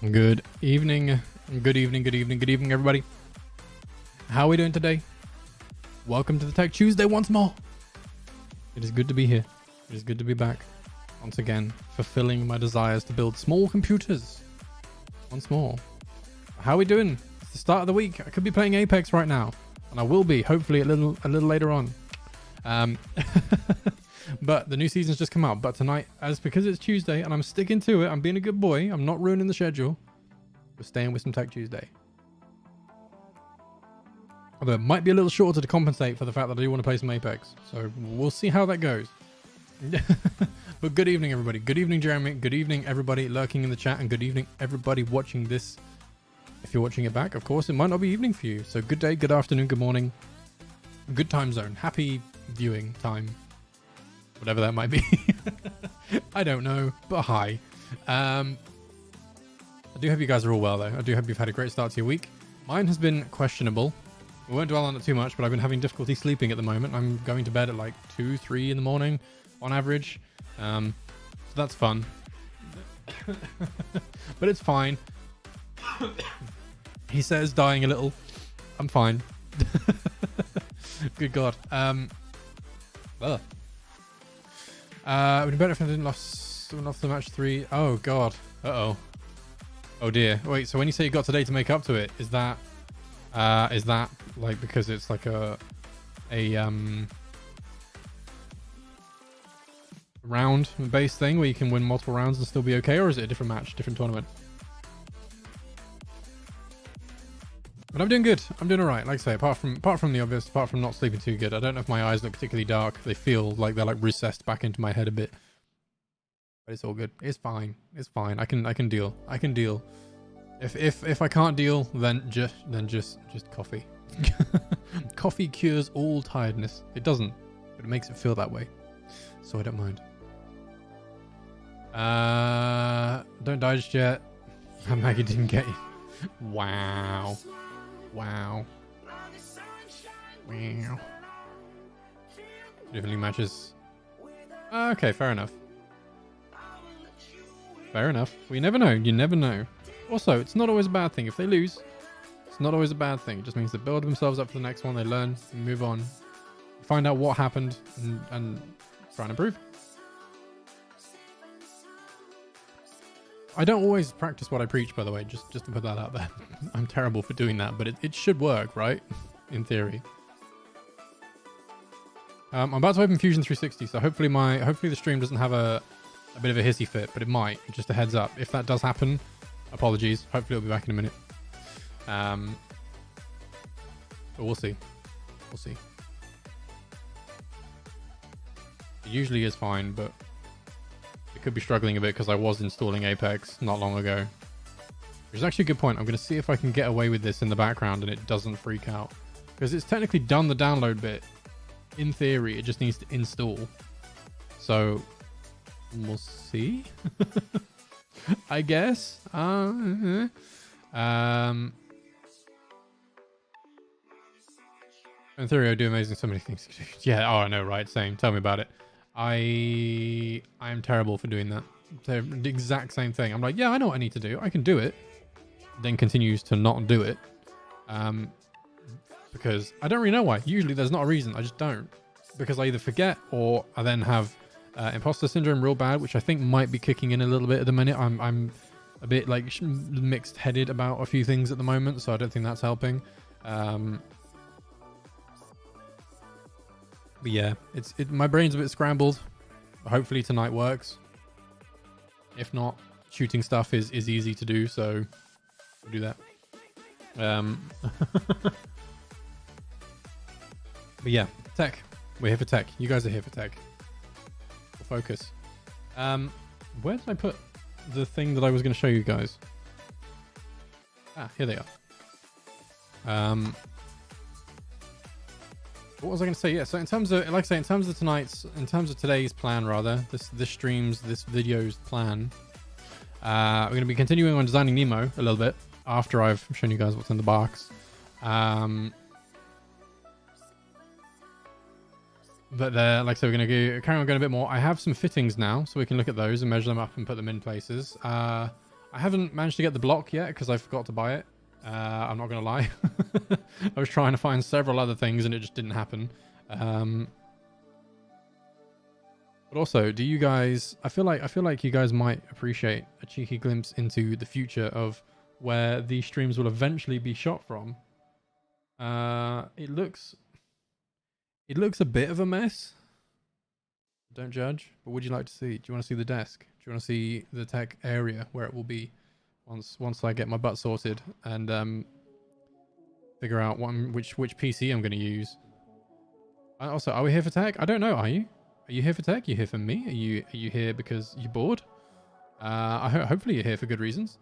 Good evening, good evening, good evening, good evening, everybody. How are we doing today? Welcome to the Tech Tuesday once more. It is good to be here. It is good to be back once again, fulfilling my desires to build small computers once more. How are we doing? It's the start of the week. I could be playing Apex right now, and I will be, hopefully, a little later on. But the new season's just come out. But tonight, because it's Tuesday and I'm sticking to it, I'm being a good boy. I'm not ruining the schedule. We're staying with some Tech Tuesday. Although it might be a little shorter to compensate for the fact that I do want to play some Apex. So we'll see how that goes. But good evening, everybody. Good evening, Jeremy. Good evening, everybody lurking in the chat. And good evening, everybody watching this. If you're watching it back, of course, it might not be evening for you. So good day, good afternoon, good morning. Good time zone. Happy viewing time. Whatever that might be. I don't know, but hi. I do hope you guys are all well, though. I do hope you've had a great start to your week. Mine has been questionable. We won't dwell on it too much, but I've been having difficulty sleeping at the moment. I'm going to bed at like 2, 3 in the morning on average. So that's fun. But it's fine. He says dying a little. I'm fine. Good God. It would be better if I didn't lost the match 3. Oh God. Uh-oh. Oh dear. Wait, so when you say you got today to make up to it, is that like because it's like a round based thing where you can win multiple rounds and still be okay, or is it a different match, different tournament? But I'm doing good. I'm doing all right. Like I say, apart from the obvious, apart from not sleeping too good. I don't know if my eyes look particularly dark. They feel like they're like recessed back into my head a bit. But it's all good. It's fine. It's fine. I can deal. I can deal. If I can't deal, then just coffee. Coffee cures all tiredness. It doesn't, but it makes it feel that way. So I don't mind. Don't die just yet. Maggie didn't get you. Wow. Wow. Wow. Differently matches. Okay, fair enough. Fair enough. We never know. You never know. Also, it's not always a bad thing. If they lose, it's not always a bad thing. It just means they build themselves up for the next one. They learn and move on. Find out what happened and try and improve. I don't always practice what I preach, by the way, just to put that out there. I'm terrible for doing that, but it should work, right? In theory. I'm about to open Fusion 360, so hopefully the stream doesn't have a bit of a hissy fit, but it might. Just a heads up. If that does happen, apologies. Hopefully it'll be back in a minute. But we'll see. We'll see. It usually is fine, but it could be struggling a bit because I was installing Apex not long ago. Which is actually a good point. I'm going to see if I can get away with this in the background and it doesn't freak out. Because it's technically done the download bit. In theory, it just needs to install. So, we'll see. I guess. In theory, I do amazing so many things. Yeah, oh, I know, right? Same. Tell me about it. I am terrible for doing that. The exact same thing. I'm like, yeah, I know what I need to do. I can do it. Then continues to not do it. Because I don't really know why. Usually there's not a reason. I just don't. Because I either forget or I then have imposter syndrome real bad, which I think might be kicking in a little bit at the minute. I'm a bit like mixed headed about a few things at the moment, so I don't think that's helping. But yeah, my brain's a bit scrambled. Hopefully tonight works. If not, shooting stuff is easy to do, so we'll do that. But yeah, tech. We're here for tech. You guys are here for tech. We'll focus. Where did I put the thing that I was going to show you guys? Here they are. What was I going to say? Yeah, so in terms of, like I say, in terms of today's plan, rather, this video's plan, we're going to be continuing on designing Nemo a little bit after I've shown you guys what's in the box. But like I said, we're going to carry on going a bit more. I have some fittings now, so we can look at those and measure them up and put them in places. I haven't managed to get the block yet because I forgot to buy it. I'm not gonna lie. I was trying to find several other things and it just didn't happen. But also, do you guys? I feel like you guys might appreciate a cheeky glimpse into the future of where these streams will eventually be shot from. It looks a bit of a mess. Don't judge. But would you like to see? Do you want to see the desk? Do you want to see the tech area where it will be once I get my butt sorted and figure out which PC I'm going to use? Also, are we here for tech? I don't know. Are you? Are you here for tech? Are you here for me? Are you here because you're bored? Hopefully you're here for good reasons.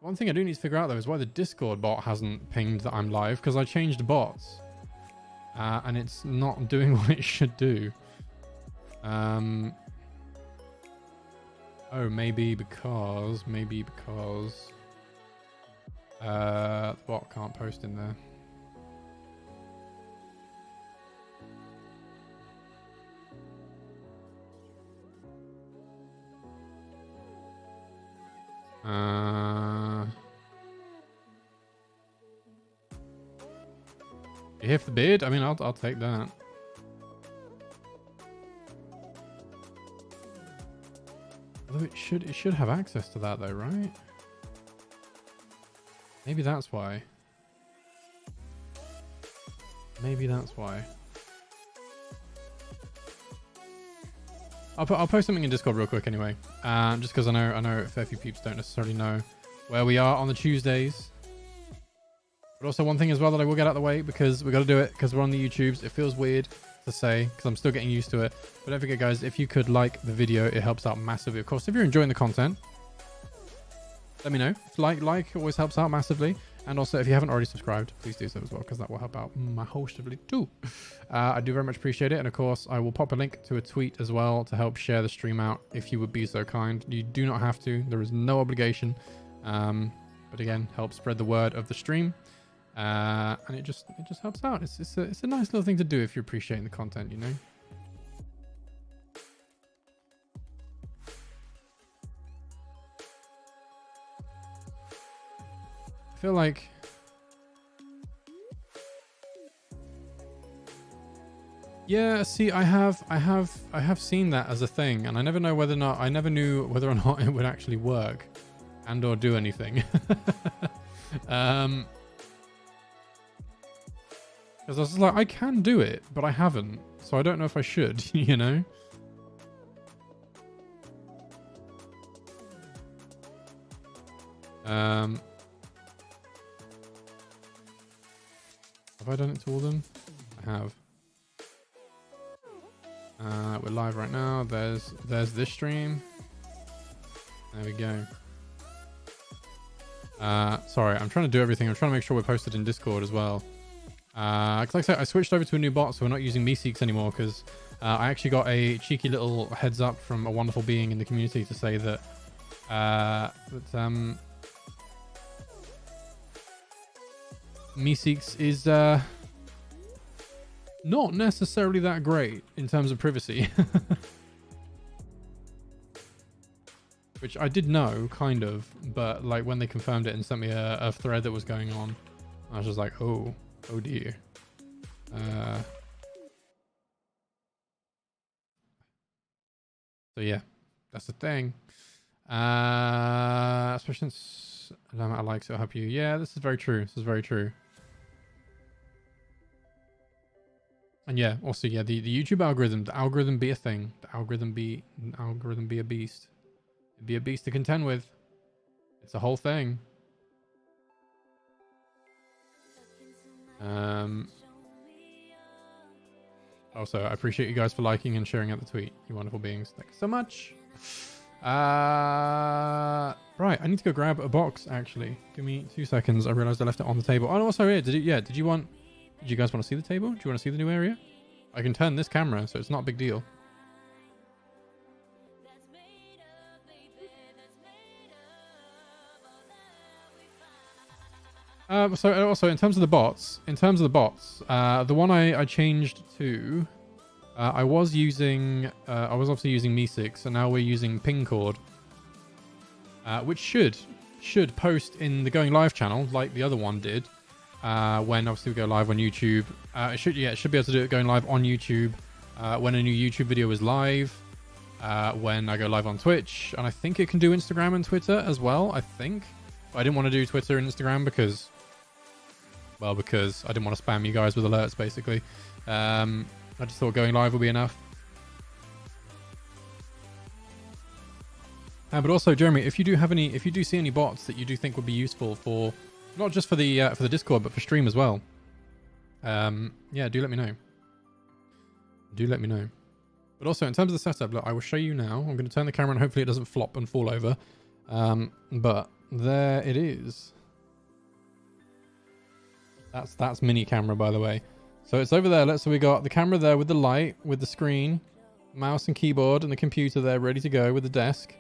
One thing I do need to figure out though is why the Discord bot hasn't pinged that I'm live, because I changed bots and it's not doing what it should do. Oh, maybe because the bot can't post in there. You here for the beard? I mean, I'll take that. Although it should have access to that though, right? Maybe that's why. Maybe that's why. I'll post something in Discord real quick anyway. Just because I know a fair few peeps don't necessarily know where we are on the Tuesdays. But also one thing as well that I will get out of the way, because we got to do it because we're on the YouTubes. It feels weird to say because I'm still getting used to it. But don't forget, guys, if you could like the video, it helps out massively. Of course, if you're enjoying the content, let me know. Like always helps out massively. And also, if you haven't already subscribed, please do so as well, because that will help out massively too. I do very much appreciate it. And of course, I will pop a link to a tweet as well to help share the stream out if you would be so kind. You do not have to. There is no obligation. But again, help spread the word of the stream. And it just helps out. It's a nice little thing to do if you're appreciating the content, you know. I feel like yeah, see, I have seen that as a thing, and I never knew whether or not it would actually work and or do anything. Because I was like, I can do it, but I haven't. So I don't know if I should, you know? Have I done it to all of them? I have. We're live right now. There's this stream. There we go. Sorry, I'm trying to do everything. I'm trying to make sure we're posted in Discord as well. Like I said, I switched over to a new bot, so we're not using Meeseeks anymore, because I actually got a cheeky little heads up from a wonderful being in the community to say that Meeseeks is not necessarily that great in terms of privacy. Which I did know, kind of, but like when they confirmed it and sent me a thread that was going on, I was just like, oh dear. So yeah, that's the thing. Especially since I like so help you. Yeah, this is very true. This is very true. And yeah, also yeah, the YouTube algorithm, the algorithm be a thing. The algorithm be a beast. It'd be a beast to contend with. It's a whole thing. Also, I appreciate you guys for liking and sharing out the tweet. You wonderful beings. Thanks so much. Right, I need to go grab a box, actually. Give me 2 seconds. I realized I left it on the table. Oh, no, sorry. Did you guys want to see the table? Do you want to see the new area? I can turn this camera, so it's not a big deal. So also in terms of the bots, the one I changed to, I was obviously using Meeseeks, and now we're using Pingcord, which should should post in the Going Live channel like the other one did. When obviously we go live on YouTube. It should be able to do it going live on YouTube when a new YouTube video is live. When I go live on Twitch, and I think it can do Instagram and Twitter as well. I think, but I didn't want to do Twitter and Instagram because I didn't want to spam you guys with alerts. Basically, I just thought going live would be enough. But also, Jeremy, if you do see any bots that you do think would be useful for, not just for the Discord, but for stream as well, yeah, do let me know. Do let me know. But also, in terms of the setup, look, I will show you now. I'm going to turn the camera and hopefully it doesn't flop and fall over. But there it is. That's mini camera, by the way. So it's over there. So we got the camera there with the light, with the screen, mouse and keyboard, and the computer there ready to go with the desk.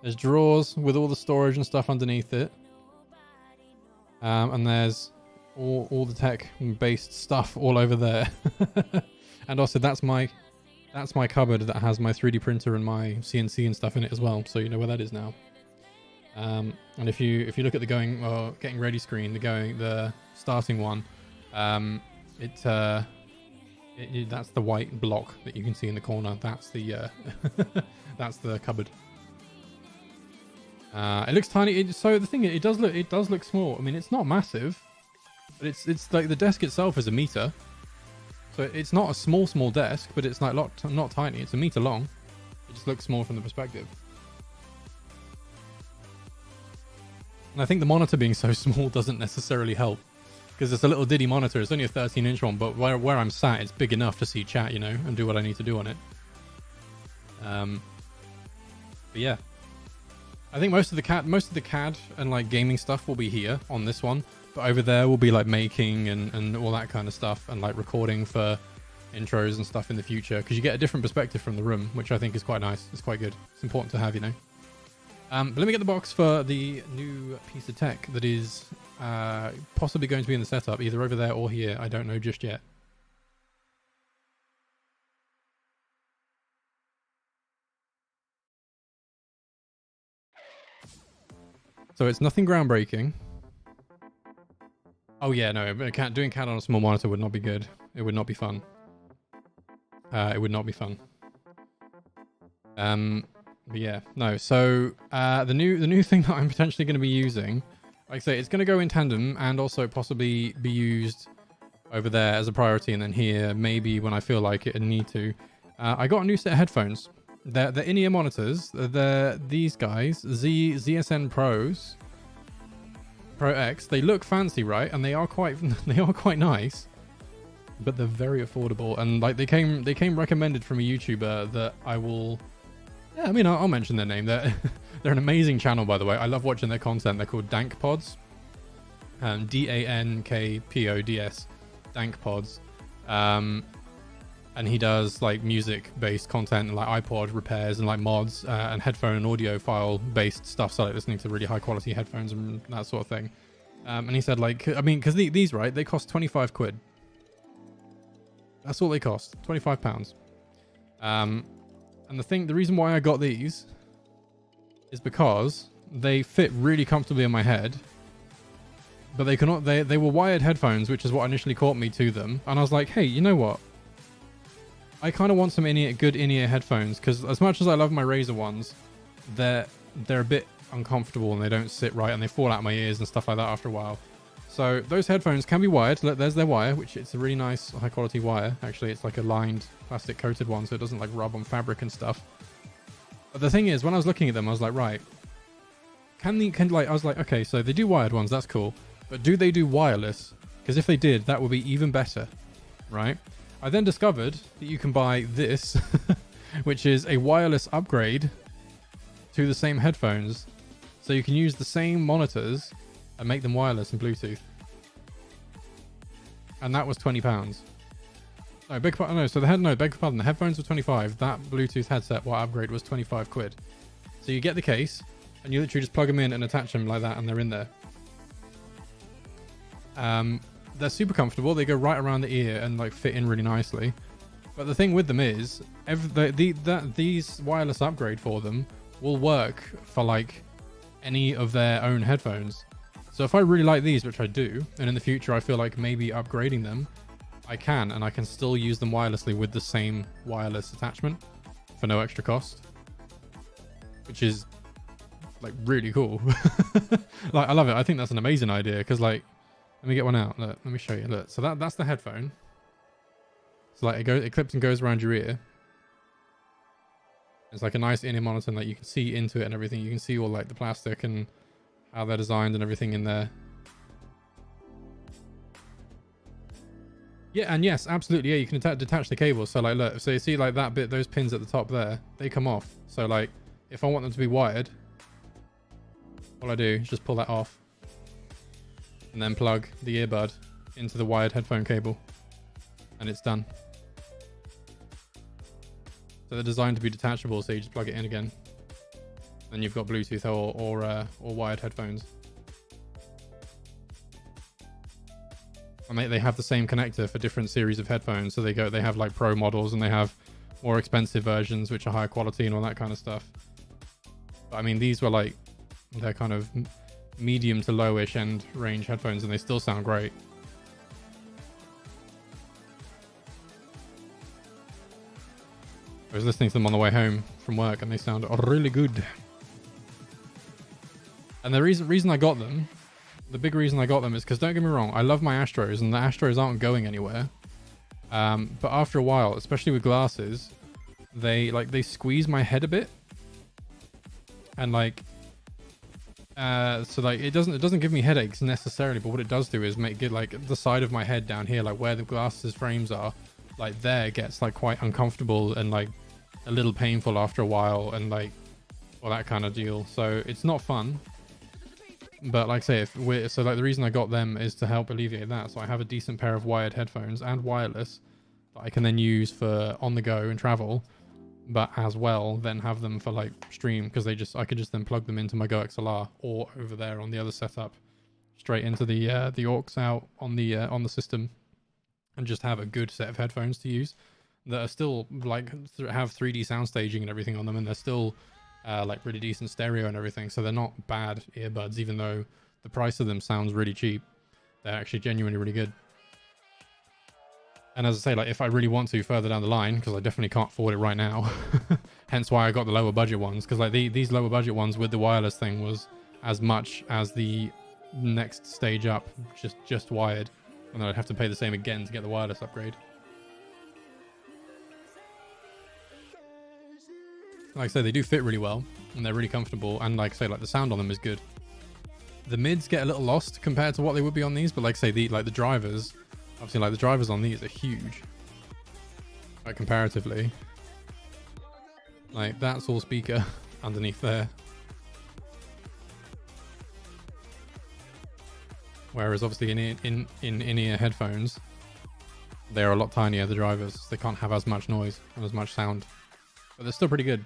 There's drawers with all the storage and stuff underneath it. And there's all the tech-based stuff all over there. And also, that's my cupboard that has my 3D printer and my CNC and stuff in it as well. So you know where that is now. And if you look at the getting ready screen, the starting one, that's the white block that you can see in the corner. That's the that's the cupboard. It looks tiny. So the thing is, it does look small. I mean, it's not massive, but it's like the desk itself is a meter. So it's not a small desk, but it's like not tiny. It's a meter long. It just looks small from the perspective. And I think the monitor being so small doesn't necessarily help, because it's a little diddy monitor. It's only a 13-inch one, but where I'm sat, it's big enough to see chat, you know, and do what I need to do on it. But yeah. I think most of the CAD and like gaming stuff will be here on this one, but over there will be like making and all that kind of stuff, and like recording for intros and stuff in the future, because you get a different perspective from the room, which I think is quite nice. It's quite good. It's important to have, you know. But let me get the box for the new piece of tech that is possibly going to be in the setup, either over there or here. I don't know just yet. So it's nothing groundbreaking. Oh yeah, no, doing CAD on a small monitor would not be good. It would not be fun. It would not be fun. But yeah, no. So the new thing that I'm potentially going to be using, like I say, it's going to go in tandem and also possibly be used over there as a priority, and then here maybe when I feel like it and need to. I got a new set of headphones. They're in-ear monitors. They're these guys, ZSN Pros, Pro X. They look fancy, right? And they are quite nice, but they're very affordable. And like they came recommended from a YouTuber that I will. Yeah, I mean I'll mention their name. They're an amazing channel, by the way. I love watching their content. They're called Dank Pods, DANKPODS, Dank Pods. And he does like music-based content and like iPod repairs and like mods and headphone and audio file-based stuff. So like listening to really high-quality headphones and that sort of thing. And he said like, I mean, because these right, they cost 25 quid. That's all they cost, 25 pounds. And the reason why I got these is because they fit really comfortably on my head. But they were wired headphones, which is what initially caught me to them. And I was like, hey, you know what? I kind of want some good in-ear headphones, because as much as I love my Razer ones, they're a bit uncomfortable and they don't sit right and they fall out of my ears and stuff like that after a while. So those headphones can be wired. There's their wire, which it's a really nice high quality wire. Actually, it's like a lined plastic coated one, so it doesn't like rub on fabric and stuff. But the thing is, when I was looking at them, I was like, right, I was like, okay, so they do wired ones, that's cool, but do they do wireless? Because if they did, that would be even better, right? I then discovered that you can buy this, which is a wireless upgrade to the same headphones. So you can use the same monitors and make them wireless and Bluetooth. And that was £20. No, beg your pardon, the headphones were 25. That Bluetooth headset, upgrade, was 25 quid. So you get the case, and you literally just plug them in and attach them like that, and they're in there. They're super comfortable. They go right around the ear and like fit in really nicely. But the thing with them is, these wireless upgrade for them will work for like any of their own headphones. So if I really like these, which I do, and in the future I feel like maybe upgrading them, I can, and I can still use them wirelessly with the same wireless attachment for no extra cost, which is like really cool. Like, I love it. I think that's an amazing idea, because like, let me get one out. Look, let me show you. Look, so that's the headphone. So like it clips and goes around your ear. It's like a nice in-ear monitor, and like you can see into it and everything. You can see all like the plastic and how they're designed and everything in there. Yeah, and yes, absolutely. Yeah, you can detach the cables. So like, look, so you see like that bit, those pins at the top there, they come off. So like, if I want them to be wired, all I do is just pull that off and then plug the earbud into the wired headphone cable, and it's done. So they're designed to be detachable, so you just plug it in again. Then you've got Bluetooth or wired headphones. And they have the same connector for different series of headphones. So they have like pro models, and they have more expensive versions which are higher quality and all that kind of stuff. But I mean, these were like, they're kind of medium to lowish end range headphones, and they still sound great. I was listening to them on the way home from work, and they sound really good. And the reason I got them, the big reason I got them is because, don't get me wrong, I love my Astros, and the Astros aren't going anywhere. But after a while, especially with glasses, they squeeze my head a bit, and like, so like it doesn't give me headaches necessarily, but what it does do is make it like the side of my head down here, like where the glasses frames are, like there gets like quite uncomfortable and like a little painful after a while, and like all that kind of deal. So it's not fun. But like I say, the reason I got them is to help alleviate that. So I have a decent pair of wired headphones and wireless that I can then use for on the go and travel, but as well then have them for like stream, because I could just then plug them into my Go XLR, or over there on the other setup straight into the aux out on the system, and just have a good set of headphones to use that are still like have 3D sound staging and everything on them, and they're still like really decent stereo and everything. So they're not bad earbuds, even though the price of them sounds really cheap. They're actually genuinely really good. And as I say, like if I really want to further down the line, because I definitely can't afford it right now, hence why I got the lower budget ones, because like these lower budget ones with the wireless thing was as much as the next stage up, just wired, and then I'd have to pay the same again to get the wireless upgrade. Like I say, they do fit really well, and they're really comfortable, and like I say, like the sound on them is good. The mids get a little lost compared to what they would be on these, but like I say, the drivers, obviously like the drivers on these are huge, like comparatively. Like that's all speaker underneath there. Whereas obviously in in-ear headphones, they're a lot tinier, the drivers. They can't have as much noise and as much sound, but they're still pretty good.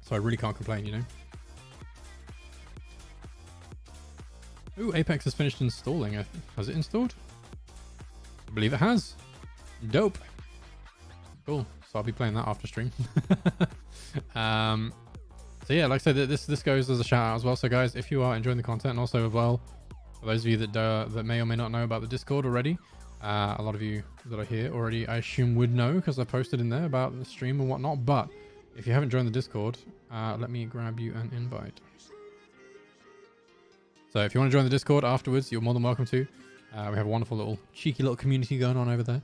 So I really can't complain, you know. Ooh, Apex has finished installing. Has it installed? I believe it has. Dope. Cool. So I'll be playing that after stream. So yeah, like I said, this goes as a shout out as well. So guys, if you are enjoying the content, and also as well, for those of you that may or may not know about the Discord already, a lot of you that are here already, I assume, would know, because I posted in there about the stream and whatnot. But if you haven't joined the Discord, let me grab you an invite. So if you want to join the Discord afterwards, you're more than welcome to. We have a wonderful cheeky little community going on over there.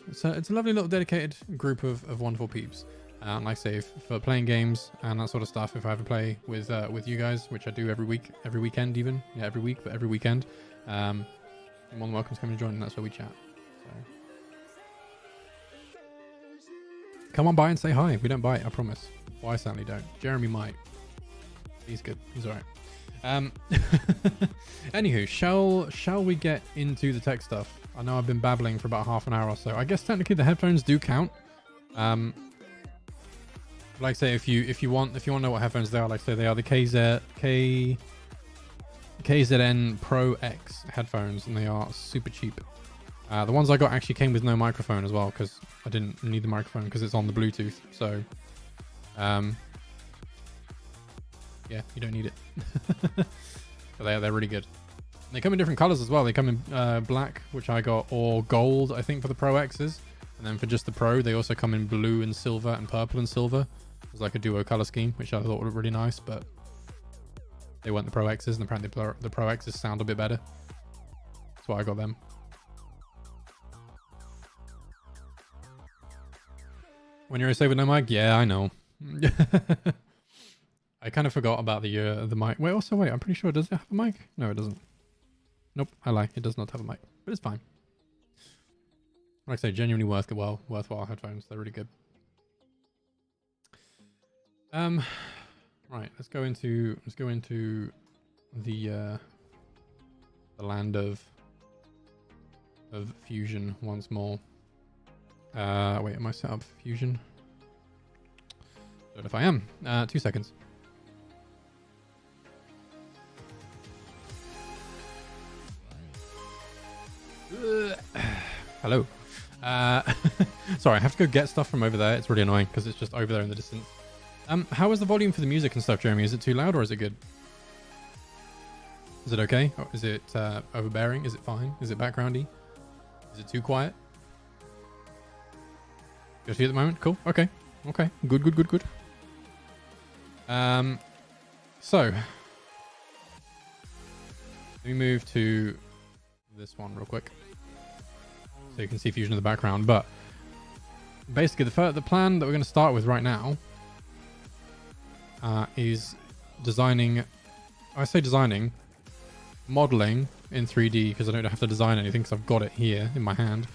It's a lovely little dedicated group of wonderful peeps. Like I say, for playing games and that sort of stuff, if I ever play with you guys, which I do every weekend even. Yeah, every week, but every weekend. You're more than welcome to come and join, and that's where we chat. So come on by and say hi. We don't bite, I promise. Well, I certainly don't. Jeremy might. He's good. He's alright. Anywho, shall we get into the tech stuff? I know I've been babbling for about half an hour or so. I guess technically the headphones do count. Like I say, if you want to know what headphones they are, like I say, they are the KZN Pro X headphones, and they are super cheap. The ones I got actually came with no microphone as well, because I didn't need the microphone because it's on the Bluetooth. So Yeah, you don't need it. But they're really good. They come in different colors as well. They come in black, which I got, or gold, I think, for the Pro X's. And then for just the Pro, they also come in blue and silver and purple and silver. It's like a duo color scheme, which I thought looked really nice, but they weren't the Pro X's, and apparently the Pro X's sound a bit better. That's why I got them. When you're a save with no mic? Yeah, I know. I kind of forgot about the mic. Wait, also, wait, I'm pretty sure, does it have a mic? No, it doesn't. Nope, I lie. It does not have a mic, but it's fine. Like I say, genuinely worthwhile headphones. They're really good. Right, let's go into the land of fusion once more. Wait, am I set up for fusion? Don't know if I am. 2 seconds. Hello. Sorry, I have to go get stuff from over there. It's really annoying because it's just over there in the distance. How is the volume for the music and stuff, Jeremy? Is it too loud or is it good? Is it okay? Or is it overbearing? Is it fine? Is it backgroundy? Is it too quiet? Good for you at the moment? Cool. Okay. Okay. Good. So let me move to this one real quick so you can see fusion in the background. But basically the plan that we're going to start with right now is modeling in 3D, because I don't have to design anything because I've got it here in my hand.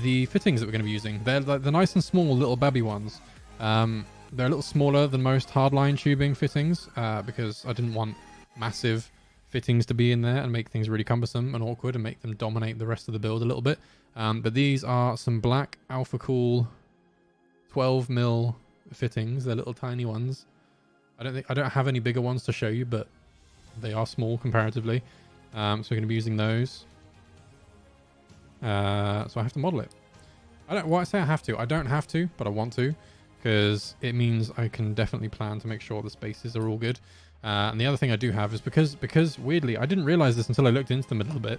The fittings that we're going to be using, they're like the nice and small little babby ones. They're a little smaller than most hardline tubing fittings because I didn't want massive fittings to be in there and make things really cumbersome and awkward and make them dominate the rest of the build a little bit. But these are some black Alpha Cool 12mm fittings. They're little tiny ones. I don't have any bigger ones to show you, but they are small comparatively. So we're going to be using those. So I have to model it. I say I have to. I don't have to, but I want to, because it means I can definitely plan to make sure the spaces are all good. And the other thing I do have is because weirdly, I didn't realize this until I looked into them a little bit.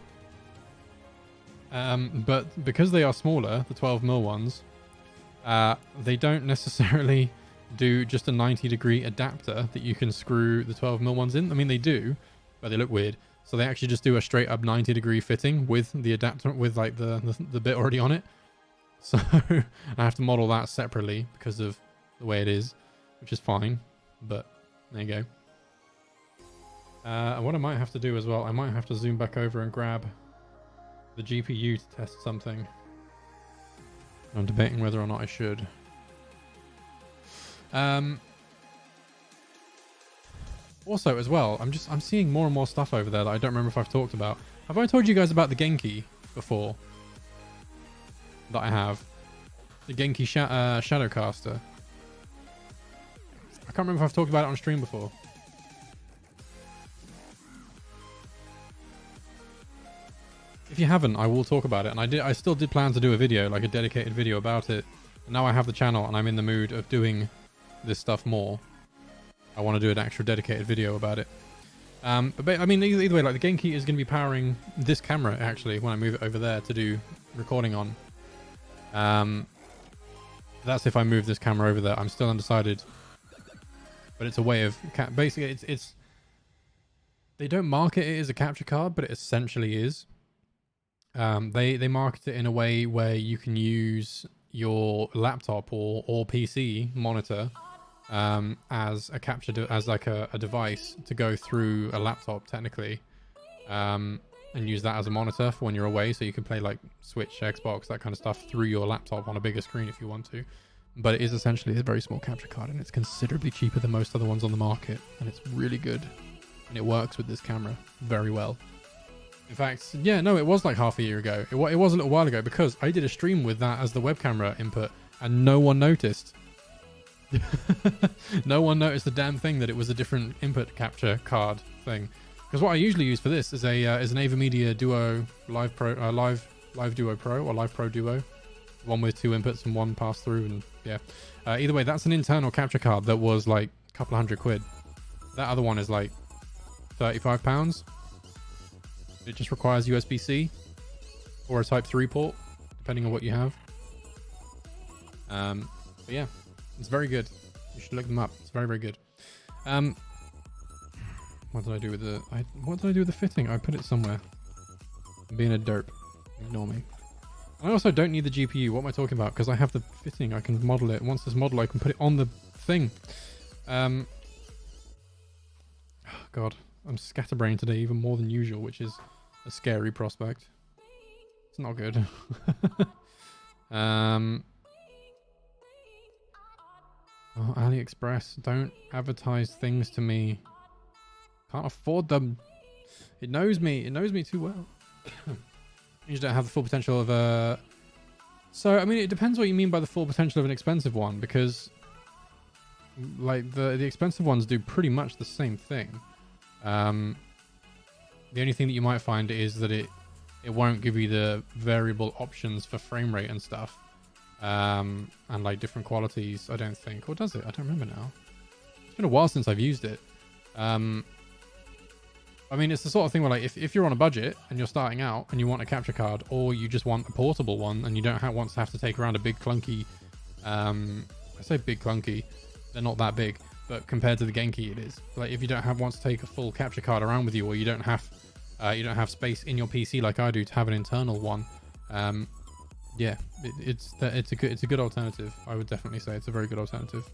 But because they are smaller, the 12mm ones, they don't necessarily do just a 90-degree adapter that you can screw the 12mm ones in. I mean, they do, but they look weird. So they actually just do a straight up 90-degree fitting with the adapter, with like the bit already on it. So I have to model that separately because of the way it is, which is fine. But there you go. What I might have to do as well, I might have to zoom back over and grab the GPU to test something. I'm debating whether or not I should. Also, as well, I'm seeing more and more stuff over there that I don't remember if I've talked about. Have I told you guys about the Genki before? That I have. The Genki Shadowcaster. I can't remember if I've talked about it on stream before. If you haven't, I will talk about it. And I still did plan to do a video, like a dedicated video about it. And now I have the channel and I'm in the mood of doing this stuff more. I want to do an actual dedicated video about it. But I mean, either way, like the Genki is going to be powering this camera actually when I move it over there to do recording on. That's if I move this camera over there. I'm still undecided, but it's a way of basically it's they don't market it as a capture card, but it essentially is. They market it in a way where you can use your laptop or PC monitor as a capture as like a device to go through a laptop technically, and use that as a monitor for when you're away, so you can play like Switch, Xbox, that kind of stuff through your laptop on a bigger screen if you want to. But it is essentially a very small capture card, and it's considerably cheaper than most other ones on the market, and it's really good, and it works with this camera very well. In fact, yeah, no, it was like half a year ago. It was a little while ago, because I did a stream with that as the web camera input, and no one noticed. No one noticed the damn thing that it was a different input capture card thing. Because what I usually use for this is an AVerMedia Duo Live Duo Pro or Live Pro Duo, one with 2 inputs and 1 pass through, and yeah. Either way, that's an internal capture card that was like a couple £100. That other one is like £35. It just requires USB-C or a Type 3 port, depending on what you have. But yeah, it's very good. You should look them up. It's very, very good. What did I do with the fitting? I put it somewhere. I'm being a derp. Ignore me. I also don't need the GPU. What am I talking about? Because I have the fitting. I can model it. Once it's modeled, I can put it on the thing. Oh God, I'm scatterbrained today even more than usual, which is a scary prospect. It's not good. Oh, AliExpress. Don't advertise things to me. Can't afford them. It knows me. It knows me too well. You just don't have the full potential of So, I mean, it depends what you mean by the full potential of an expensive one, because like the expensive ones do pretty much the same thing. The only thing that you might find is that it won't give you the variable options for frame rate and stuff. And like different qualities, I don't think. Or does it? I don't remember now. It's been a while since I've used it. I mean, it's the sort of thing where, like, if you're on a budget and you're starting out and you want a capture card, or you just want a portable one and you don't want to have to take around a big clunky, I say big clunky, they're not that big, but compared to the Genki it is. Like, if you don't want to take a full capture card around with you, or you don't have space in your PC like I do to have an internal one, yeah, it's a good alternative. I would definitely say it's a very good alternative.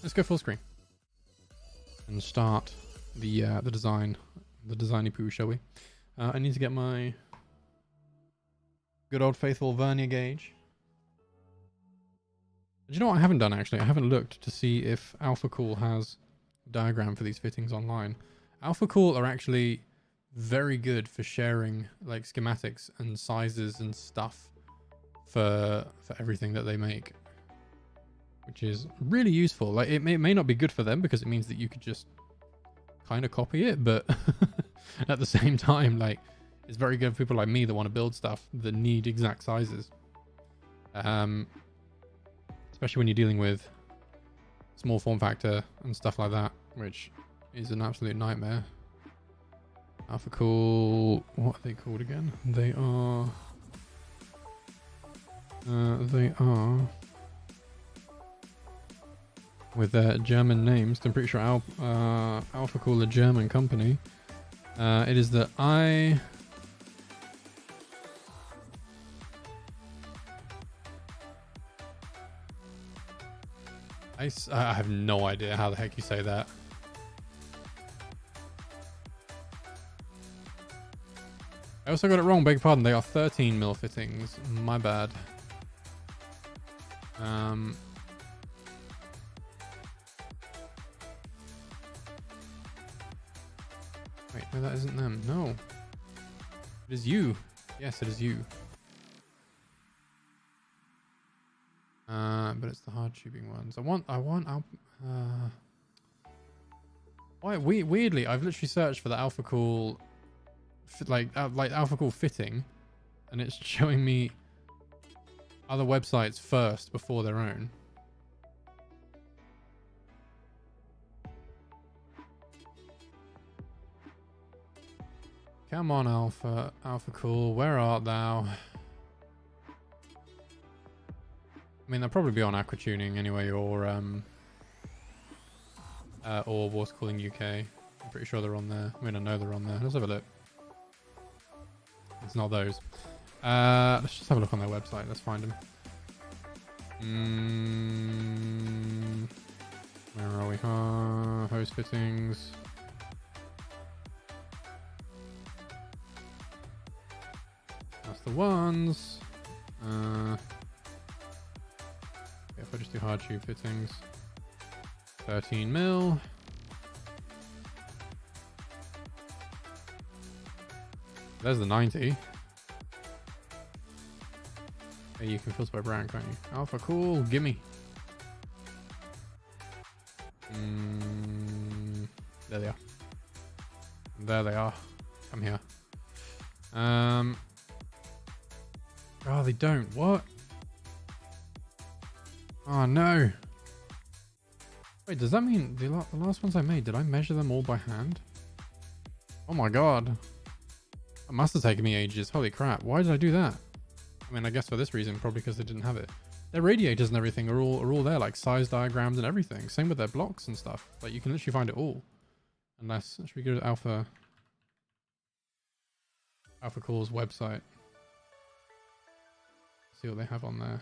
Let's go full screen and start the designy poo, shall we? I need to get my good old faithful vernier gauge. Do you know what I haven't done actually? I haven't looked to see if AlphaCool has a diagram for these fittings online. AlphaCool are actually very good for sharing like schematics and sizes and stuff for everything that they make, which is really useful. Like, it may not be good for them because it means that you could just kind of copy it, but at the same time, like, it's very good for people like me that want to build stuff that need exact sizes. Especially when you're dealing with small form factor and stuff like that, which is an absolute nightmare. AlphaCool, what are they called again? They are with their German names. I'm pretty sure AlphaCool, a German company. It is the I have no idea how the heck you say that. I also got it wrong, beg your pardon. They are 13mm fittings. My bad. Wait, no, that isn't them. No. It is you. Yes, it is you. But it's the hard tubing ones. Weirdly, I've literally searched for the AlphaCool, like AlphaCool fitting, and it's showing me other websites first before their own. Come on, AlphaCool, where art thou? I mean, they'll probably be on Aquatuning anyway, or Water Cooling UK. I'm pretty sure they're on there. I mean, I know they're on there. Let's have a look. It's not those. Let's just have a look on their website. Let's find them. Where are we? Hose fittings. That's the ones. If I just do hard tube fittings, 13mm. There's the 90. Hey, you can filter by brand, can't you? AlphaCool, gimme. There they are. There they are. Come here. Oh, they don't. What? Oh, no. Wait, does that mean the last ones I made, did I measure them all by hand? Oh my god. That must have taken me ages. Holy crap. Why did I do that? I mean, I guess for this reason, probably because they didn't have it. Their radiators and everything are all there, like size diagrams and everything. Same with their blocks and stuff. Like, you can literally find it all. Unless, should we go to Alpha Core's website? See what they have on there.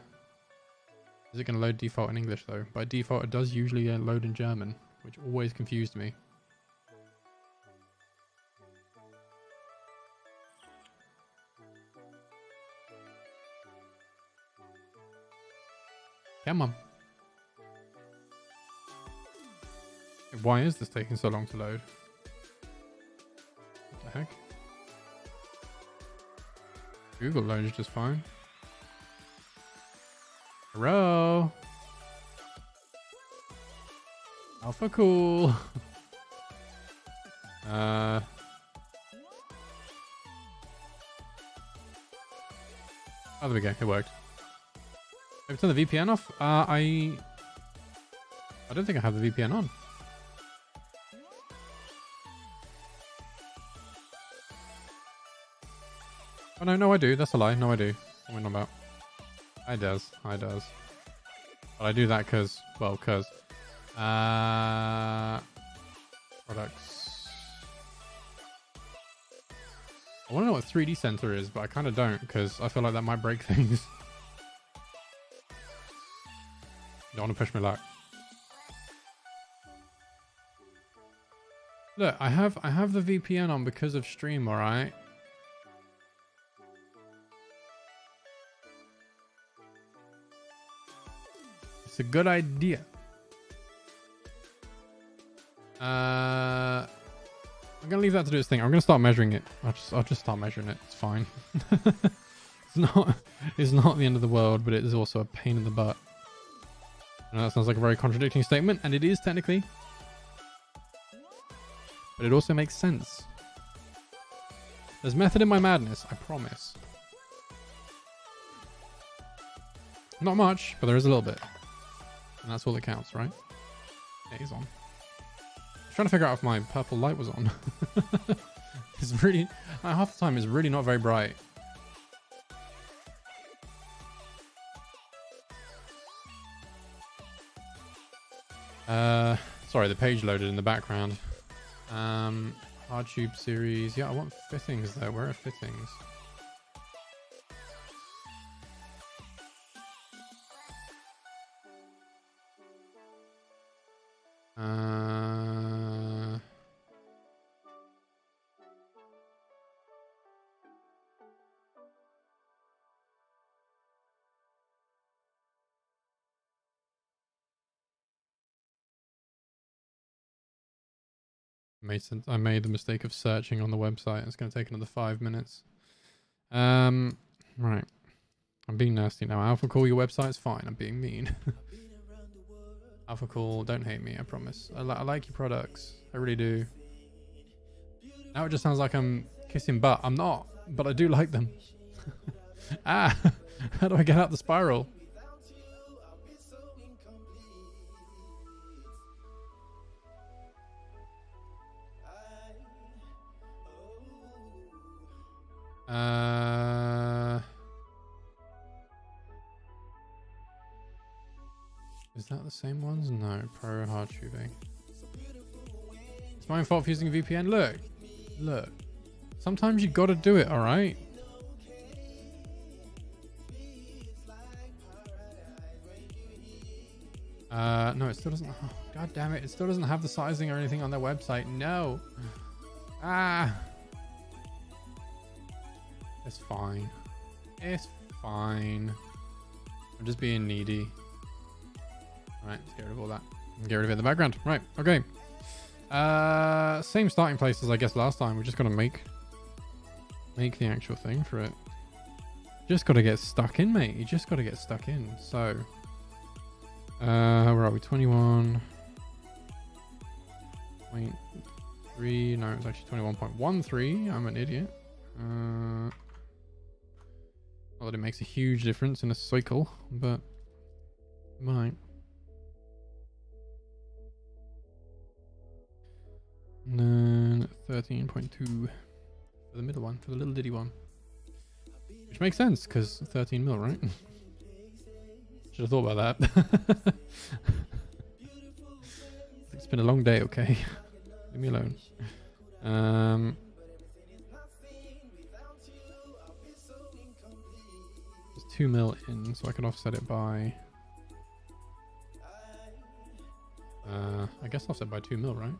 Is it going to load default in English though? By default, it does usually load in German, which always confused me. Come on. Why is this taking so long to load? What the heck? Google loads just fine. Hello? Alpha cool. Oh, there we go. It worked. Have you turned the VPN off? I don't think I have the VPN on. Oh no, I do. That's a lie. No, I do. What am I on about? I does. But I do that because, well, products. I want to know what 3D Center is, but I kind of don't because I feel like that might break things. Don't want to push my luck. Look, I have the VPN on because of stream, all right? It's a good idea. I'm gonna leave that to do its thing. I'm gonna start measuring it. I'll just start measuring it. It's fine. It's not the end of the world, but it is also a pain in the butt. I know that sounds like a very contradicting statement, and it is technically. But it also makes sense. There's method in my madness, I promise. Not much, but there is a little bit. And that's all that counts, right? Yeah, he's on. I was trying to figure out if my purple light was on. It's really... half the time it's really not very bright. Sorry, the page loaded in the background. Hard tube series. Yeah, I want fittings though. Where are fittings? I made the mistake of searching on the website. It's going to take another 5 minutes. Right. I'm being nasty now. Alpha Call, your website's fine. I'm being mean. Alpha Call, don't hate me, I promise. I like your products. I really do. Now it just sounds like I'm kissing butt. I'm not, but I do like them. How do I get out the spiral? Is that the same ones? No, pro hard tubing. It's my own fault for using a VPN. Look. Sometimes you gotta do it, alright? No, it still doesn't. Oh, God damn it. It still doesn't have the sizing or anything on their website. No. It's fine. It's fine. I'm just being needy. Alright, let's get rid of all that. Get rid of it in the background. Right, okay. Same starting place as I guess last time. We're just gonna make the actual thing for it. Just gotta get stuck in, mate. You just gotta get stuck in. So where are we? 21.3. No, it's actually 21.13. I'm an idiot. Not that it makes a huge difference in a cycle, but it might. And then 13.2 for the middle one, for the little ditty one. Which makes sense, because 13 mil, right? Should have thought about that. It's been a long day, okay? Leave me alone. There's 2 mil in, so I can offset it by... I guess offset by 2 mil, right?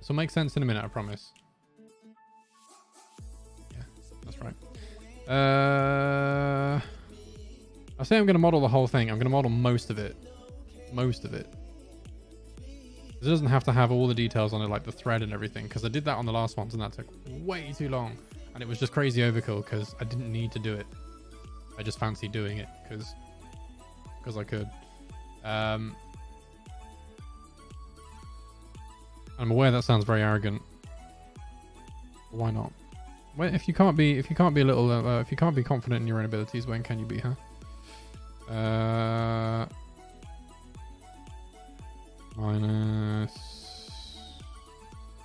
So make sense in a minute, I promise. Yeah, that's right. I say I'm going to model the whole thing. I'm going to model most of it. Most of it. It doesn't have to have all the details on it, like the thread and everything, because I did that on the last ones and that took way too long. And it was just crazy overkill because I didn't need to do it. I just fancied doing it because I could. I'm aware that sounds very arrogant. Why not? Well, if you can't be if you can't be confident in your own abilities, when can you be, huh? Minus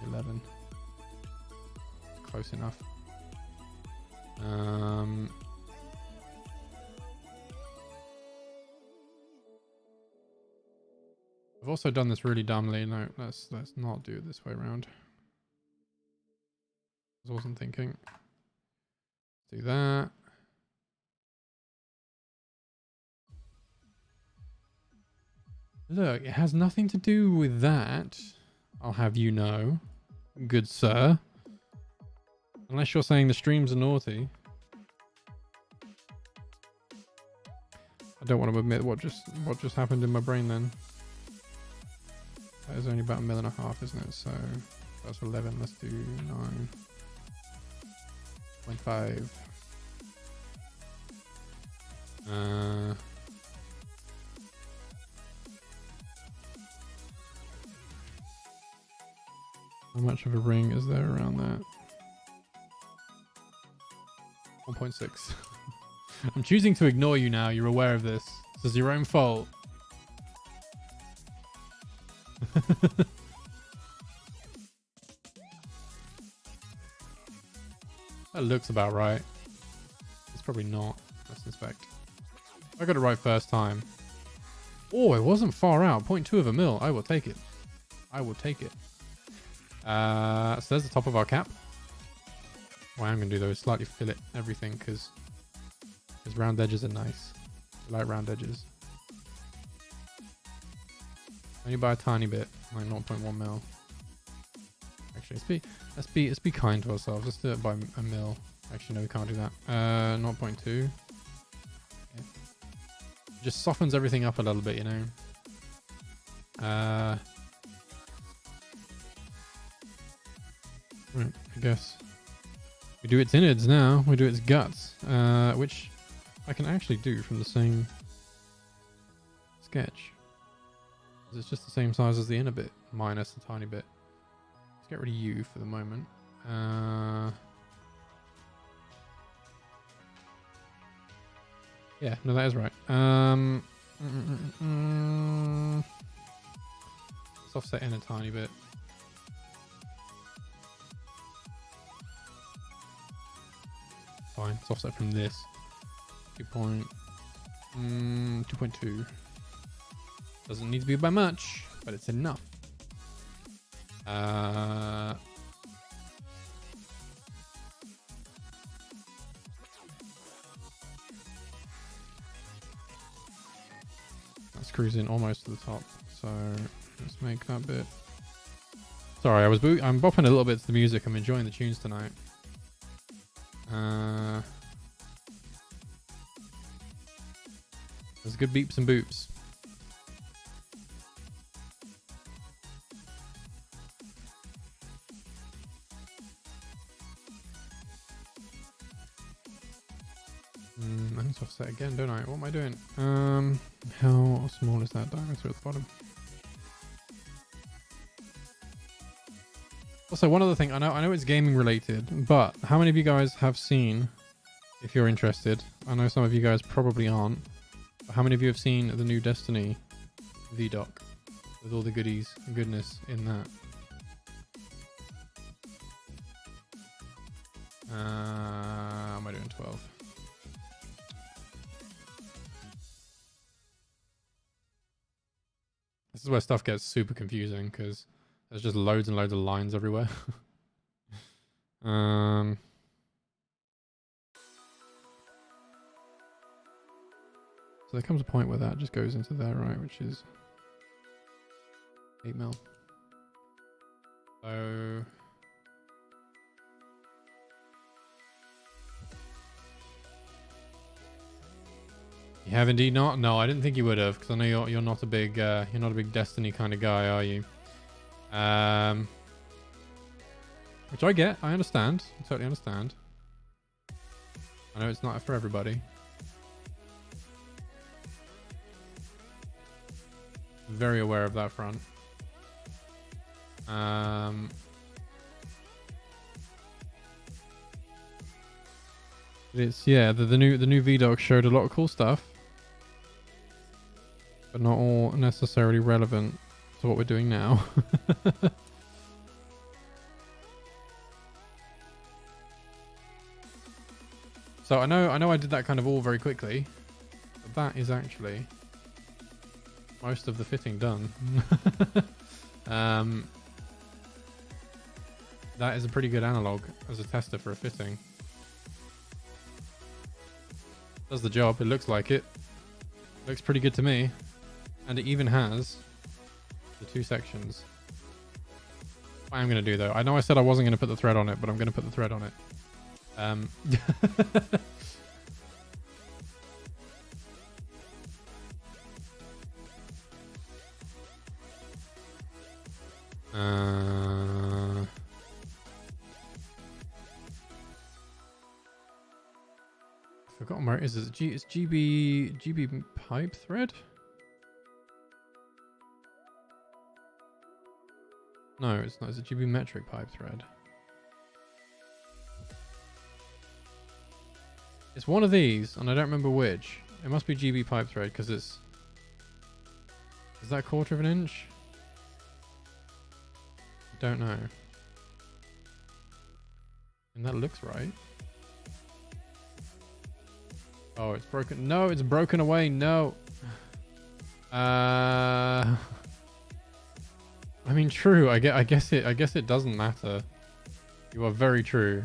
11. Close enough. I've also done this really dumbly. No, let's not do it this way around. I wasn't thinking. Let's do that. Look, it has nothing to do with that. I'll have you know, good sir. Unless you're saying the streams are naughty. I don't want to admit what just happened in my brain then. That is only about 1.5 mil, isn't it? So that's 11. Let's do 9.5. How much of a ring is there around that? 1.6. I'm choosing to ignore you now. You're aware of this. This is your own fault. That looks about right. It's probably not. Let's inspect. I got it right first time. Oh, it wasn't far out. 0.2 of a mil. I will take it. I will take it. So there's the top of our cap. What I'm going to do though is slightly fillet everything because round edges are nice. I like round edges. Only by a tiny bit, like 0.1 mil. Actually, let's be kind to ourselves. Let's do it by a mil. Actually, no, we can't do that. 0.2. Yeah. Just softens everything up a little bit, you know. Right, I guess we do its innards now. We do its guts, which I can actually do from the same sketch. It's just the same size as the inner bit, minus a tiny bit. Let's get rid of you for the moment. Yeah, no, that is right. Let's offset in a tiny bit. Fine, let's offset from this. 2.2. Doesn't need to be by much, but it's enough. Let's cruise in almost to the top. So let's make that bit. Sorry, I'm bopping a little bit to the music. I'm enjoying the tunes tonight. There's good beeps and boops. I need to offset again, don't I? What am I doing? How small is that diameter at the bottom? Also, one other thing, I know it's gaming related, but how many of you guys have seen, if you're interested, I know some of you guys probably aren't, but how many of you have seen the new Destiny VDoc with all the goodies and goodness in that? Am I doing 12? This is where stuff gets super confusing because there's just loads and loads of lines everywhere. So there comes a point where that just goes into there, right? Which is 8 mil. So you have indeed not? No, I didn't think you would have, because I know you're not a big Destiny kind of guy, are you? Which I get, I understand, I totally understand. I know it's not for everybody. Very aware of that front. It's yeah, the new VDoc showed a lot of cool stuff, but not all necessarily relevant to what we're doing now. So I know I did that kind of all very quickly, but that is actually most of the fitting done. That is a pretty good analog as a tester for a fitting. Does the job, it looks like it. Looks pretty good to me. And it even has the 2 sections. What I'm going to do though, I know I said I wasn't going to put the thread on it, but I'm going to put the thread on it. Forgotten where it is. It's GB pipe thread? No, it's not. It's a GB metric pipe thread. It's one of these, and I don't remember which. It must be GB pipe thread because it's. Is that 1/4 of an inch? I don't know. And that looks right. Oh, it's broken. No, it's broken away. No. I mean, true. I guess it doesn't matter. You are very true.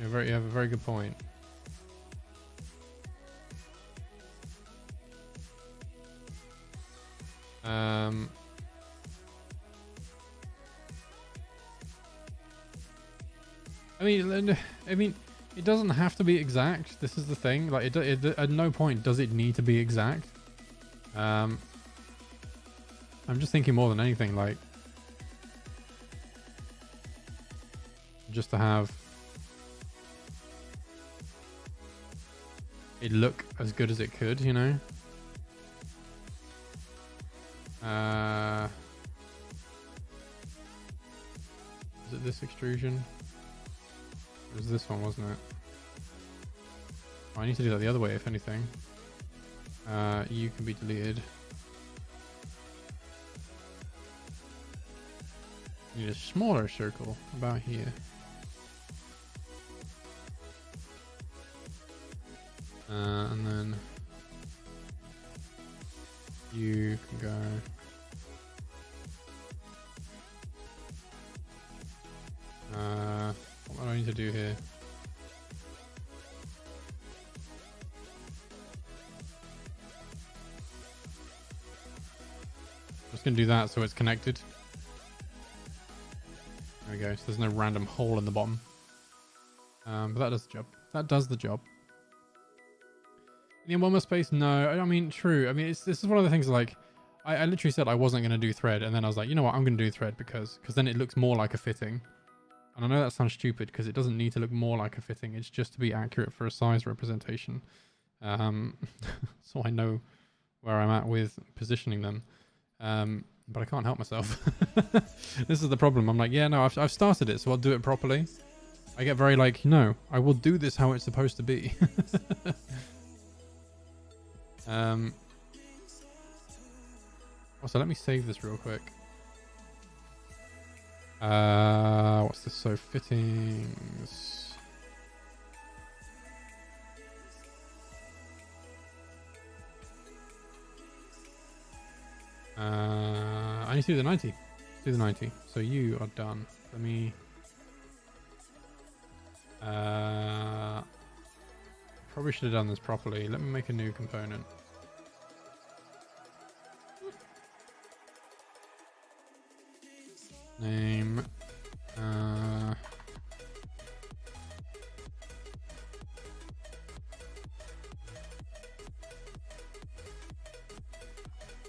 You have a very good point. I mean, it doesn't have to be exact. This is the thing. Like, it at no point does it need to be exact. I'm just thinking more than anything, like, just to have it look as good as it could, you know. Is it this extrusion? It was this one, wasn't it? Oh, I need to do that the other way, if anything. You can be deleted. Need a smaller circle about here. And then you can go. What do I need to do here? I'm just going to do that so it's connected. There we go. So there's no random hole in the bottom. But that does the job. That does the job. In one more space? No. I mean, true. I mean, this is one of the things, like, I literally said I wasn't going to do thread, and then I was like, you know what, I'm going to do thread because then it looks more like a fitting. And I know that sounds stupid because it doesn't need to look more like a fitting. It's just to be accurate for a size representation. So I know where I'm at with positioning them. but I can't help myself. This is the problem. I'm like, yeah, no, I've started it, so I'll do it properly. I get very like, no, I will do this how it's supposed to be. Also, let me save this real quick. What's this? So fittings. I need to do the 90. Do the 90. So you are done. Let me. Probably should have done this properly. Let me make a new component. Name.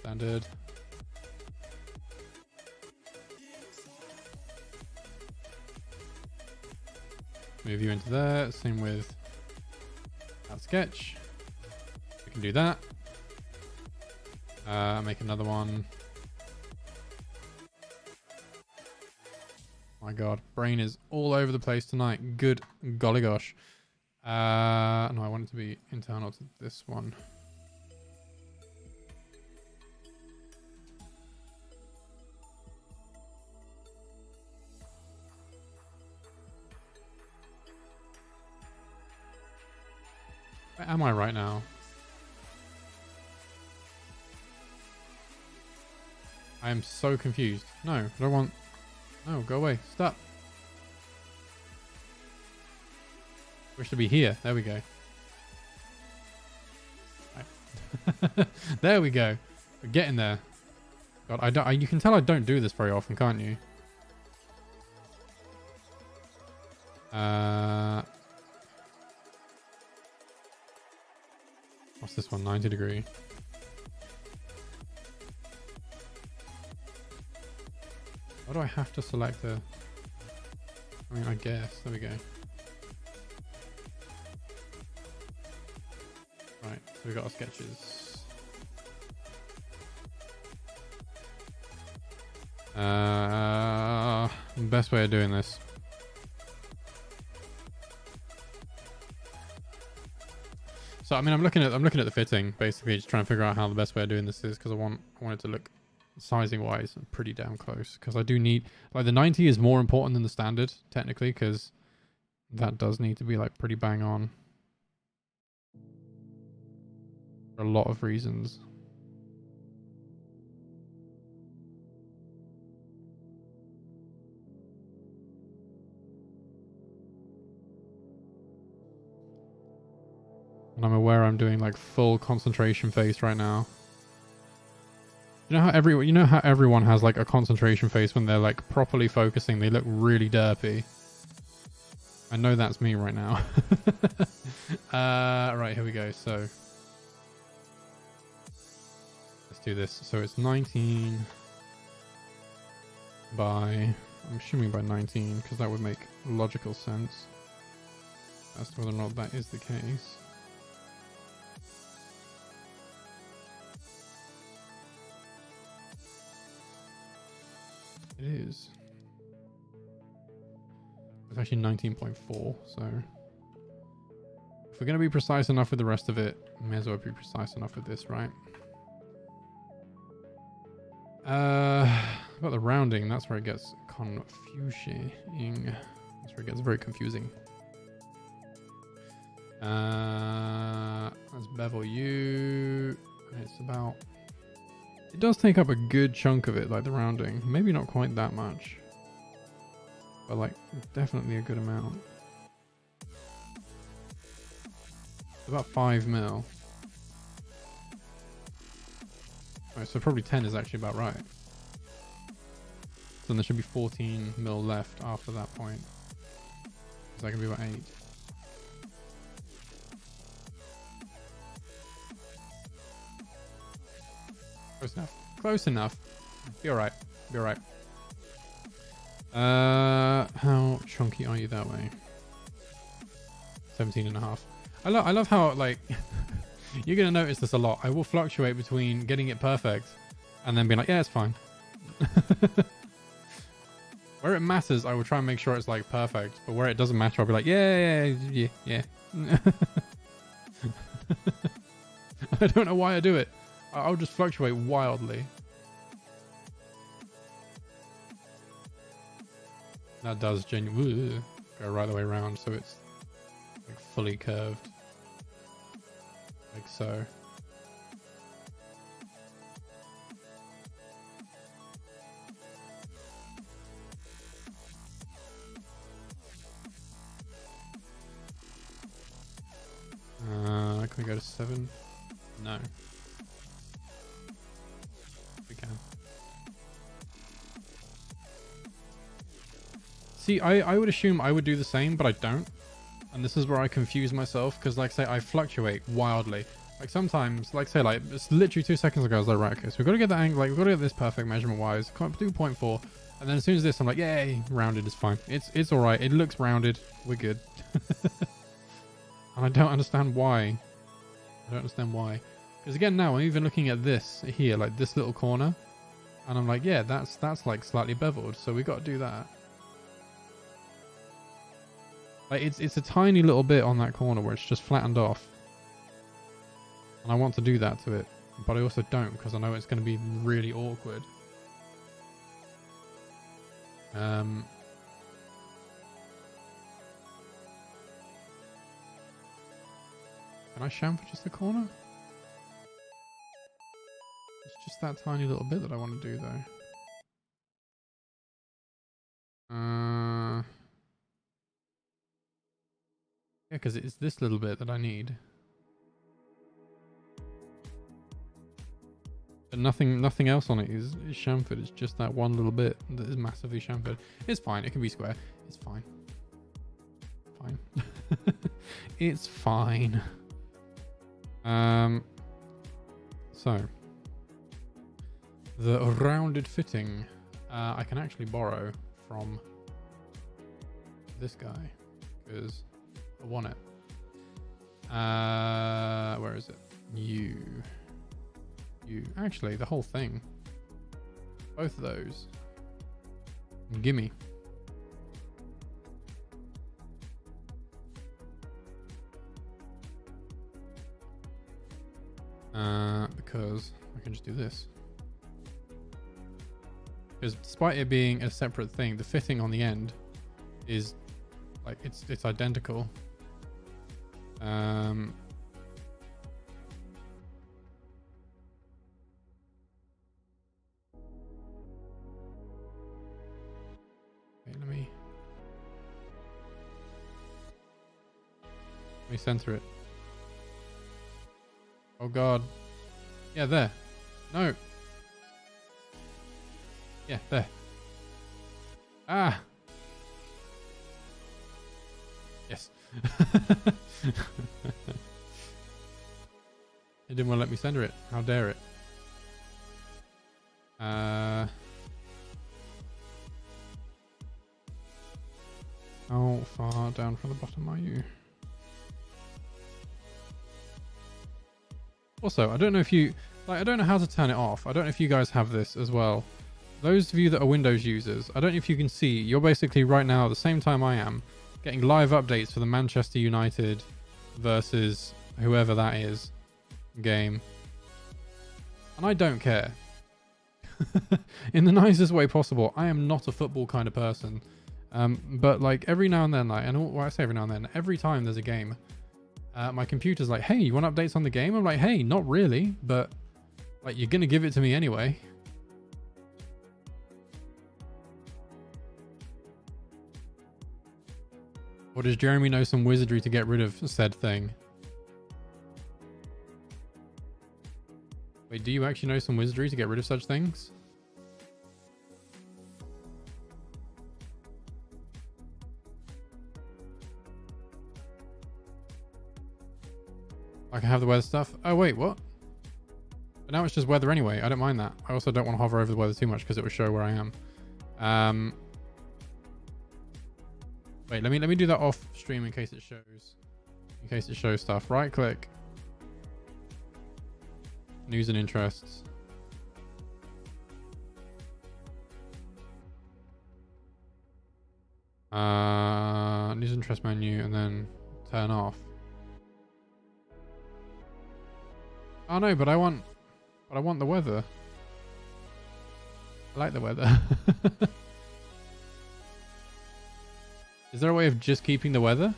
Standard. Move you into there. Same with that sketch. We can do that. Make another one. My god, brain is all over the place tonight. Good golly gosh. No, I want it to be internal to this one. Where am I right now? I am so confused. No, I don't want... No, go away. Stop. Wish to be here. There we go. Right. There we go. We're getting there. God, you can tell I don't do this very often, can't you? What's this one? 90 degree. Why do I have to select the... I mean, I guess. There we go. Right, so we got our sketches. Best way of doing this. So I mean, I'm looking at the fitting, basically, just trying to figure out how the best way of doing this is, because I want it to look sizing wise pretty damn close, because I do need, like, the 90 is more important than the standard technically, because that does need to be like pretty bang on for a lot of reasons. And I'm aware I'm doing like full concentration face right now. You know how everyone has like a concentration face when they're like properly focusing, they look really derpy. I know that's me right now. Right, here we go. So let's do this. So it's 19 by, I'm assuming by 19, because that would make logical sense as to whether or not that is the case. It is. It's actually 19.4, so if we're going to be precise enough with the rest of it, may as well be precise enough with this, right? About the rounding, that's where it gets confusing. That's where it gets very confusing. Let's bevel you. It's about... It does take up a good chunk of it, like the rounding. Maybe not quite that much, but like definitely a good amount. It's about 5 mil. Alright, so probably 10 is actually about right. So then there should be 14 mil left after that point. So that can be about 8. Close enough. Close enough. Be alright. Be alright. How chunky are you that way? 17.5. I love how, like, you're going to notice this a lot. I will fluctuate between getting it perfect and then being like, yeah, it's fine. Where it matters, I will try and make sure it's like perfect. But where it doesn't matter, I'll be like, yeah. I don't know why I do it. I'll just fluctuate wildly. That does genuinely go right the way around, so it's like fully curved. Like so. Can we go to 7? No. We can. See, I would assume I would do the same, but I don't. And this is where I confuse myself, because like say I fluctuate wildly. Like sometimes, like say like, it's literally 2 seconds ago I was like, right, okay, so we've got to get the angle, like we've got to get this perfect measurement wise. Can't do 0.4. And then as soon as this, I'm like, yay, rounded is fine. It's all right. It looks rounded. We're good. And I don't understand why. Because again, now I'm even looking at this here, like this little corner. And I'm like, yeah, that's like slightly beveled. So we got to do that. Like it's a tiny little bit on that corner where it's just flattened off. And I want to do that to it. But I also don't, because I know it's going to be really awkward. Can I chamfer just the corner? It's just that tiny little bit that I want to do though. Yeah, because it's this little bit that I need. But nothing else on it is chamfered. It's just that one little bit that is massively chamfered. It's fine. It can be square. It's fine. Fine. It's fine. So the rounded fitting I can actually borrow from this guy because I want it. Where is it? You actually the whole thing, both of those. Gimme. Because I can just do this. Because despite it being a separate thing, the fitting on the end is like it's identical. Wait, let me center it. Oh god. Yeah, there. No. Yeah, there. Ah. Yes. It didn't want to let me center it. How dare it? How far down from the bottom are you? Also, I don't know if you, like, I don't know how to turn it off. I don't know if you guys have this as well. Those of you that are Windows users, I don't know if you can see, you're basically right now at the same time I am, getting live updates for the Manchester United versus whoever that is game. And I don't care. In the nicest way possible. I am not a football kind of person. But like every now and then, like, and what I say every now and then, every time there's a game, my computer's like, hey, you want updates on the game? I'm like, hey, not really, but like you're gonna give it to me anyway. Or does Jeremy know some wizardry to get rid of said thing? Wait, do you actually know some wizardry to get rid of such things? I can have the weather stuff. Oh wait, what? But now it's just weather anyway. I don't mind that. I also don't want to hover over the weather too much because it will show where I am. Wait, let me do that off stream in case it shows. In case it shows stuff. Right click. News and interests. News interest menu and then turn off. Oh no, but I want the weather. I like the weather. Is there a way of just keeping the weather?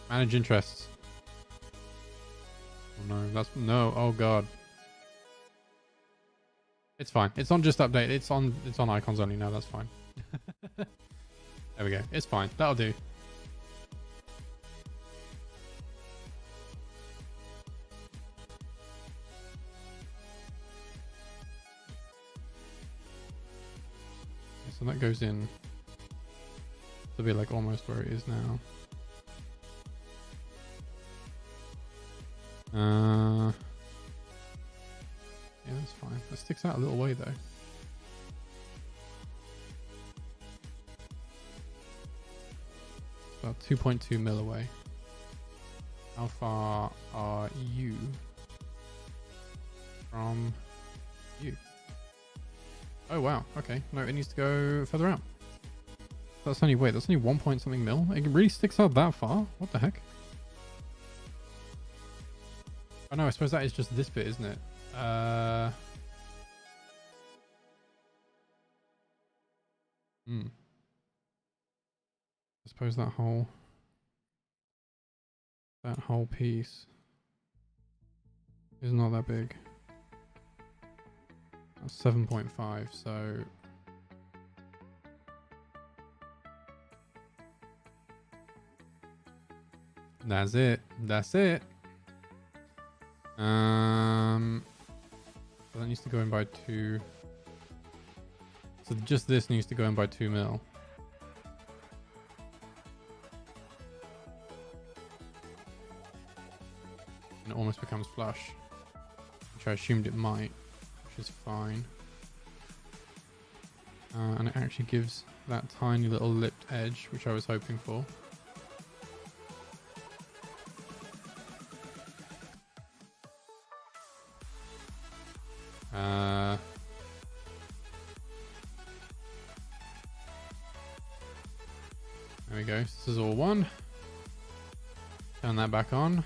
Manage interests. Oh no, that's no. Oh god. It's fine. It's on just update. It's on icons only now. That's fine. There we go. It's fine. That'll do. So that goes in to be like almost where it is now. Yeah, that's fine. That sticks out a little way though. It's about 2.2 mil away. How far are you from you? Oh wow, okay. No, it needs to go further out. That's only, wait, that's only 1 point something mil? It really sticks out that far? What the heck? Oh no, I suppose that is just this bit, isn't it? I suppose that whole piece is not that big. That's 7.5, so that's it. That's it. So that needs to go in by 2. So just this needs to go in by 2 mil. And it almost becomes flush, which I assumed it might, which is fine. And it actually gives that tiny little lipped edge, which I was hoping for. There we go. This is all one. Turn that back on.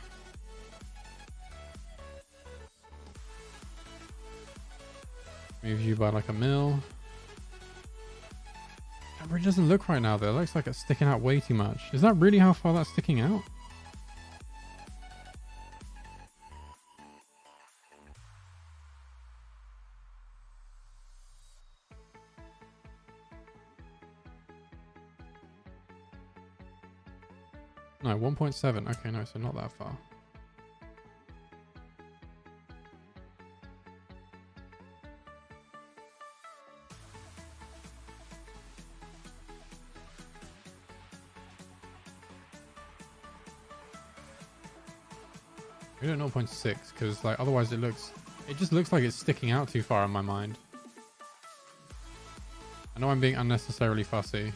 Move you by like a mil. That really doesn't look right now though. It looks like it's sticking out way too much. Is that really how far that's sticking out? No, 1.7. Okay, no, so not that far. We do 0.6 because like otherwise it just looks like it's sticking out too far in my mind. I know I'm being unnecessarily fussy.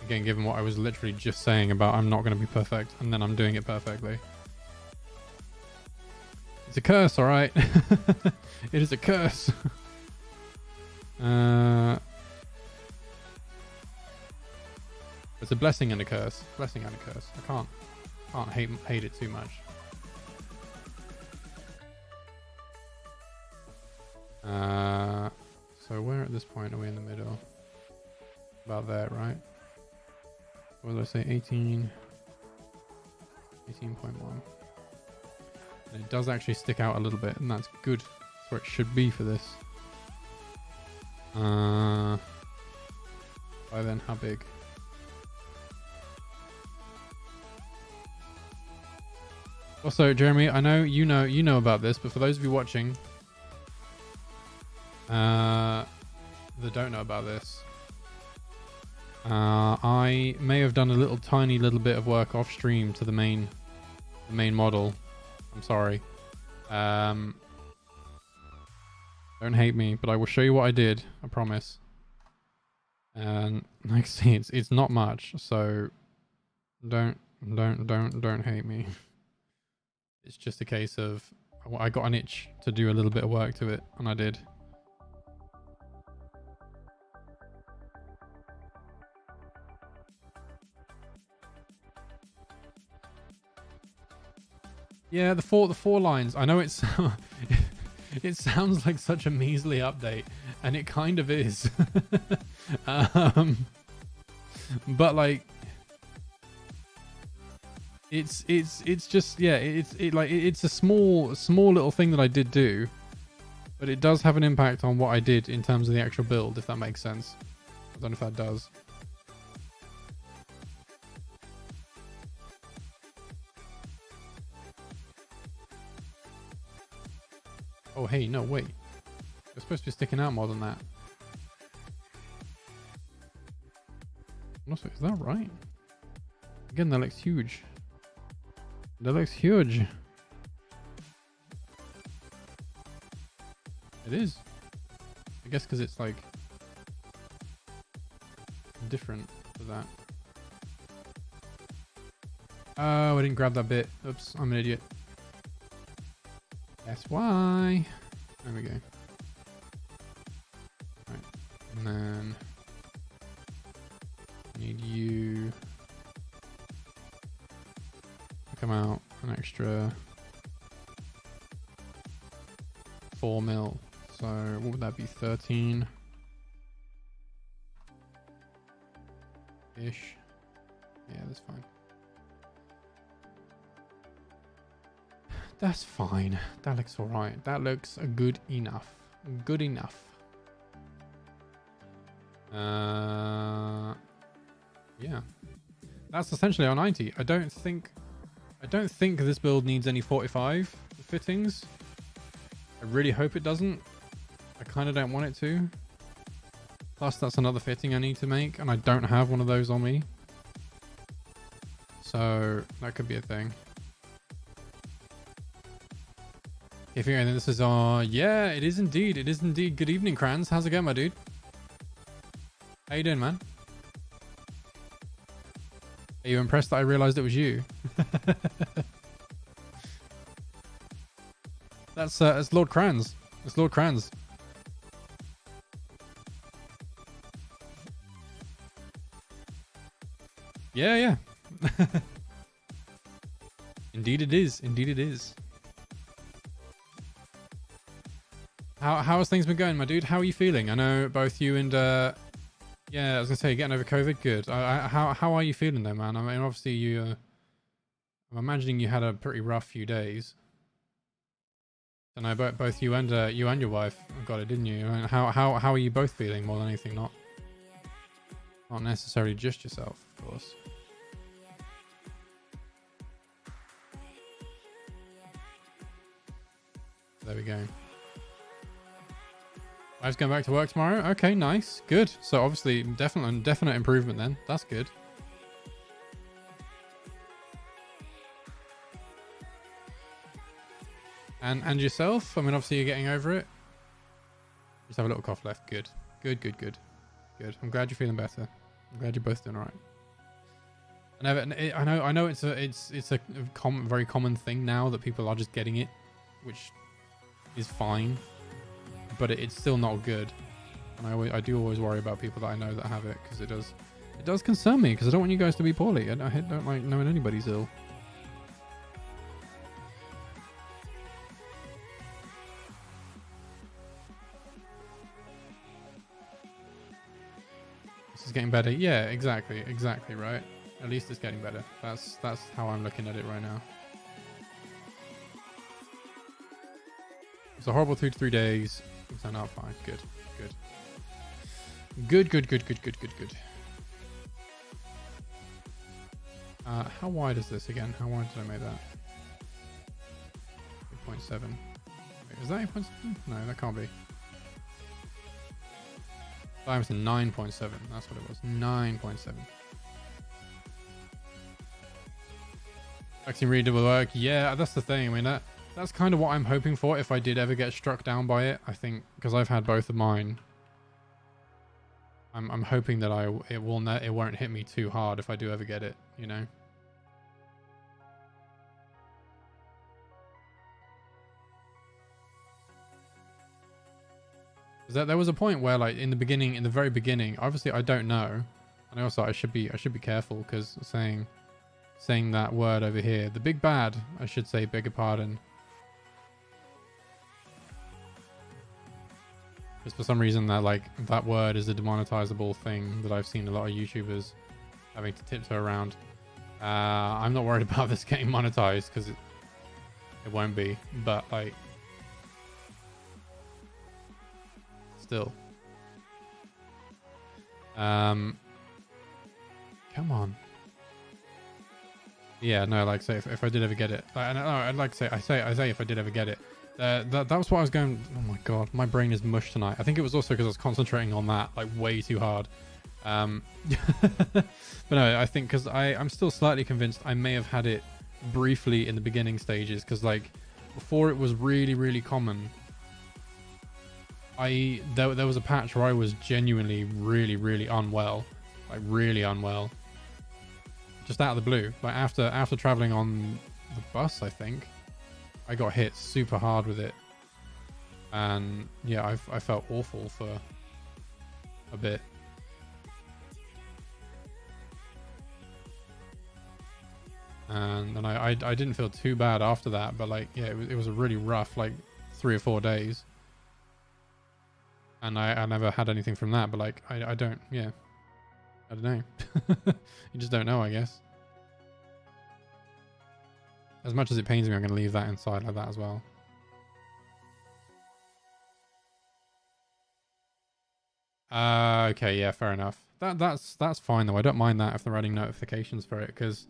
Again, given what I was literally just saying about I'm not going to be perfect, and then I'm doing it perfectly. It's a curse, alright? It is a curse. It's a blessing and a curse. Blessing and a curse. I can't hate it too much. So where at this point are we in the middle? About there, right? What did I say? 18.1. And it does actually stick out a little bit, and that's good. That's where it should be for this. By then, how big? Also, Jeremy, I know you know about this, but for those of you watching that don't know about this, I may have done a tiny little bit of work off stream to the main model. I'm sorry. Don't hate me, but I will show you what I did. I promise. And like I see, it's not much, so don't hate me. It's just a case of I got an itch to do a little bit of work to it, and I did. Yeah, the four lines. I know it's it sounds like such a measly update, and it kind of is. But like, it's just, yeah, it's a small little thing that I did do, but it does have an impact on what I did in terms of the actual build, if that makes sense. I don't know if that does. Oh, hey, no, wait. You're supposed to be sticking out more than that. Also, is that right? Again, that looks huge. That looks huge. It is. I guess because it's like different to that. Oh, I didn't grab that bit. Oops, I'm an idiot. That's why. There we go. Right. And then I need you to come out an extra 4 mil. So what would that be? 13 ish. Yeah, that's fine. That's fine. That looks alright. That looks good enough. Good enough. Yeah. That's essentially our 90. I don't think this build needs any 45 fittings. I really hope it doesn't. I kind of don't want it to. Plus, that's another fitting I need to make, and I don't have one of those on me. So that could be a thing. If you're in, this is yeah, it is indeed. It is indeed. Good evening, Kranz. How's it going, my dude? How you doing, man? Are you impressed that I realized it was you? That's Lord Kranz. It's Lord Kranz. Yeah, yeah. Indeed it is. Indeed it is. How has things been going, my dude? How are you feeling? I know both you and yeah, I was gonna say, getting over COVID. Good. How are you feeling though, man? I mean, obviously you. I'm imagining you had a pretty rough few days. And I both you and your wife got it, didn't you? I mean, how are you both feeling more than anything? Not necessarily just yourself, of course. There we go. I was going back to work tomorrow. Okay, nice, good. So obviously, definite improvement then. That's good. And yourself? I mean, obviously you're getting over it. Just have a little cough left. Good. Good. I'm glad you're feeling better. I'm glad you're both doing all right. I know it's a very common thing now that people are just getting it, which is fine. But it's still not good, and I do always worry about people that I know that have it, because it does concern me, because I don't want you guys to be poorly. I don't like knowing anybody's ill. This is getting better. Yeah, exactly, right. At least it's getting better. That's how I'm looking at it right now. It's a horrible 2 to 3 days. Things are not fine. Good. How wide is this again? How wide did I make that? 8.7. Wait, is that 8.7? No, that can't be. That was 9.7. That's what it was. 9.7. Vaccine readable work. Yeah, that's the thing. I mean, that's kind of what I'm hoping for if I did ever get struck down by it. I think, because I've had both of mine, I'm hoping that it won't hit me too hard if I do ever get it, you know. There was a point where, like, in the very beginning, obviously I don't know, and also I should be careful, because saying that word over here, the big bad, I should say, beg your pardon. Because for some reason that word is a demonetizable thing that I've seen a lot of YouTubers having to tiptoe around. I'm not worried about this getting monetized, because it won't be, but like, still. Come on. Yeah, no, like, say if I did ever get it, I'd like to say, I say if I did ever get it. That was what I was going. Oh my god, my brain is mush tonight. I think it was also because I was concentrating on that like way too hard. But no, I think because I'm still slightly convinced I may have had it briefly in the beginning stages, because like before it was really common. There was a patch where I was genuinely really unwell, like really unwell, just out of the blue. Like after traveling on the bus, I think I got hit super hard with it, and yeah, I felt awful for a bit. And then I didn't feel too bad after that, but like, yeah, it was a really rough like 3 or 4 days. And I never had anything from that, but like, I don't, yeah, I don't know. You just don't know, I guess. As much as it pains me, I'm going to leave that inside like that as well. Okay, yeah, fair enough. That's fine though. I don't mind that if they're adding notifications for it, because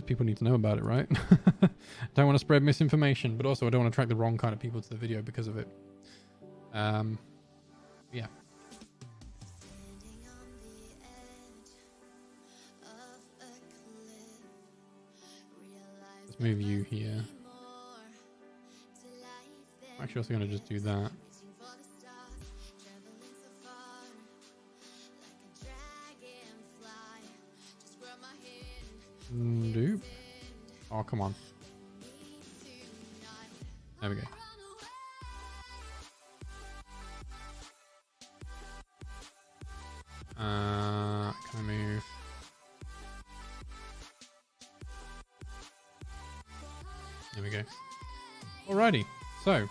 people need to know about it, right? Don't want to spread misinformation, but also I don't want to attract the wrong kind of people to the video because of it. Yeah. Let's move you here. I'm actually also going to just do that. Nope. Oh, come on. There we go. Can I move? There we go. Alrighty, so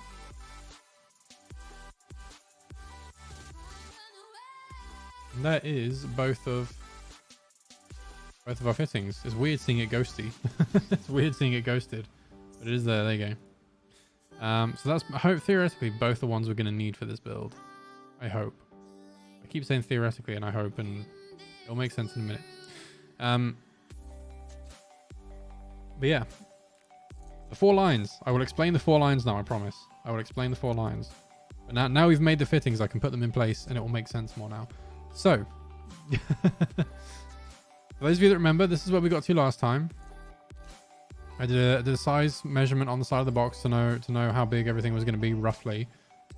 that is both of our fittings. It's weird seeing it ghosty. It's weird seeing it ghosted, but it is there. There you go. So that's, I hope theoretically both the ones we're going to need for this build. I hope. I keep saying theoretically, and I hope, and it'll make sense in a minute. But yeah, the 4 lines. I will explain the 4 lines now. I promise. I will explain the 4 lines. But now we've made the fittings, I can put them in place, and it will make sense more now. So, for those of you that remember, this is where we got to last time. I did a size measurement on the side of the box to know how big everything was going to be roughly.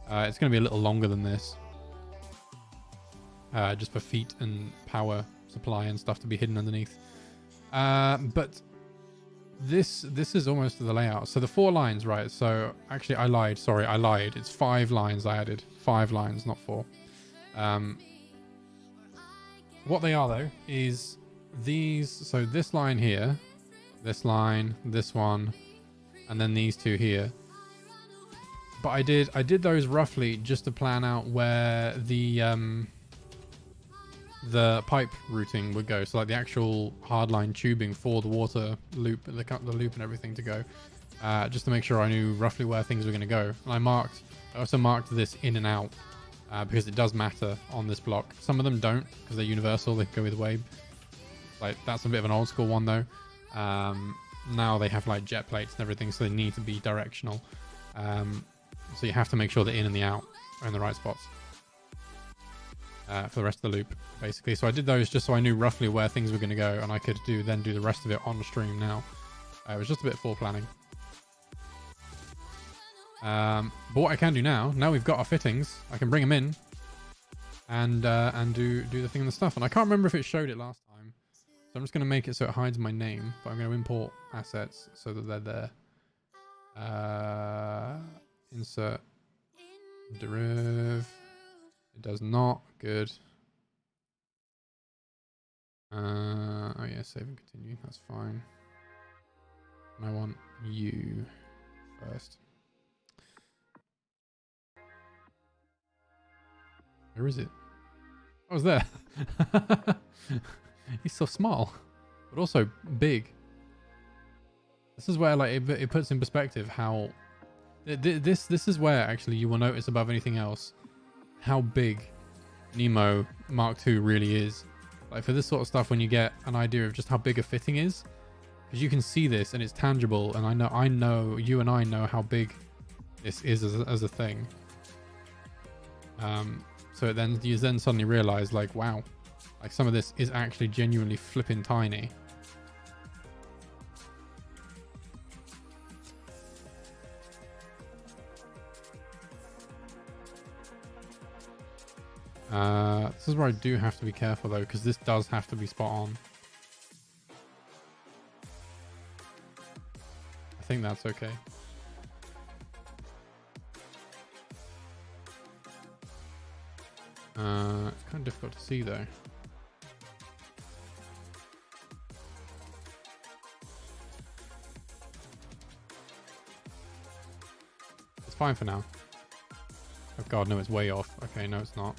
It's going to be a little longer than this. Just for feet and power supply and stuff to be hidden underneath. But this is almost the layout. So the 4 lines, right? So actually I lied. Sorry, I lied. It's 5 lines I added. 5 lines, not 4. What they are though is these. So this line here, this line, this one, and then these 2 here. But I did those roughly just to plan out where the pipe routing would go, so like the actual hardline tubing for the water loop, the loop and everything to go, just to make sure I knew roughly where things were going to go. And I also marked this in and out because it does matter on this block. Some of them don't because they're universal, they can go either way. Like that's a bit of an old school one though. Now they have like jet plates and everything, so they need to be directional. So you have to make sure the in and the out are in the right spots. For the rest of the loop, basically. So I did those just so I knew roughly where things were going to go, and I could then do the rest of it on stream now. It was just a bit of foreplanning. But what I can do now we've got our fittings, I can bring them in and do the thing and the stuff. And I can't remember if it showed it last time, so I'm just going to make it so it hides my name, but I'm going to import assets so that they're there. Insert deriv. It does not. Good. Oh yeah, save and continue. That's fine. And I want you first. Where is it? I was there. He's so small, but also big. This is where like it puts in perspective how this is where actually you will notice above anything else how big Nemo Mark II really is. Like for this sort of stuff, when you get an idea of just how big a fitting is, because you can see this and it's tangible, and I know you and I know how big this is as a thing. So then you suddenly realize like, wow, like some of this is actually genuinely flipping tiny. This is where I do have to be careful though, because this does have to be spot on. I think that's okay. It's kind of difficult to see though. It's fine for now. Oh god, no, it's way off. Okay, no, it's not.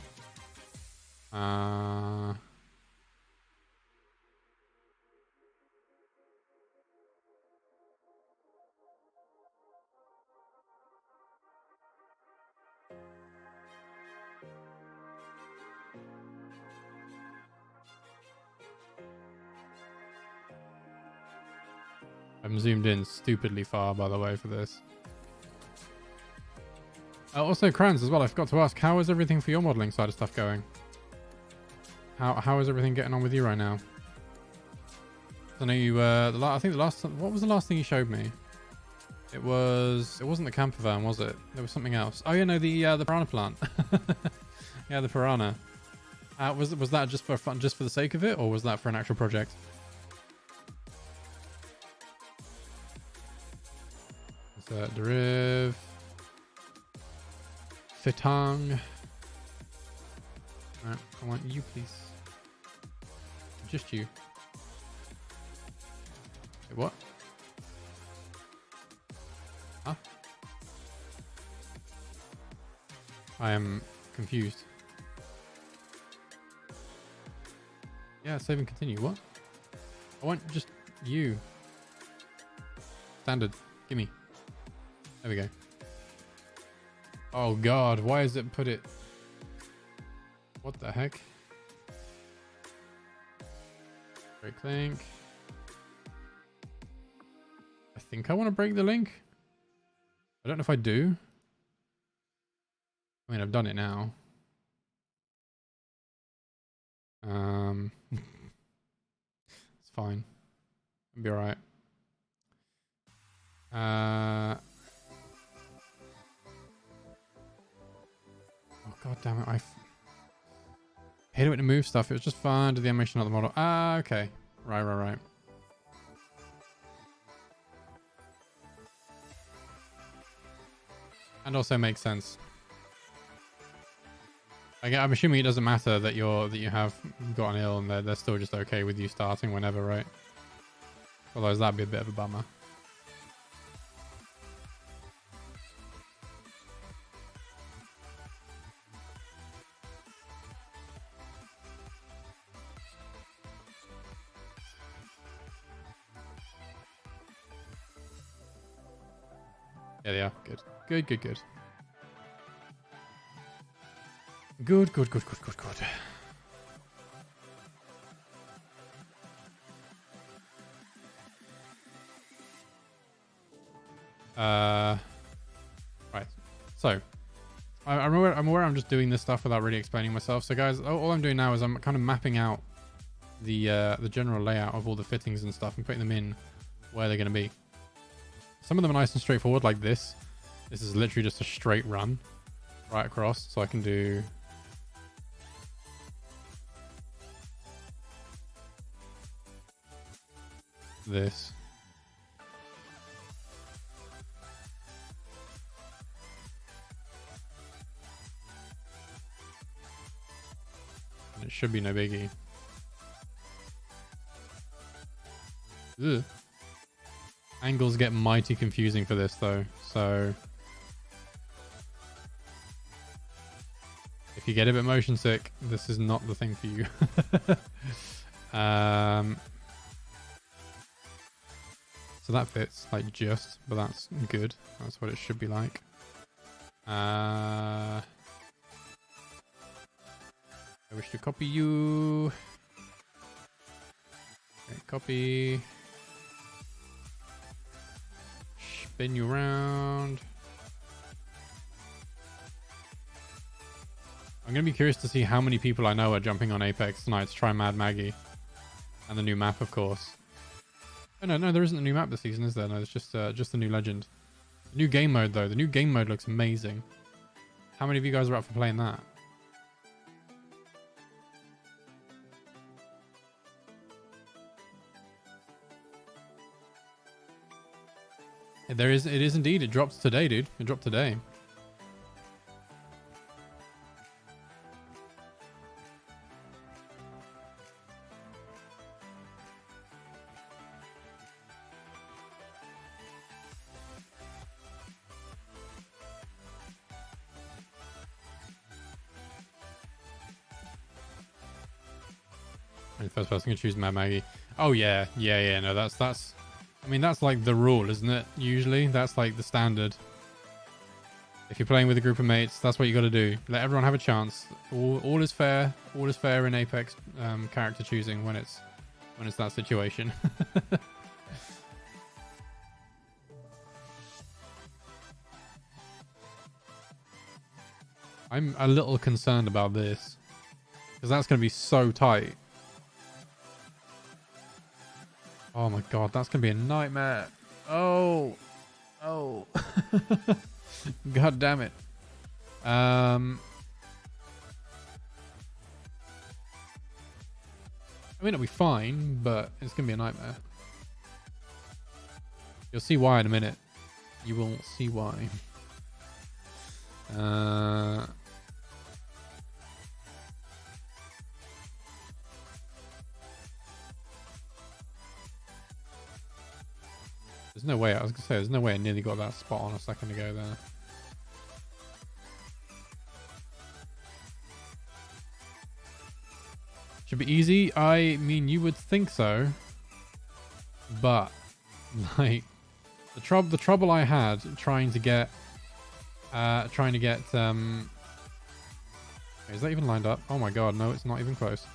I'm zoomed in stupidly far, by the way, for this. Also, Kranz as well, I forgot to ask, how is everything for your modeling side of stuff going? How is everything getting on with you right now? I know you, I think the last, what was the last thing you showed me? It wasn't the camper van, was it? There was something else. Oh yeah, no, the piranha plant. Yeah, the piranha. Was that just for fun, just for the sake of it, or was that for an actual project? Deriv. Fitang. Alright, I want you, please. Just you. Wait, what? Huh? I am confused. Yeah, save and continue. What? I want just you. Standard. Gimme. There we go. Oh god, why is it put it... What the heck? Break link. I think I want to break the link. I don't know if I do. I mean, I've done it now. It's fine. It'll be alright. Oh god damn it! I hate it when it moves stuff. It was just fun to the animation of the model. Ah, okay. Right. And also makes sense. I'm assuming it doesn't matter that you have gotten ill and they're still just okay with you starting whenever, right? Otherwise, that'd be a bit of a bummer. Yeah, they are. Good. Good. Right. So, I'm aware I'm just doing this stuff without really explaining myself. So guys, all I'm doing now is I'm kind of mapping out the general layout of all the fittings and stuff and putting them in where they're going to be. Some of them are nice and straightforward like this. This is literally just a straight run right across. So I can do... this. should be no biggie. Ugh. Angles get mighty confusing for this though, so if you get a bit motion sick, this is not the thing for you. So that fits like just, but that's good. That's what it should be like. I wish to copy you. Okay, copy. Spin you around. I'm going to be curious to see how many people I know are jumping on Apex tonight to try Mad Maggie. And the new map, of course. Oh, no, there isn't a new map this season, is there? No, it's just the new legend. The new game mode, though. The new game mode looks amazing. How many of you guys are up for playing that? It is indeed. It drops today, dude. It dropped today. First person can choose Mad Maggie. Oh yeah. No, that's. I mean, that's like the rule, isn't it? Usually, that's like the standard. If you're playing with a group of mates, that's what you got to do. Let everyone have a chance. All is fair. All is fair in Apex character choosing when it's that situation. I'm a little concerned about this because that's going to be so tight. Oh my god, that's gonna be a nightmare. Oh. God damn it. I mean, it'll be fine, but it's gonna be a nightmare. You'll see why in a minute. You will see why. There's no way, I was going to say, there's no way I nearly got that spot on a second ago there. Should be easy? I mean, you would think so. But, like, the trouble I had trying to get, is that even lined up? Oh my god, no, it's not even close.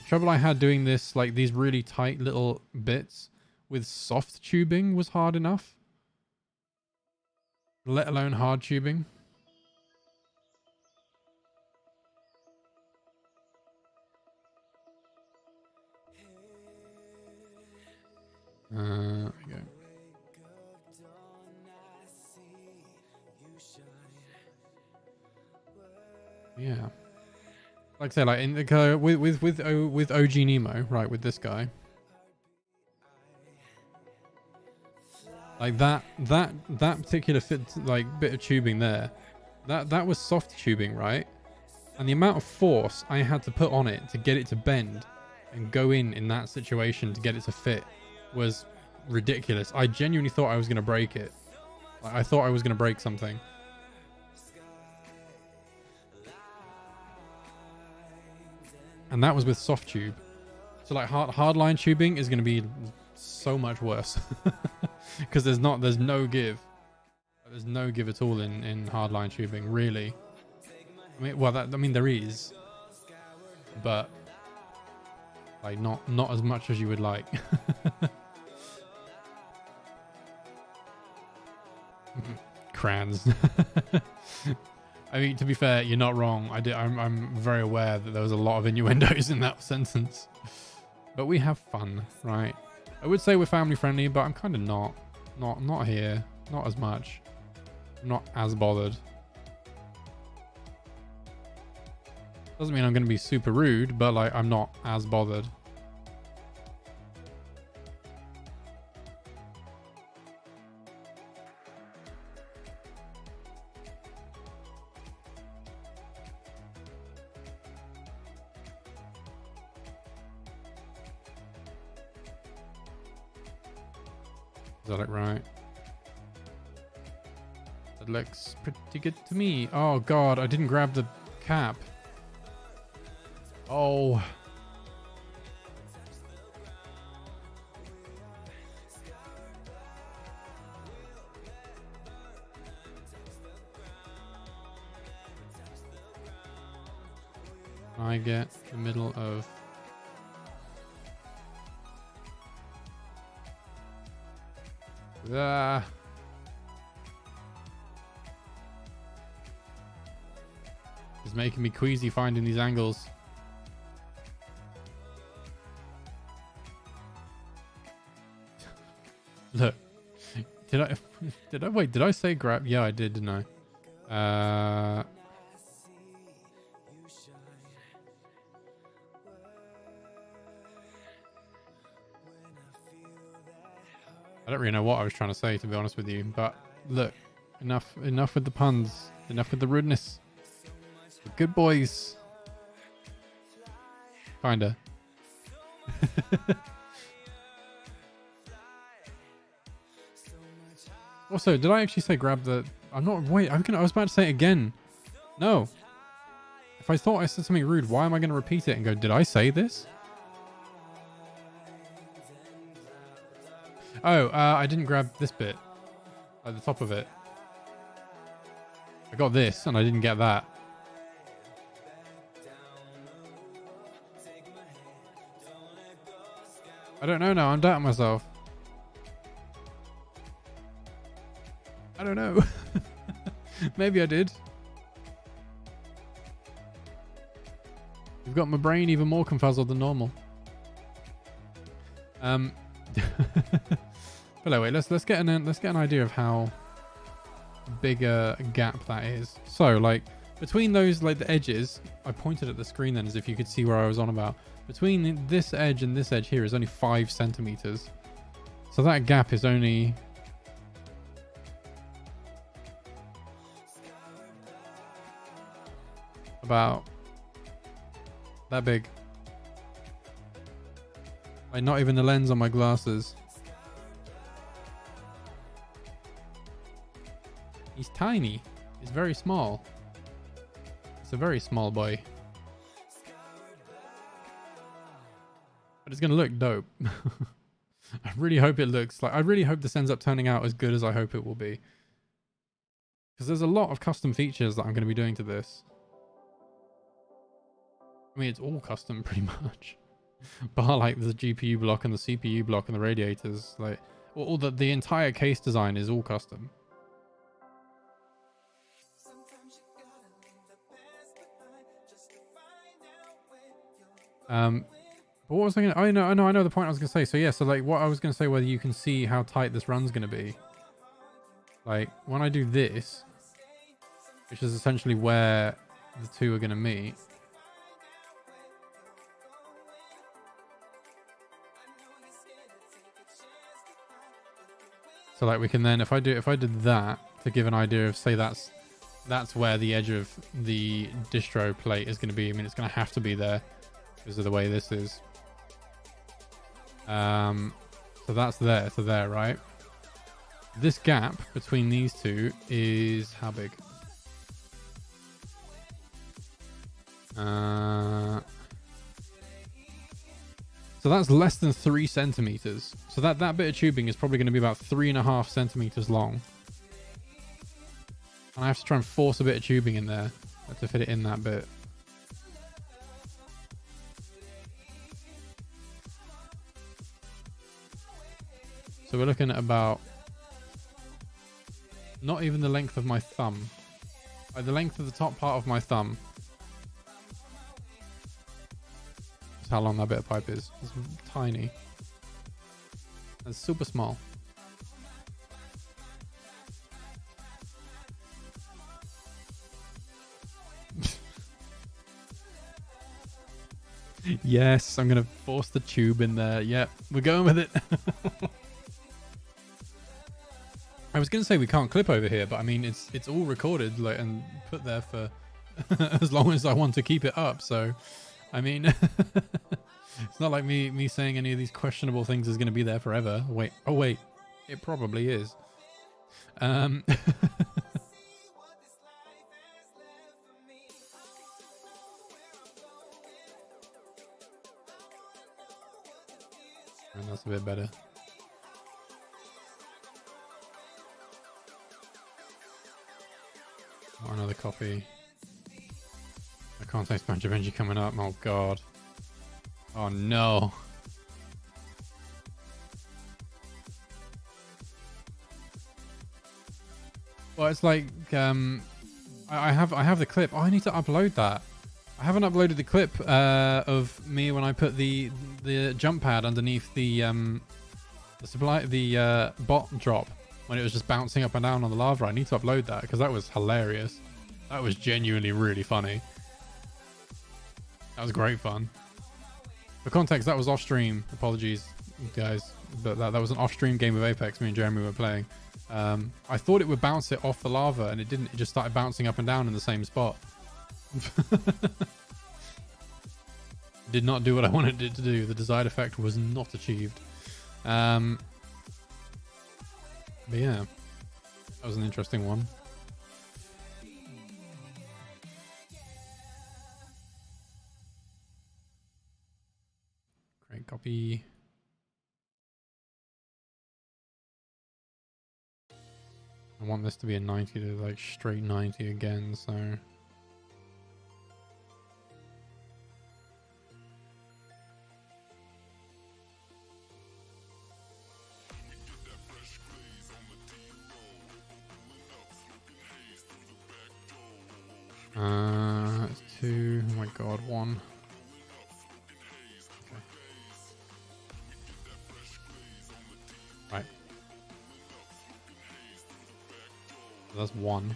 Trouble I had doing this, like these really tight little bits with soft tubing was hard enough. Let alone hard tubing. There we go. Yeah. Like I say, like in the with OG Nemo, right? With this guy, like that particular bit of tubing there, that was soft tubing, right? And the amount of force I had to put on it to get it to bend and go in that situation to get it to fit was ridiculous. I genuinely thought I was gonna break it. Like, I thought I was gonna break something. And that was with soft tube. So like hardline tubing is going to be so much worse because there's no give. There's no give at all in hardline tubing, really. I mean, well, there is, but like not as much as you would like. Crans. I mean, to be fair, you're not wrong. I'm very aware that there was a lot of innuendos in that sentence. But we have fun, right? I would say we're family friendly, but I'm kind of not here. Not as much. I'm not as bothered. Doesn't mean I'm going to be super rude, but like I'm not as bothered. Does that look right? That looks pretty good to me. Oh god, I didn't grab the cap. Oh. I get the middle of It's making me queasy finding these angles. Look. Did I say grab? Yeah, I did, didn't I? I don't really know what I was trying to say, to be honest with you, but look, enough with the puns, enough with the rudeness. We're good boys. Kinda. Also, did I actually say grab the... I was about to say it again. No. If I thought I said something rude, why am I going to repeat it and go, did I say this? Oh, I didn't grab this bit at the top of it. I got this and I didn't get that. I don't know now. I'm doubting myself. I don't know. Maybe I did. You've got my brain even more confuzzled than normal. But anyway, let's get an idea of how big a gap that is. So like between those, like the edges, I pointed at the screen then as if you could see where I was on about. Between this edge and this edge here is only 5 centimeters. So that gap is only about that big. Like not even the lens on my glasses. He's tiny. He's very small. It's a very small boy. But it's going to look dope. I really hope it looks like... I really hope this ends up turning out as good as I hope it will be. Because there's a lot of custom features that I'm going to be doing to this. I mean, it's all custom pretty much. Bar like the GPU block and the CPU block and the radiators. Like, all the entire case design is all custom. But what was I going to... I know the point I was going to say. So yeah, so like what I was going to say, whether you can see how tight this run's going to be. Like when I do this, which is essentially where the two are going to meet. So like we can then, if I did that to give an idea of, say that's where the edge of the distro plate is going to be. I mean, it's going to have to be there because of the way this is. So that's there to there, right? This gap between these two is how big? So that's less than 3 centimeters. So that bit of tubing is probably going to be about 3.5 centimeters long. And I have to try and force a bit of tubing in there to fit it in that bit. So we're looking at about not even the length of my thumb. Like the length of the top part of my thumb. That's how long that bit of pipe is. It's tiny. It's super small. Yes, I'm going to force the tube in there. Yep, we're going with it. I was going to say we can't clip over here, but I mean, it's all recorded like and put there for as long as I want to keep it up. So, I mean, it's not like me saying any of these questionable things is going to be there forever. Wait, oh wait, It probably is. And that's a bit better. Or another copy. I can't taste Bunch of Benji coming up. Oh god. Oh no. Well, it's like I have the clip. Oh, I need to upload that. I haven't uploaded the clip of me when I put the jump pad underneath the bot drop when it was just bouncing up and down on the lava. I need to upload that because that was hilarious. That was genuinely really funny. That was great fun. For context, that was off stream. Apologies, guys, but that was an off stream game of Apex me and Jeremy were playing. I thought it would bounce it off the lava, and it didn't. It just started bouncing up and down in the same spot. Did not do what I wanted it to do. The desired effect was not achieved. But yeah, that was an interesting one. Great copy. I want this to be a 90 to like straight 90 again, so. It's 2. Oh my god, 1. Okay. Right. That's 1.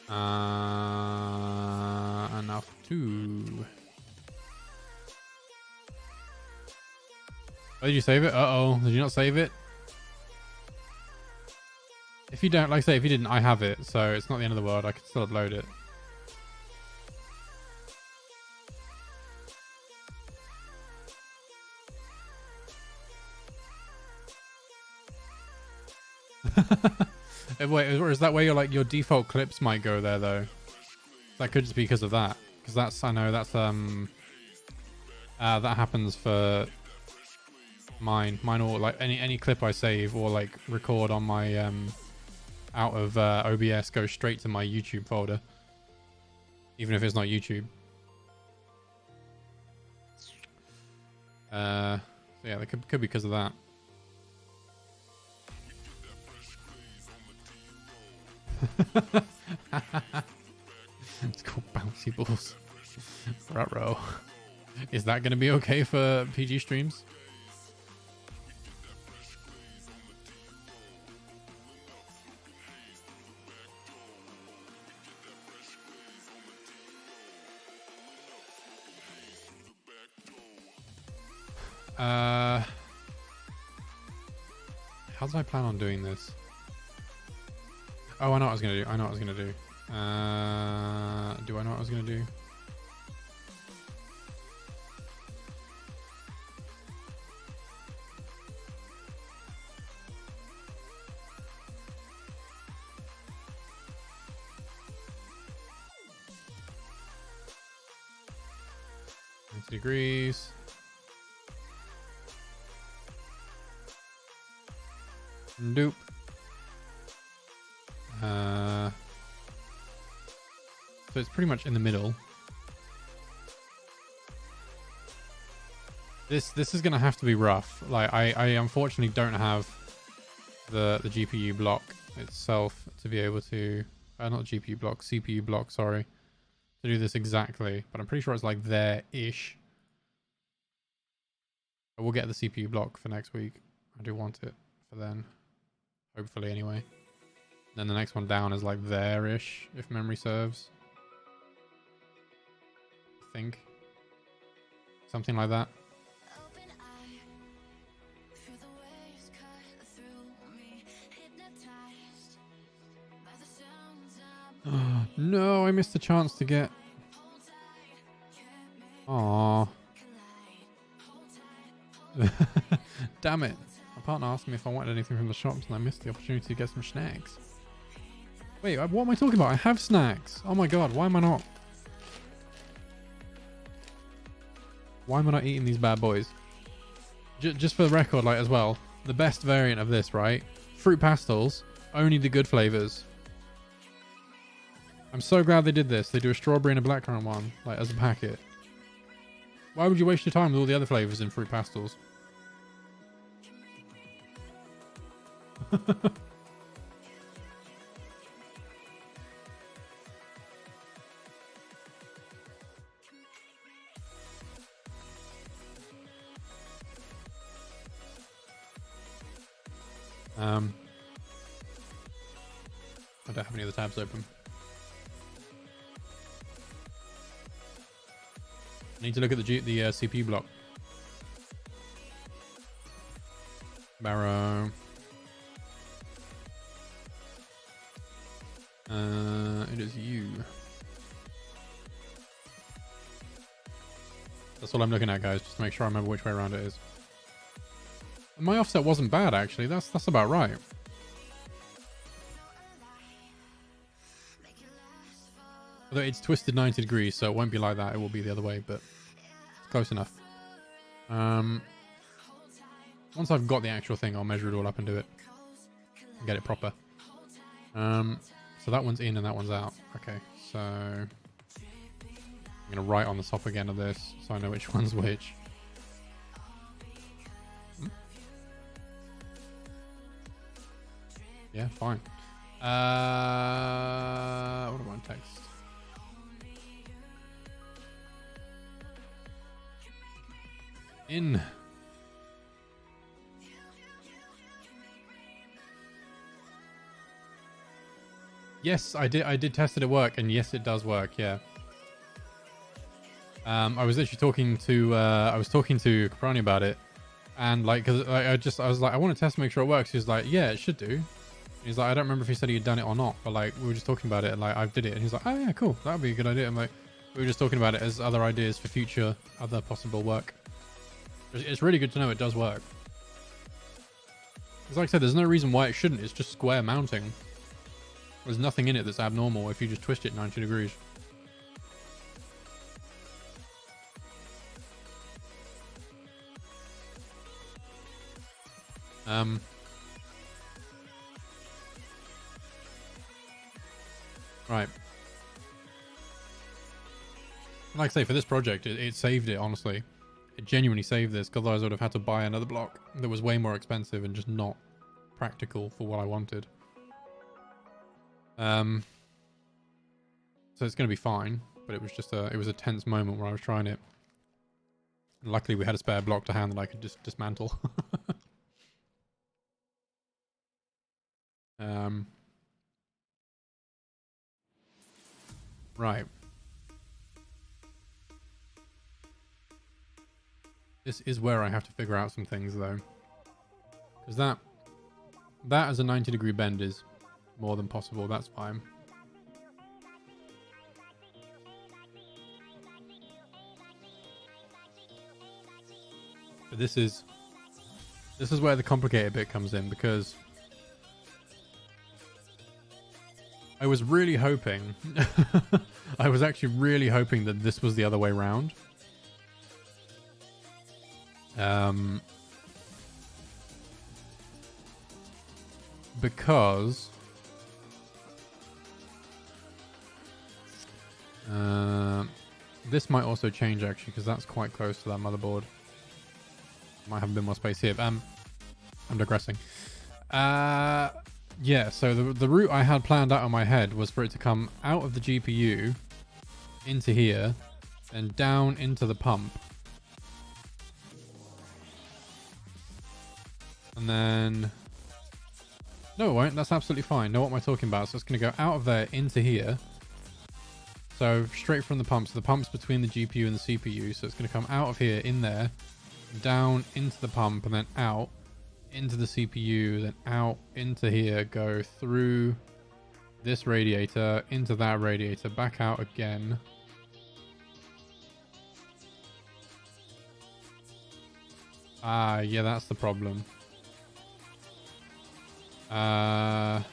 And now 2. Oh, did you save it? Uh-oh. Did you not save it? If you don't, like I say, if you didn't, I have it. So it's not the end of the world. I can still upload it. Wait, or is that where your default clips might go there though? That could just be because of that. Because that's, I know that's that happens for mine or like any clip I save or like record on my out of OBS goes straight to my YouTube folder, even if it's not YouTube. So yeah, that could be because of that. It's called bouncy balls. Ruh-roh. Is that going to be okay for PG streams? How did I plan on doing this? Oh, I know what I was gonna do. Do I know what I was gonna do? Degrees. Nope. So it's pretty much in the middle. This is gonna have to be rough. Like I unfortunately don't have the GPU block itself to be able to not GPU block, CPU block, sorry, to do this exactly. But I'm pretty sure it's like there-ish. But we'll get the CPU block for next week. I do want it for then. Hopefully anyway. Then the next one down is like there-ish, if memory serves. I think. Something like that. No, I missed the chance to get... Aww. Damn it. partner asked me if I wanted anything from the shops and I missed the opportunity to get some snacks. Wait, what am I talking about? I have snacks. Oh my god, why am I not? Why am I not eating these bad boys? Just for the record, like, as well, the best variant of this, right? Fruit pastels, only the good flavors. I'm so glad they did this. They do a strawberry and a blackcurrant one, like, as a packet. Why would you waste your time with all the other flavors in fruit pastels? I don't have any of the tabs open. I need to look at the CPU block. Barrow. It is you. That's all I'm looking at, guys, just to make sure I remember which way around it is. And my offset wasn't bad, actually. That's about right. Although it's twisted 90 degrees, so it won't be like that. It will be the other way, but it's close enough. Once I've got the actual thing, I'll measure it all up and do it. And get it proper. So that one's in and that one's out. Okay, so I'm going to write on the top again of this so I know which one's which. Yeah, fine. What do I want to text? In. Yes, I did test it at work, and yes, it does work. Yeah. I was literally talking to Caproni about it, and like, cause I was like, I want to test to make sure it works. He was like, yeah, it should do. He's like, I don't remember if he said he had done it or not, but like, we were just talking about it, and like, I did it, and he's like, oh yeah, cool, that would be a good idea. And like, we were just talking about it as other ideas for future other possible work. It's really good to know it does work. Because like I said, there's no reason why it shouldn't. It's just square mounting. There's nothing in it that's abnormal if you just twist it 90 degrees. Right. Like I say, for this project, it saved it, honestly. It genuinely saved this, because otherwise I would have had to buy another block that was way more expensive and just not practical for what I wanted. So it's going to be fine, but it was just it was a tense moment where I was trying it. And luckily we had a spare block to hand that I could just dismantle. Right. This is where I have to figure out some things, though. Because that as a 90-degree bend is more than possible. That's fine. But this is where the complicated bit comes in, because I was really hoping I was actually really hoping that this was the other way around. Because this might also change, actually, because that's quite close to that motherboard. Might have a bit more space here. I'm digressing. Yeah, so the route I had planned out in my head was for it to come out of the GPU into here and down into the pump. And then... No, it won't. That's absolutely fine. Know what am I talking about? So it's going to go out of there into here. So straight from the pump. So the pump's between the GPU and the CPU. So it's going to come out of here, in there, down into the pump, and then out into the CPU, then out into here, go through this radiator, into that radiator, back out again. Ah, yeah, that's the problem. Oh,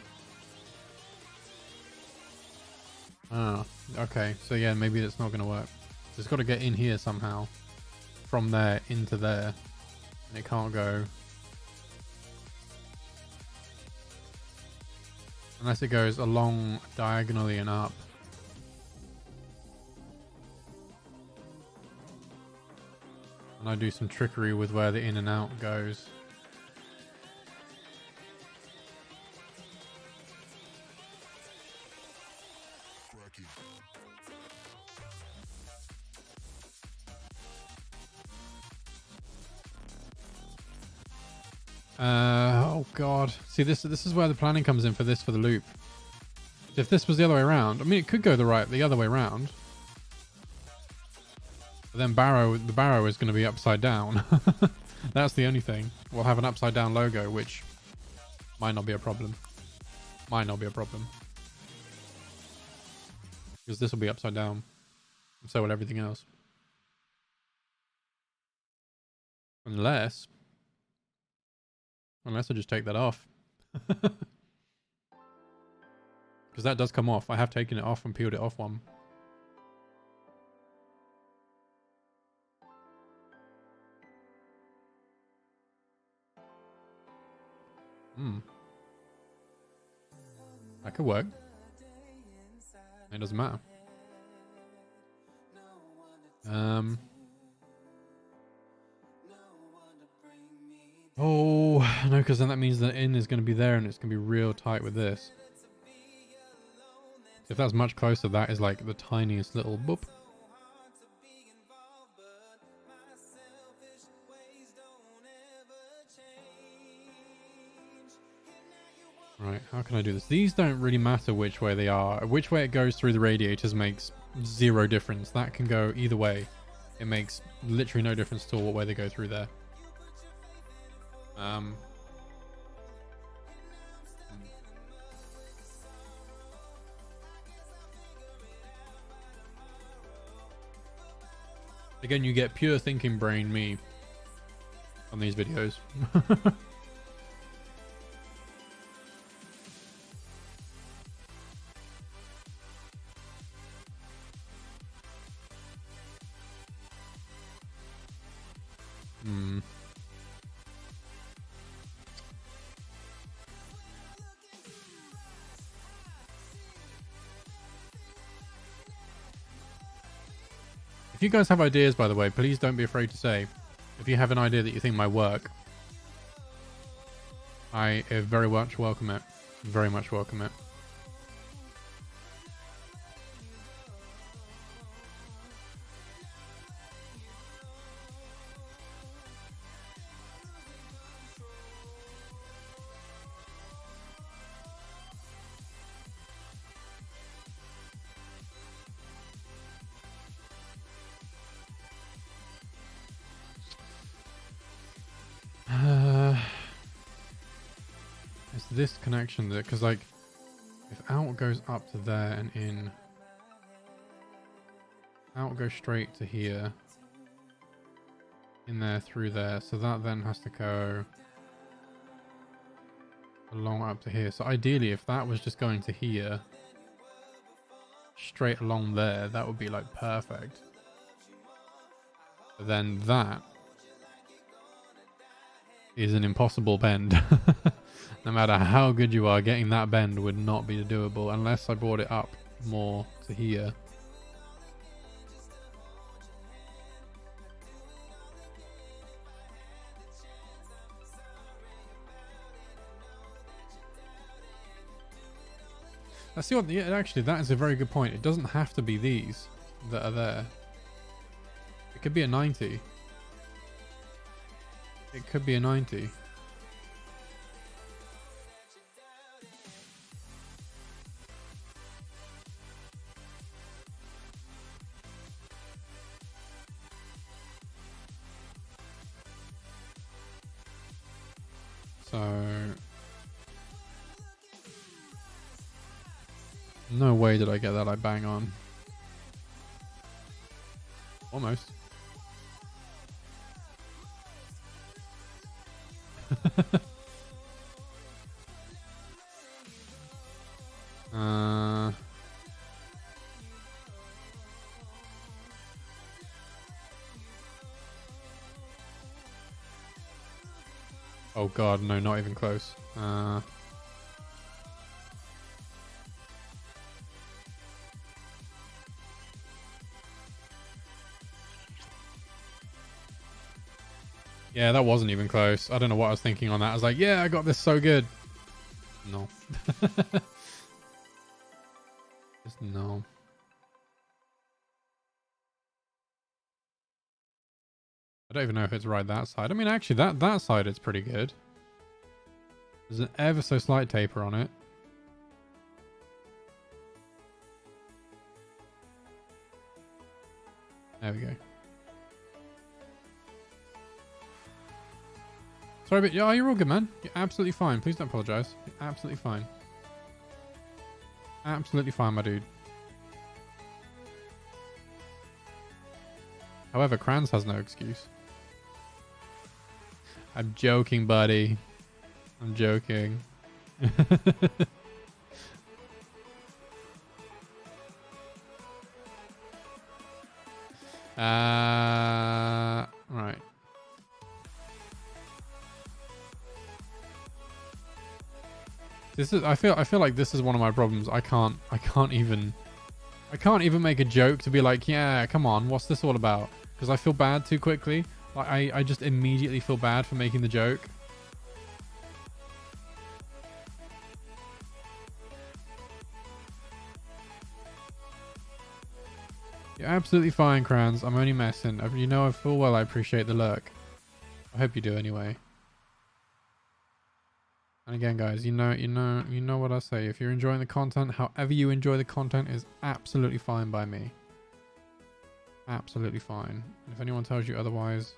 okay. So yeah, maybe that's not going to work. It's got to get in here somehow. From there into there. And it can't go... Unless it goes along diagonally and up. And I do some trickery with where the in and out goes. Oh god. See, this is where the planning comes in for the loop. If this was the other way around, I mean, it could go the other way around. But then the barrow is going to be upside down. That's the only thing. We'll have an upside down logo, which might not be a problem. Might not be a problem. Because this will be upside down. And so will everything else. Unless I just take that off. Because that does come off. I have taken it off and peeled it off one. That could work. It doesn't matter. Oh, no, because then that means the in is going to be there and it's going to be real tight with this. If that's much closer, that is like the tiniest little boop. Right, how can I do this? These don't really matter which way they are. Which way it goes through the radiators makes zero difference. That can go either way. It makes literally no difference at all what way they go through there. Again, you get pure thinking brain me on these videos. If you guys have ideas, by the way, please don't be afraid to say. If you have an idea that you think might work, I very much welcome it. Very much welcome it. It's this connection that, because like, if out goes up to there and in, out goes straight to here, in there through there, so that then has to go along up to here. So ideally, if that was just going to here, straight along there, that would be like perfect. But then that is an impossible bend. No matter how good you are, getting that bend would not be doable unless I brought it up more to here. I see what, yeah, actually that is a very good point. It doesn't have to be these that are there. It could be a 90. It could be a 90. So no way did I get that like bang on. Almost. Oh god, no, not even close. Yeah, that wasn't even close. I don't know what I was thinking on that. I was like, yeah, I got this so good. No. Just no. I don't even know if it's right that side. I mean, actually, that side it's pretty good. There's an ever so slight taper on it. There we go. Sorry, but yeah, you're all good, man. You're absolutely fine. Please don't apologize. You're absolutely fine. Absolutely fine, my dude. However, Kranz has no excuse. I'm joking, buddy. I'm joking. Right. This is I feel like this is one of my problems. I can't even make a joke to be like, yeah, come on, what's this all about? Because I feel bad too quickly. Like I just immediately feel bad for making the joke. You're absolutely fine, Kranz. I'm only messing. You know, I full well I appreciate the lurk. I hope you do anyway. And again, guys, you know what I say. If you're enjoying the content, however you enjoy the content is absolutely fine by me. Absolutely fine. And if anyone tells you otherwise,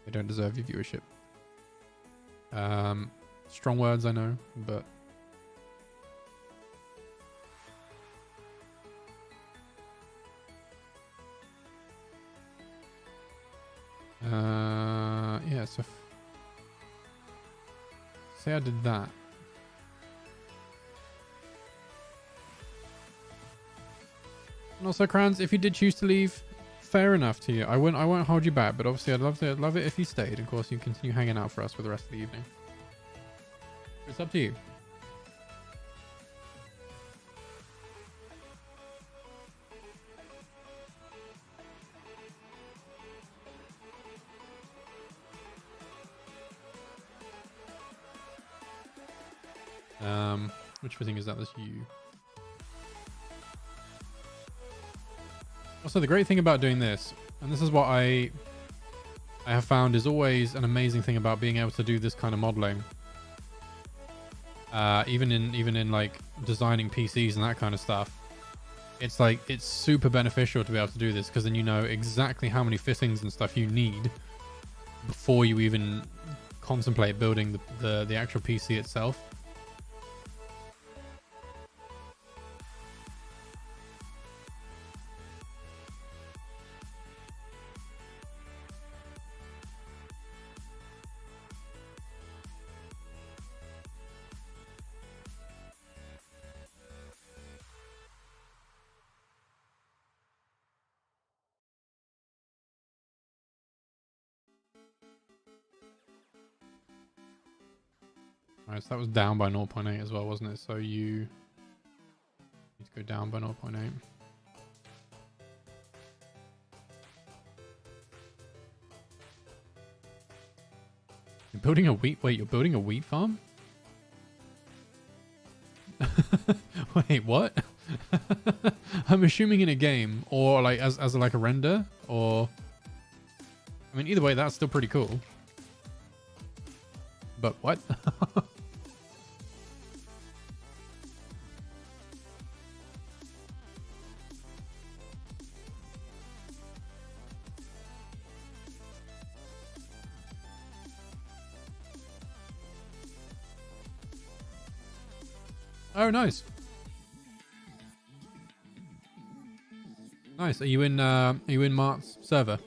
they don't deserve your viewership. Strong words, I know, but yeah, so say I did that. And also, Kranz, if you did choose to leave, fair enough to you. I won't hold you back, but obviously I'd love it if you stayed. Of course, you continue hanging out for us for the rest of the evening. It's up to you. Which thing is that? That's you. Also, the great thing about doing this, and this is what I have found is always an amazing thing about being able to do this kind of modeling. Even in like designing PCs and that kind of stuff. It's like, it's super beneficial to be able to do this because then you know exactly how many fittings and stuff you need before you even contemplate building the actual PC itself. Alright, so that was down by 0.8 as well, wasn't it? So you need to go down by 0.8. You're building a wheat... Wait, you're building a wheat farm? Wait, what? I'm assuming in a game, or like as like a render, or... I mean, either way, that's still pretty cool. But what? Oh, nice. Nice. Are you in Mart's server?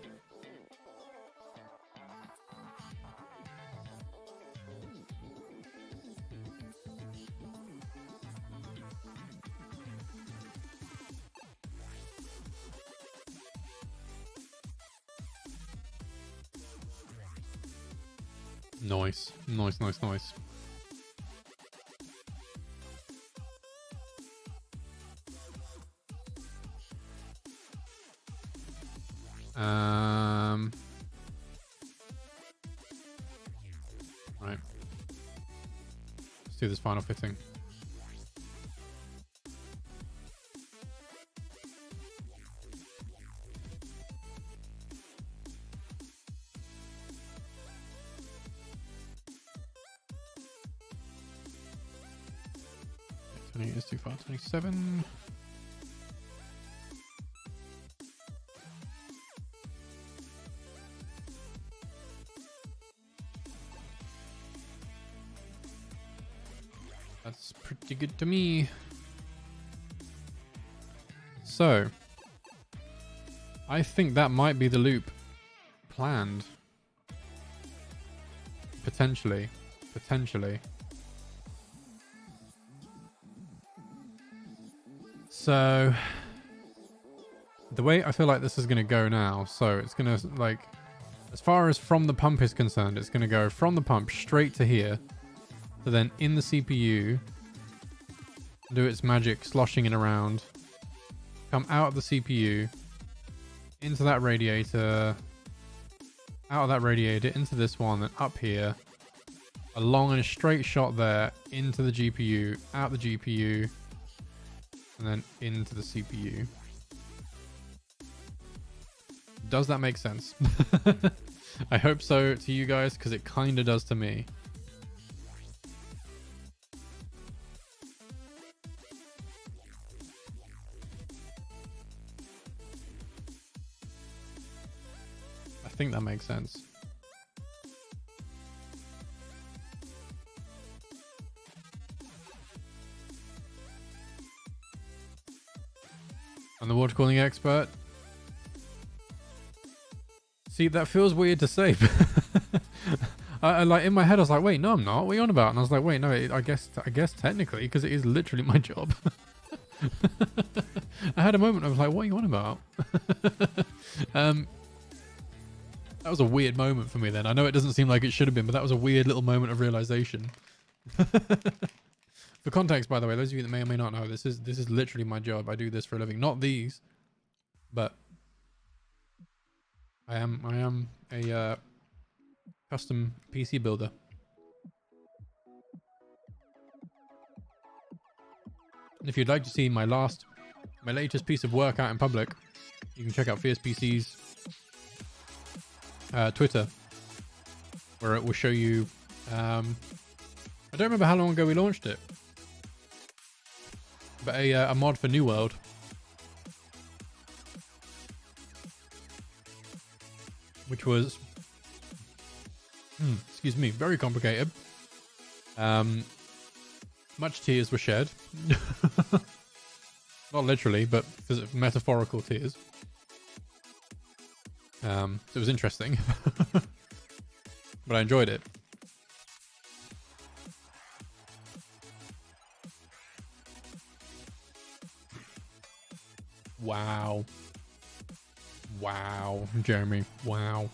Nice. Nice, nice, nice. Right. Let's do this final fitting. Is too far. 27. That's pretty good to me. So, I think that might be the loop planned. Potentially. Potentially. So, the way I feel like this is going to go now, so it's going to, like, as far as from the pump is concerned, it's going to go from the pump straight to here, to then in the CPU, do its magic sloshing it around, come out of the CPU, into that radiator, out of that radiator, into this one, then up here, along in a straight shot there, into the GPU, out the GPU, and then into the CPU. Does that make sense? I hope so to you guys, because it kind of does to me. I think that makes sense. I'm the water cooling expert. See, that feels weird to say. I like in my head, I was like, wait, no, I'm not. What are you on about? And I was like, wait, no, I guess technically, because it is literally my job. I had a moment. I was like, what are you on about? That was a weird moment for me then. I know it doesn't seem like it should have been, but that was a weird little moment of realization. For context, by the way, those of you that may or may not know, this is literally my job. I do this for a living. Not these, but I am a custom PC builder. And if you'd like to see my latest piece of work out in public, you can check out Fierce PC's Twitter, where it will show you. I don't remember how long ago we launched it, but a mod for New World. Which was, excuse me, very complicated. Much tears were shed. Not literally, but metaphorical tears. So it was interesting. But I enjoyed it. Wow. Wow, Jeremy. Wow.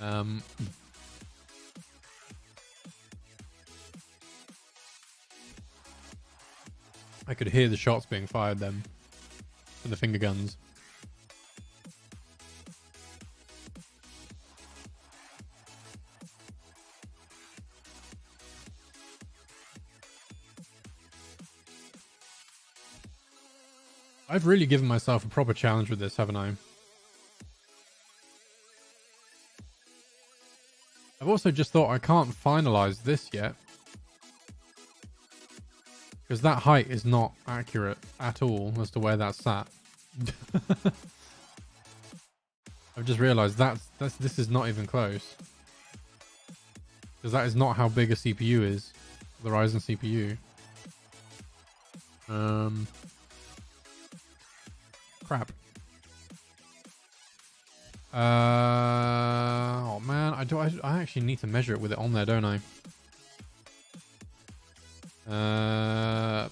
I could hear the shots being fired then from the finger guns. I've really given myself a proper challenge with this, haven't I? I've also just thought I can't finalize this yet, because that height is not accurate at all as to where that's sat. I've just realized this is not even close, because that is not how big a CPU is, the Ryzen CPU. Crap. Oh man, I actually need to measure it with it on there, don't I?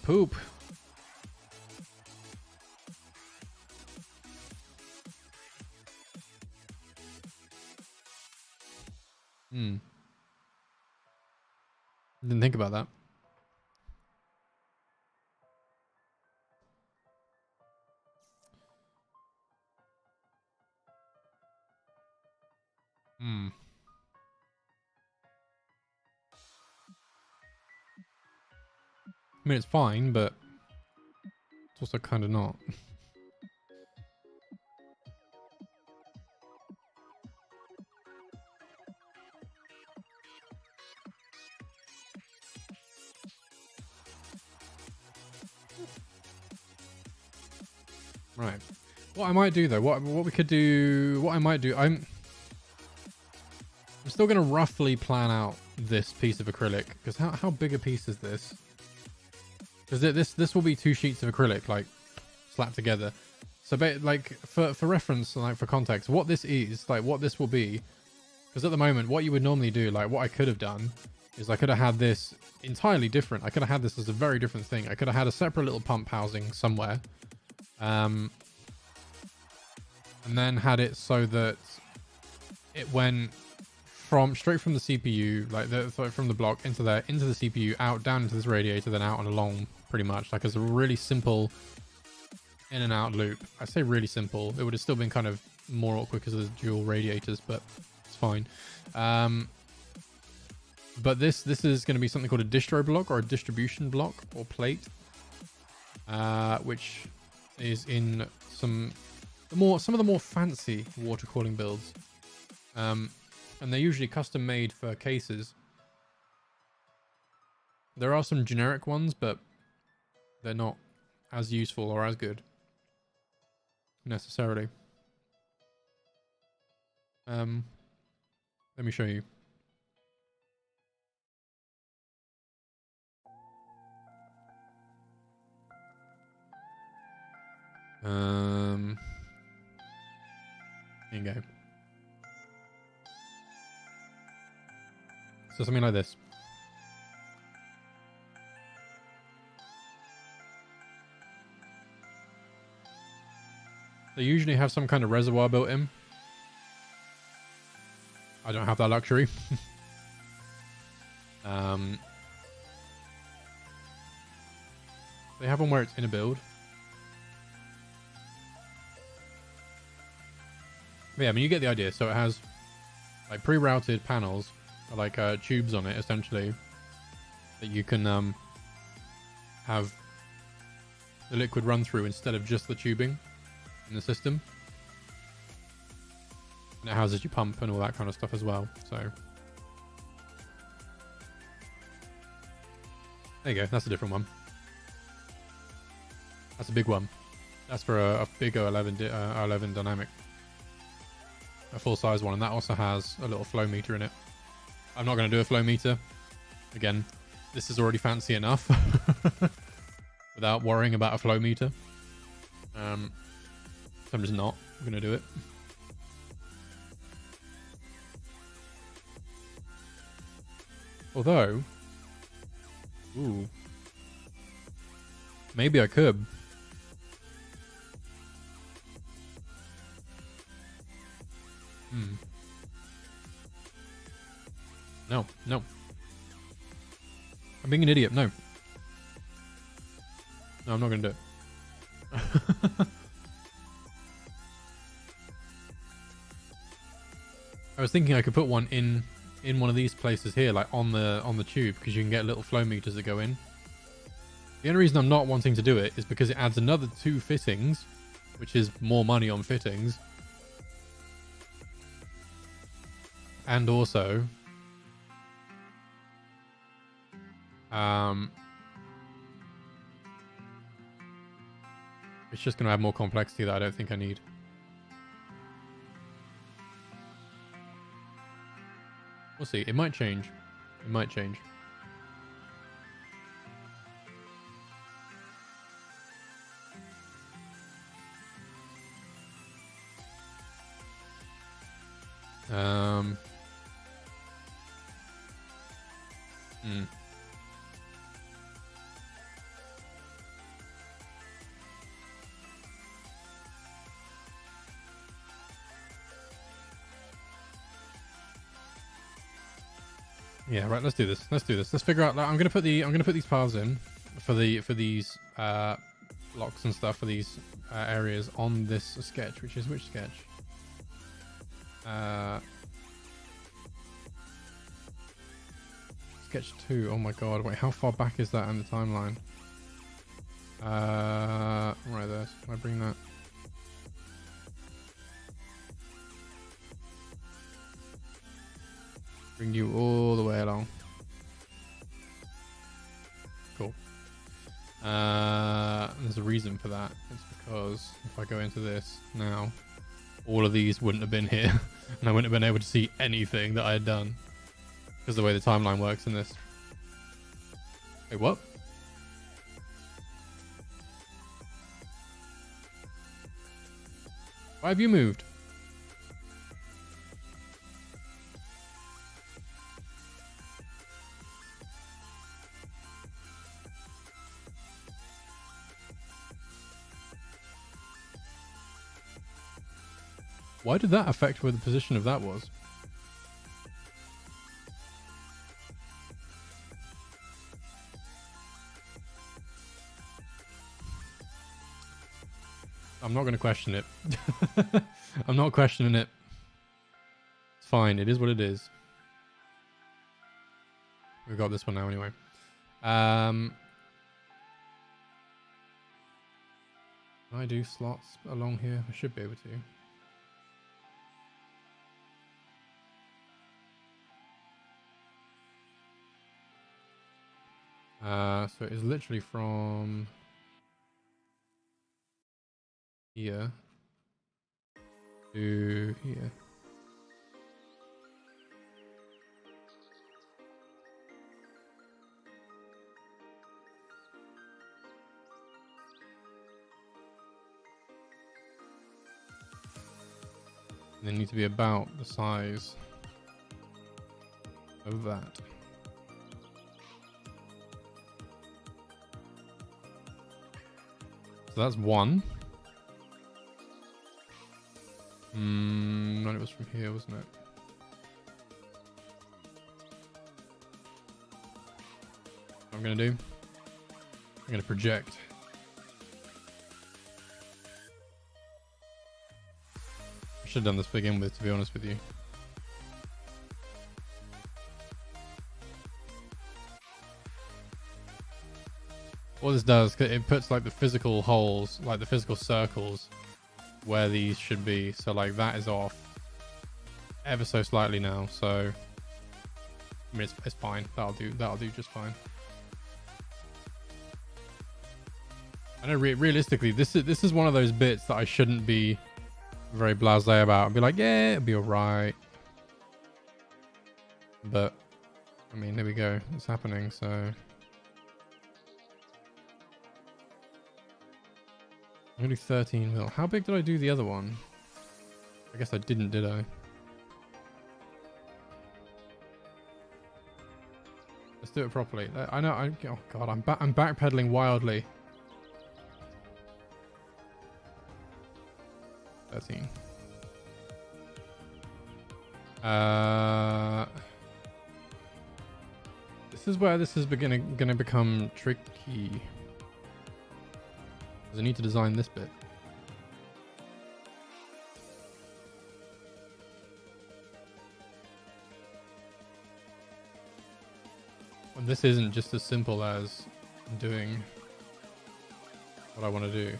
Poop. Didn't think about that. Hmm. I mean, it's fine, but it's also kind of not. Right. What I might do though, what we could do, what I might do, I'm still going to roughly plan out this piece of acrylic, because how big a piece is this? Because this will be 2 sheets of acrylic like slapped together. So like for reference, like for context, what this is, like what this will be, because at the moment what you would normally do, like what I could have done is I could have had this entirely different. I could have had this as a very different thing. I could have had a separate little pump housing somewhere. And then had it so that it went straight from the CPU, like from the block into the CPU, out, down into this radiator, then out and along, pretty much, like as a really simple in and out loop. I say really simple. It would have still been kind of more awkward because of the dual radiators, but it's fine. But this is going to be something called a distro block or a distribution block or plate, which is in some of the more fancy water cooling builds. And they're usually custom made for cases. There are some generic ones, but they're not as useful or as good necessarily. Let me show you. Here you go. So something like this. They usually have some kind of reservoir built in. I don't have that luxury. They have one where it's in a build. But yeah, I mean, you get the idea. So it has like pre-routed panels, like tubes on it, essentially, that you can have the liquid run through instead of just the tubing in the system. And it houses your pump and all that kind of stuff as well. So there you go. That's a different one. That's a big one. That's for a big 11 dynamic. A full size one. And that also has a little flow meter in it. I'm not going to do a flow meter. Again, this is already fancy enough without worrying about a flow meter. So I'm just not going to do it. Although, ooh, maybe I could. No. I'm being an idiot. No, I'm not going to do it. I was thinking I could put one in one of these places here, like on the tube, because you can get little flow meters that go in. The only reason I'm not wanting to do it is because it adds another 2 fittings, which is more money on fittings. And also, it's just going to add more complexity that I don't think I need. We'll see. It might change. It might change. Yeah, right. Let's do this. Let's do this. Let's figure out. Like, I'm gonna put these paths in for these blocks and stuff for these areas on this sketch. Which is which sketch? Sketch 2. Oh my god. Wait, how far back is that in the timeline? Right there. So can I bring that? Bring you all the way along. Cool. There's a reason for that. It's because if I go into this now, all of these wouldn't have been here, and I wouldn't have been able to see anything that I had done because of the way the timeline works in this. Wait, what? Why have you moved? Why did that affect where the position of that was? I'm not going to question it. I'm not questioning it. It's fine. It is what it is. We've got this one now anyway. Can I do slots along here? I should be able to. So it is literally from here to here. And they need to be about the size of that. So that's one. No, it was from here, wasn't it? What I'm gonna do? I'm gonna project. I should have done this to begin with, to be honest with you. What this does, it puts like the physical holes, like the physical circles where these should be. So like that is off ever so slightly now. So I mean, it's fine. That'll do just fine. I know realistically, this is one of those bits that I shouldn't be very blasé about. I'd be like, yeah, it'll be alright. But I mean, there we go. It's happening, so. Only 13 mil. How big did I do the other one? I guess I didn't, did I? Let's do it properly. I know. Oh god, I'm backpedaling wildly. 13. This is where this is gonna become tricky. Because I need to design this bit. And this isn't just as simple as doing what I want to do.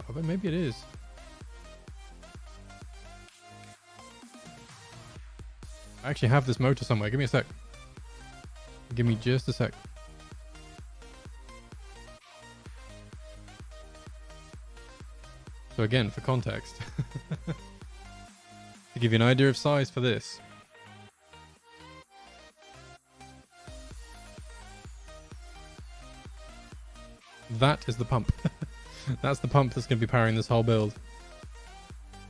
Although maybe it is. I actually have this motor somewhere. Give me a sec. Give me just a sec. So again, for context, to give you an idea of size for this. That is the pump. That's the pump that's going to be powering this whole build.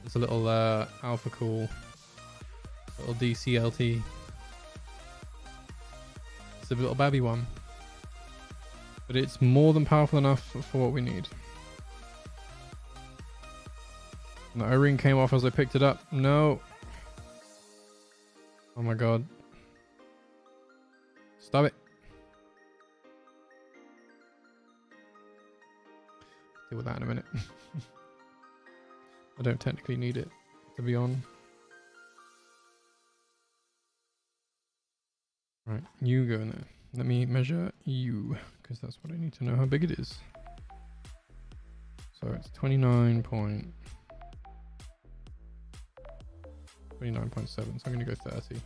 It's a little alpha cool. Little DCLT. It's a little babby one. But it's more than powerful enough for what we need. And the O-ring came off as I picked it up. No. Oh my god. Stop it. Deal with that in a minute. I don't technically need it to be on. Right, you go in there. Let me measure you, because that's what I need to know how big it is. So it's 29.7, so I'm going to go 30.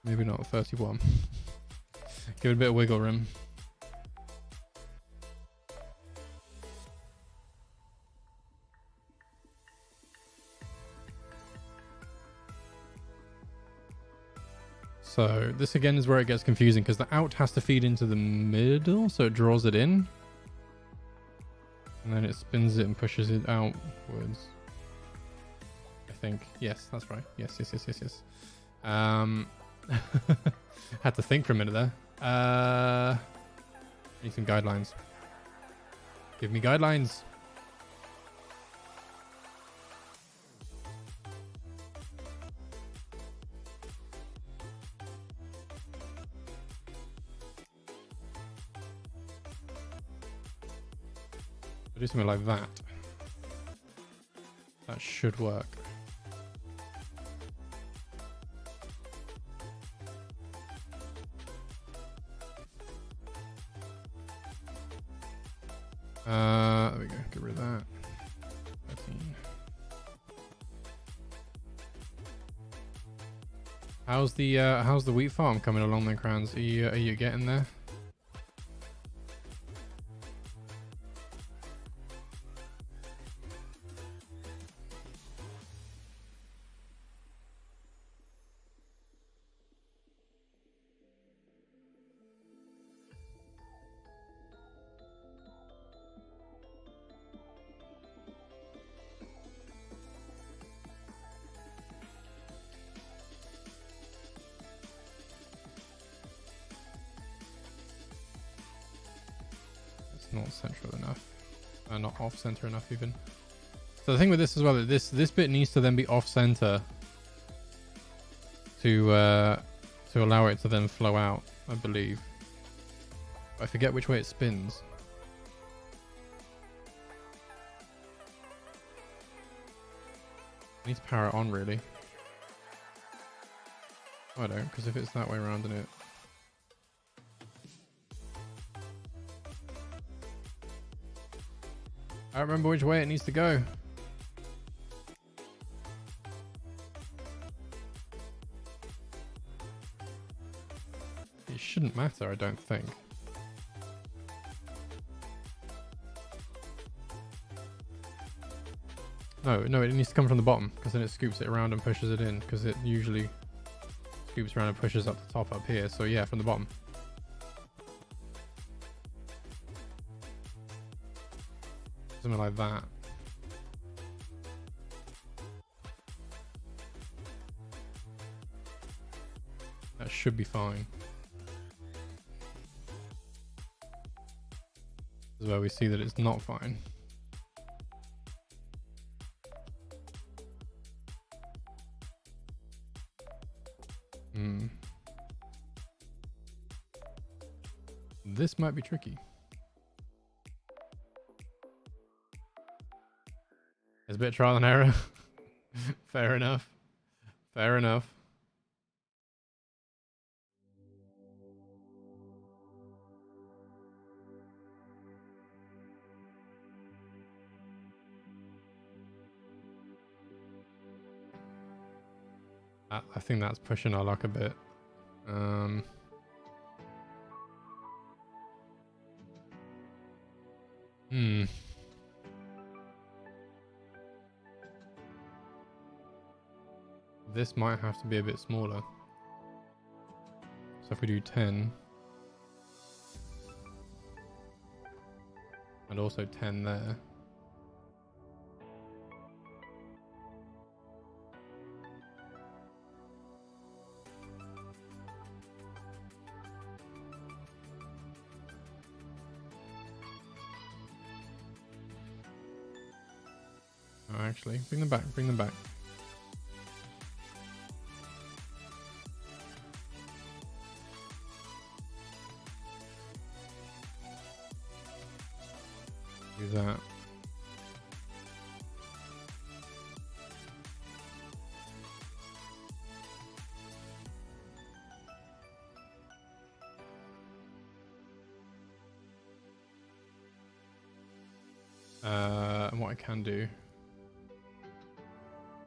Maybe not 31. Give it a bit of wiggle room. So this again is where it gets confusing because the out has to feed into the middle, so it draws it in. And then it spins it and pushes it outwards. I think. Yes, that's right. Yes. Had to think for a minute there. Need some guidelines. Give me guidelines. Do something like that. That should work. There we go. Get rid of that. 13. How's the wheat farm coming along then, Crowns? Are you getting there? Not central enough, not off center enough even. So the thing with this as well, this bit needs to then be off center to allow it to then flow out, I believe. I forget which way it spins. I need to power it on really. Oh, I don't, because if it's that way around, then it. I don't remember which way it needs to go. It shouldn't matter, I don't think. No, it needs to come from the bottom, because then it scoops it around and pushes it in, because it usually scoops around and pushes up the top up here. So yeah, from the bottom. Something like that. That should be fine. This is where we see that it's not fine. This might be tricky. It's a bit trial and error. Fair enough. Fair enough. I think that's pushing our luck a bit. This might have to be a bit smaller. So if we do 10. And also 10 there. Oh, actually, bring them back. Bring them back. Do that. And what I can do,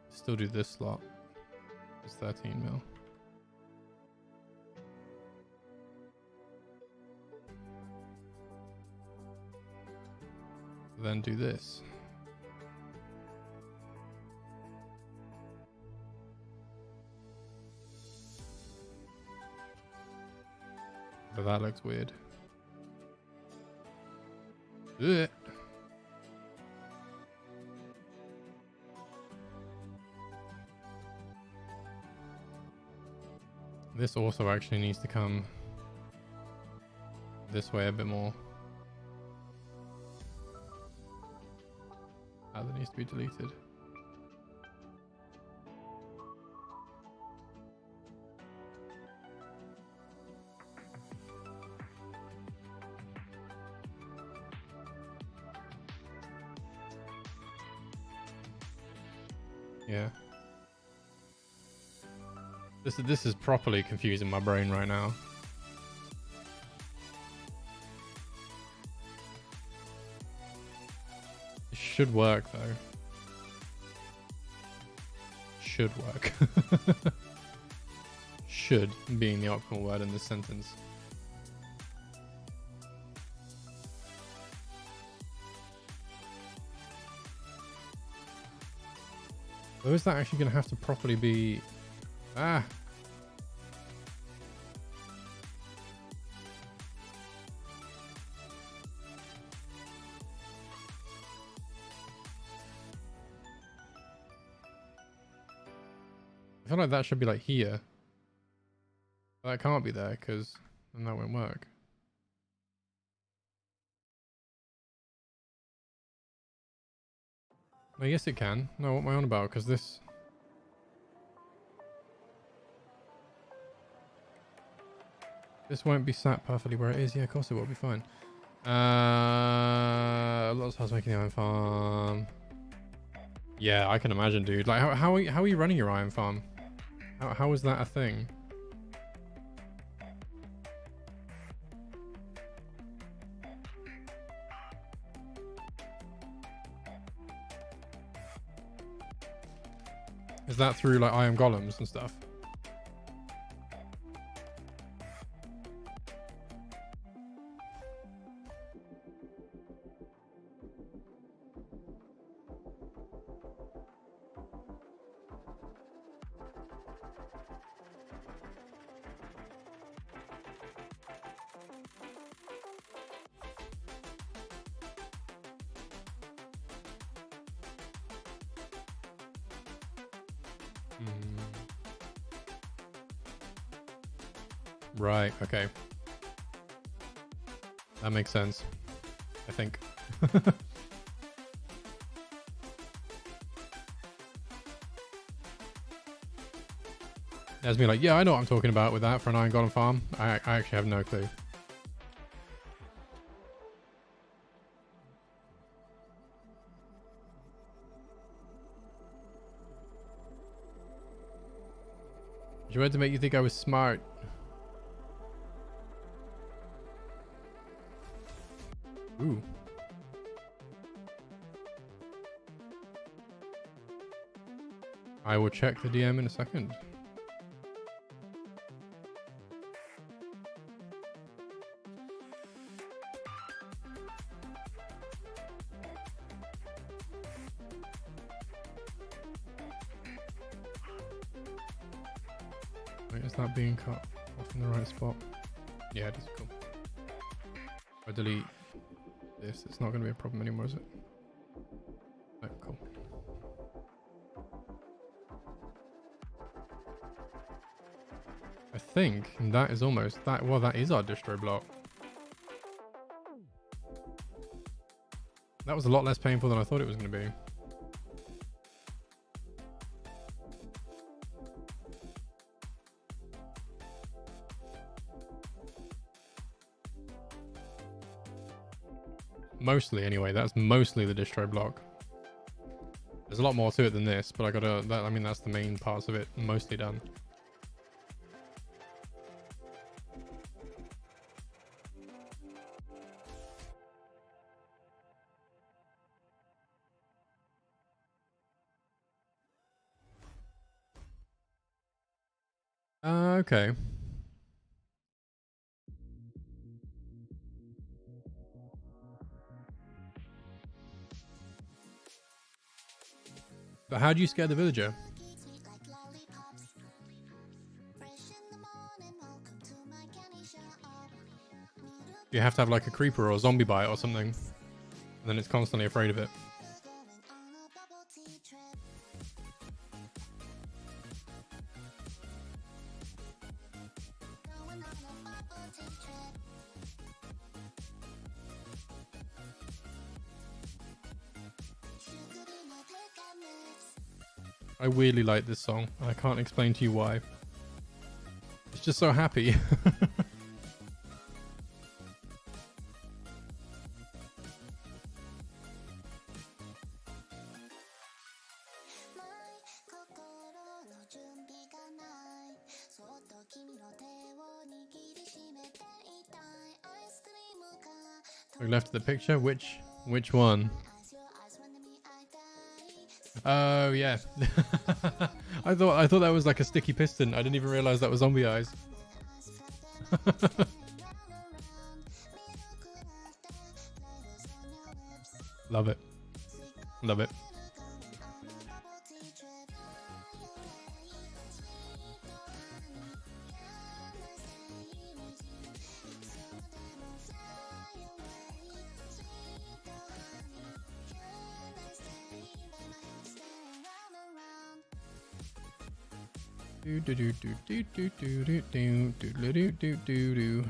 still do this slot. It's 13 mil. Then do this. But that looks weird. Ugh. This also actually needs to come this way a bit more. That needs to be deleted. Yeah. This is properly confusing my brain right now. It should work though. Should work. Should being the optimal word in this sentence. So is that actually going to have to properly be... Ah! I feel like that should be like here. But that can't be there because then that won't work. I guess it can. No, what am I on about? Because this... This won't be sat perfectly where it is. Yeah, of course it will be fine. Lots of house making the iron farm. Yeah, I can imagine, dude. Like, how are you running your iron farm? How is that a thing? Is that through like iron golems and stuff? Right, okay. That makes sense, I think. There's me like, yeah, I know what I'm talking about with that for an iron golem farm. I actually have no clue. You wanted to make you think I was smart. Ooh. I will check the DM in a second. Wait, is that being cut off in the right spot? Yeah, it is. Cool. I delete this. It's not going to be a problem anymore, is it? No, cool. I think that is almost that. Well, that is our distro block. That was a lot less painful than I thought it was going to be. Mostly, anyway. That's mostly the distro block. There's a lot more to it than this, but I mean, that's the main parts of it, mostly done. Okay. But how do you scare the villager? You have to have like a creeper or a zombie bite or something, and then it's constantly afraid of it. I weirdly like this song. I can't explain to you why. It's just so happy. We left the picture. Which one? Oh yeah. I thought that was like a sticky piston. I didn't even realize that was zombie eyes. Love it. Love it. Do do do do do do do do do do do do do.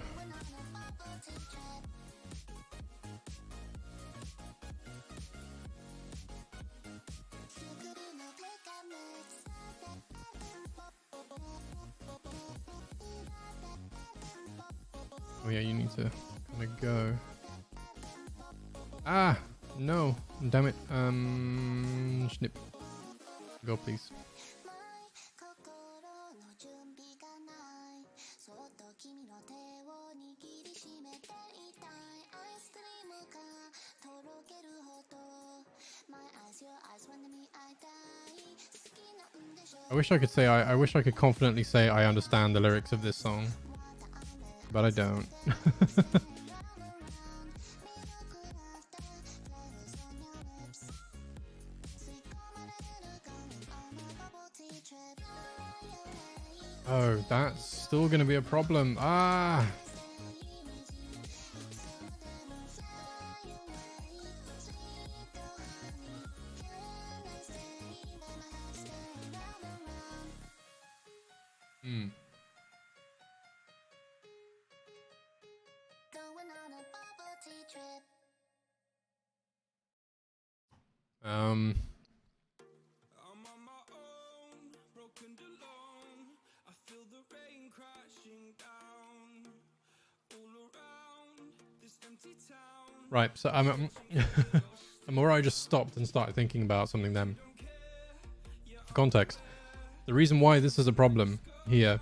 Oh yeah, you need to kind of go. Ah, no, damn it. Snip. Go, please. I wish I could say I wish I could confidently say I understand the lyrics of this song, but I don't. Oh, that's still gonna be a problem. Ah. Right, so I'm where I just stopped and started thinking about something then. For context, the reason why this is a problem here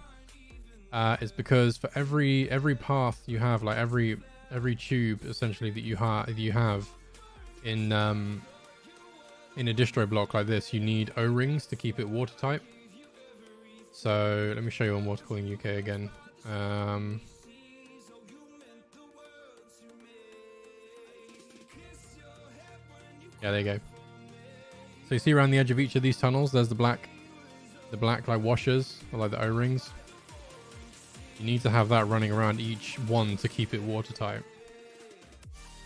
is because for every path you have, like every tube essentially that you have in a distro block like this, you need O-rings to keep it watertight. So let me show you on Water Cooling UK again. Yeah, there you go. So you see around the edge of each of these tunnels, there's the black like washers, or like the O-rings. You need to have that running around each one to keep it watertight.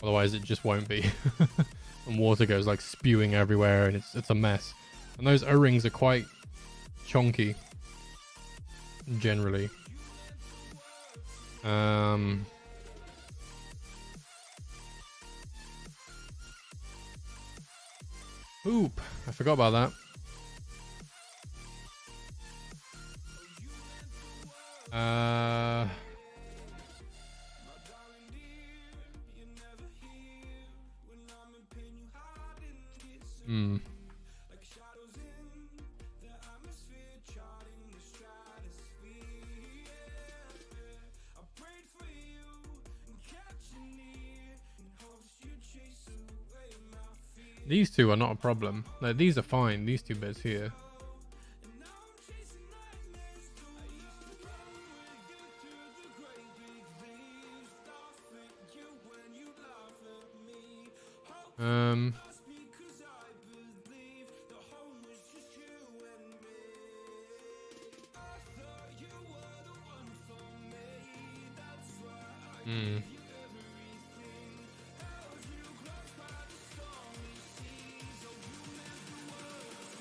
Otherwise it just won't be. And water goes like spewing everywhere and it's a mess. And those O-rings are quite chonky, generally. Oop, I forgot about that. Hmm. These two are not a problem. No, these are fine. These two bits here.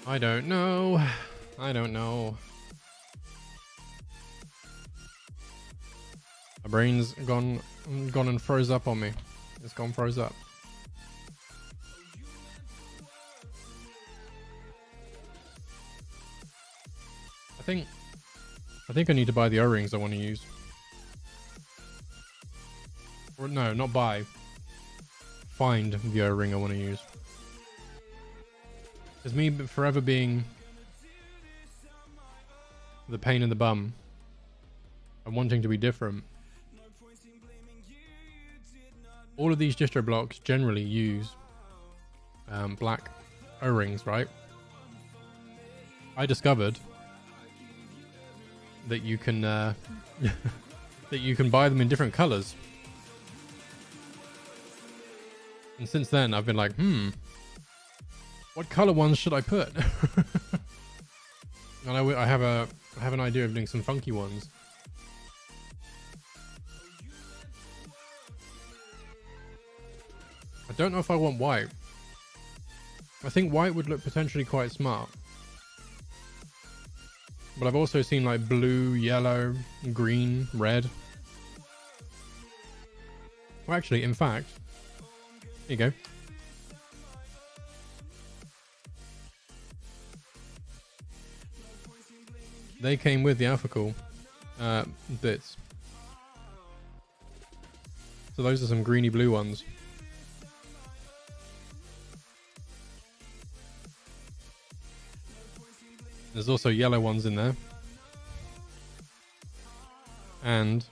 I don't know. I don't know. My brain's gone and froze up on me. It's gone froze up. I think I need to buy the O-rings I want to use. Or no, not buy. Find the O-ring I want to use. It's me forever being the pain in the bum and wanting to be different. All of these distro blocks generally use black O-rings, right? I discovered that you can that you can buy them in different colors, and since then I've been like, what color ones should I put? And I have an idea of doing some funky ones. I don't know if I want white. I think white would look potentially quite smart. But I've also seen like blue, yellow, green, red. Well, actually, in fact, here you go. They came with the alphacool bits. So those are some greeny blue ones. There's also yellow ones in there. And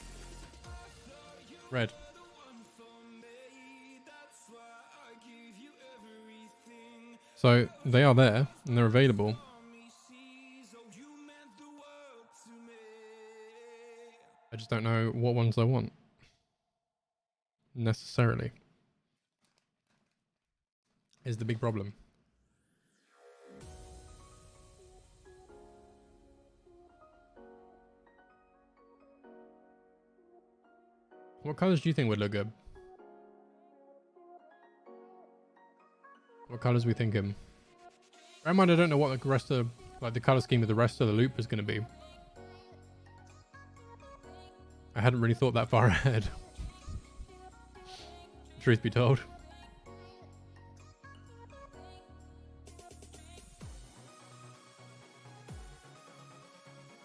red. So they are there and they're available. I just don't know what ones I want necessarily. Is the big problem. What colors do you think would look good? What colors we thinking? Bear in mind, I don't know what the rest of, like the color scheme of the rest of the loop is going to be. I hadn't really thought that far ahead. Truth be told.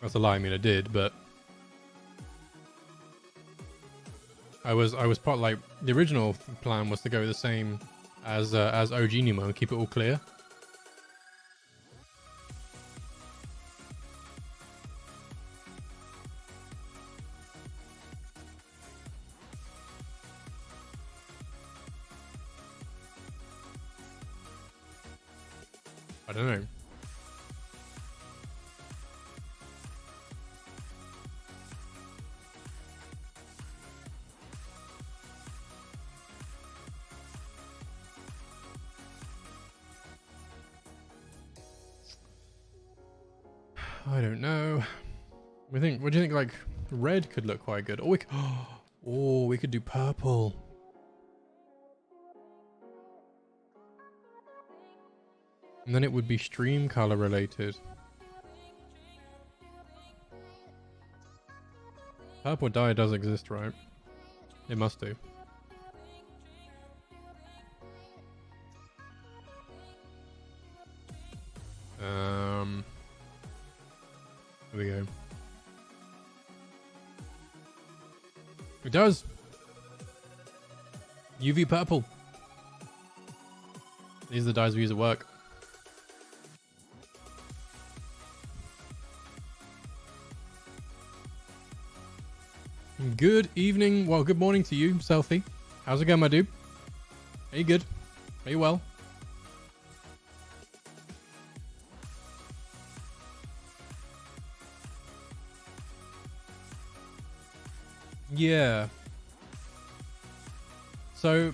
That's a lie. I mean, I did, but I was part, like, the original plan was to go the same as OG Nemo and keep it all clear. I don't know. I don't know. What do you think? Like red could look quite good. Oh, we could do purple. And then it would be stream color related. Purple dye does exist, right? It must do. Here we go. It does. UV purple. These are the dyes we use at work. Good evening. Well, good morning to you, Selfie. How's it going, my dude? Are you good? Are you well? Yeah. So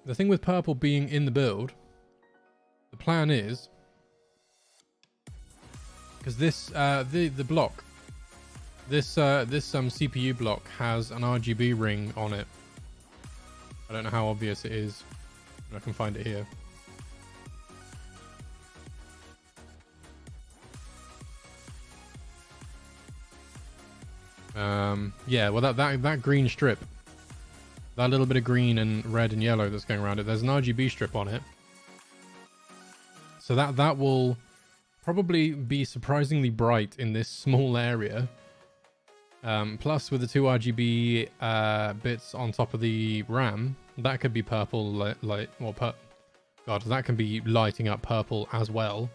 the thing with purple being in the build, the plan is, because this the block, this CPU block has an RGB ring on it. I don't know how obvious it is. I can find it here. Yeah, well that green strip, that little bit of green and red and yellow that's going around it, there's an RGB strip on it. So that will probably be surprisingly bright in this small area. Plus with the two RGB bits on top of the RAM, that could be purple light, well, God, that can be lighting up purple as well.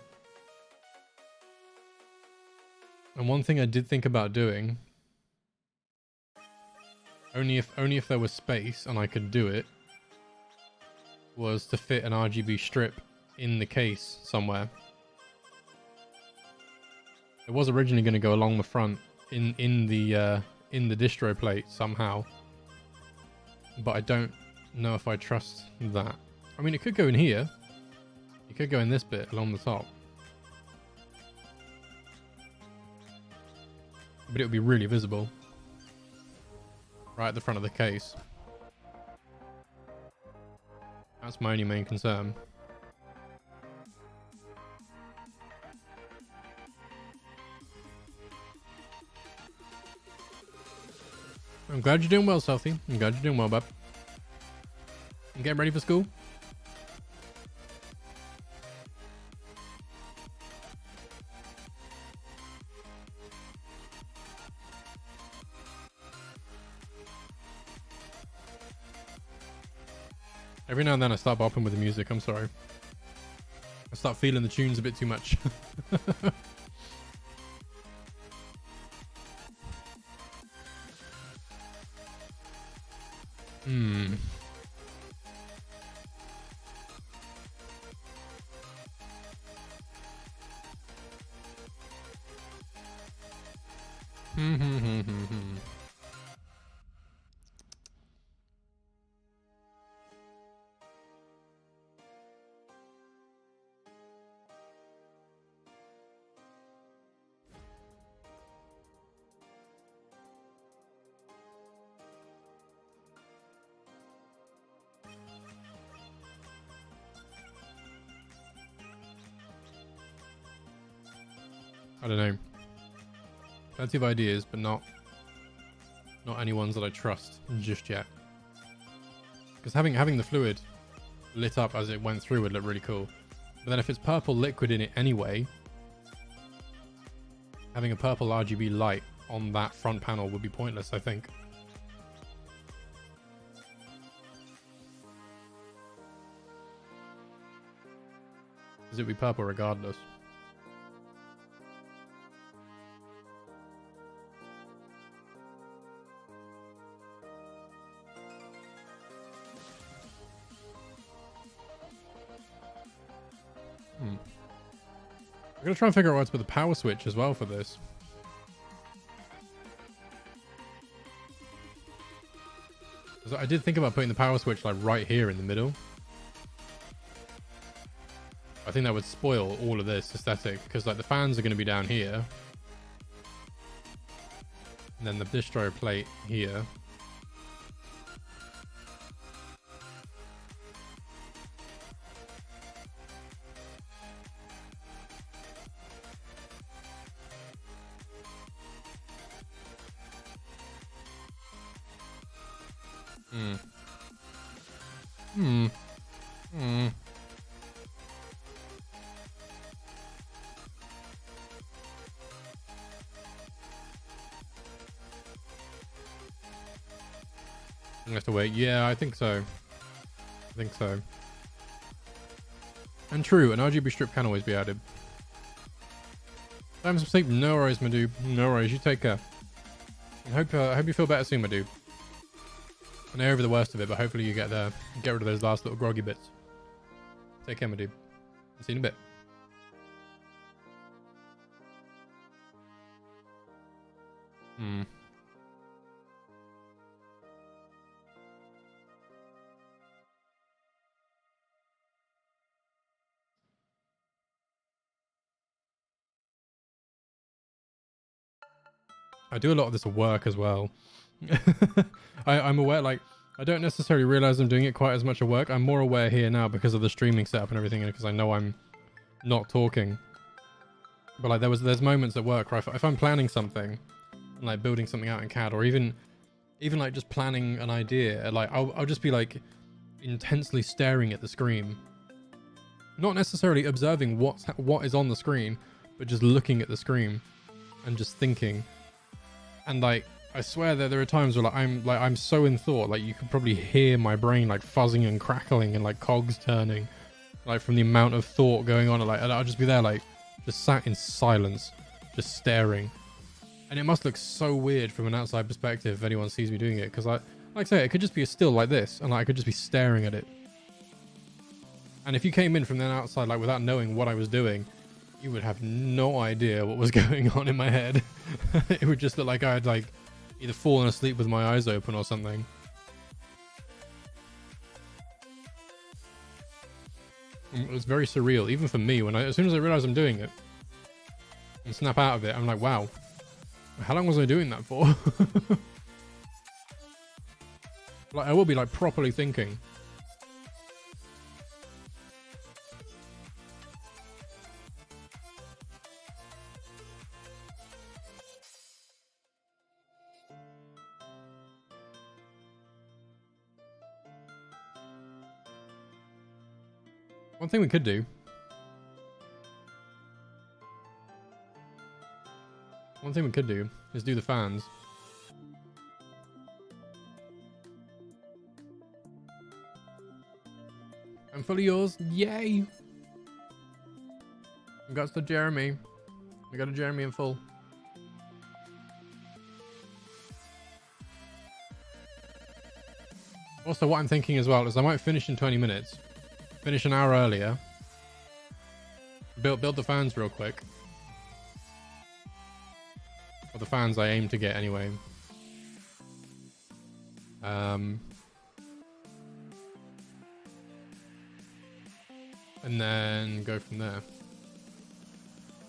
And one thing I did think about doing, only if there was space and I could do it, was to fit an RGB strip in the case somewhere. It was originally going to go along the front in the distro plate somehow, but I don't know if I trust that. I mean, it could go in here. It could go in this bit along the top, but it would be really visible right at the front of the case. That's my only main concern. I'm glad you're doing well, Selfie. I'm glad you're doing well, bub. You getting ready for school? Every now and then I start bopping with the music, I'm sorry. I start feeling the tunes a bit too much. I don't know. Plenty of ideas, but not any ones that I trust just yet. Because having the fluid lit up as it went through would look really cool. But then if it's purple liquid in it anyway, having a purple RGB light on that front panel would be pointless, I think. Because it would be purple regardless. I'm going to try and figure out where to put the power switch as well for this. So I did think about putting the power switch like right here in the middle. I think that would spoil all of this aesthetic because like the fans are going to be down here. And then the distro plate here. I have to wait. Yeah, I think so. I think so. And true, an RGB strip can always be added. Time for sleep. No worries, my dude. No worries. You take care. I hope you feel better soon, my dude. I know you're over the worst of it, but hopefully you get there. Get rid of those last little groggy bits. Take care, my dude. See you in a bit. I do a lot of this at work as well. I'm aware, like, I don't necessarily realize I'm doing it quite as much at work. I'm more aware here now because of the streaming setup and everything, and because I know I'm not talking. But like, there's moments at work where if I'm planning something, and like building something out in CAD, or even like just planning an idea, like I'll just be like intensely staring at the screen, not necessarily observing what is on the screen, but just looking at the screen and just thinking. And like, I swear that there are times where I'm so in thought, like you can probably hear my brain like fuzzing and crackling and like cogs turning, like from the amount of thought going on. And I'll just be there like just sat in silence, just staring. And it must look so weird from an outside perspective if anyone sees me doing it, because like I say, it could just be a still like this, and like, I could just be staring at it. And if you came in from the outside, like without knowing what I was doing, you would have no idea what was going on in my head. It would just look like I had like either fallen asleep with my eyes open or something. It was very surreal, even for me. As soon as I realized I'm doing it and snap out of it, I'm like, wow, how long was I doing that for? Like, I will be like properly thinking. One thing we could do. Is do the fans. I'm fully yours. Yay! Congrats to Jeremy. We got a Jeremy in full. Also, what I'm thinking as well is I might finish in 20 minutes. Finish an hour earlier. Build the fans real quick. Or the fans I aim to get anyway. And then go from there.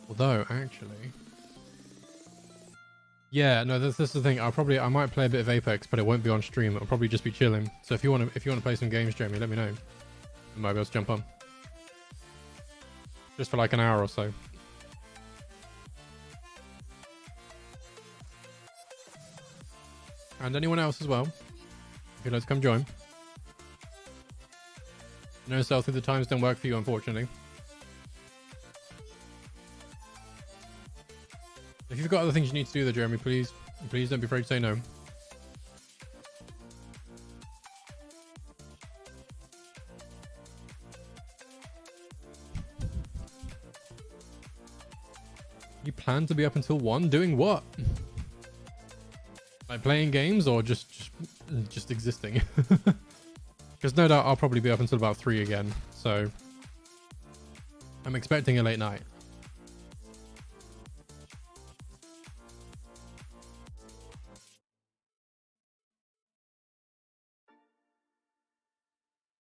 Although, actually... Yeah, no, this is the thing. I might play a bit of Apex, but it won't be on stream. It'll probably just be chilling. So if you want to play some games, Jeremy, let me know. I might be able to jump on. Just for like an hour or so. And anyone else as well, if you'd like to come join. No, Stealthy, the times don't work for you, unfortunately. If you've got other things you need to do there, Jeremy, please don't be afraid to say no. You plan to be up until 1? Doing what? Like playing games or just existing? Because no doubt I'll probably be up until about 3 again. So I'm expecting a late night.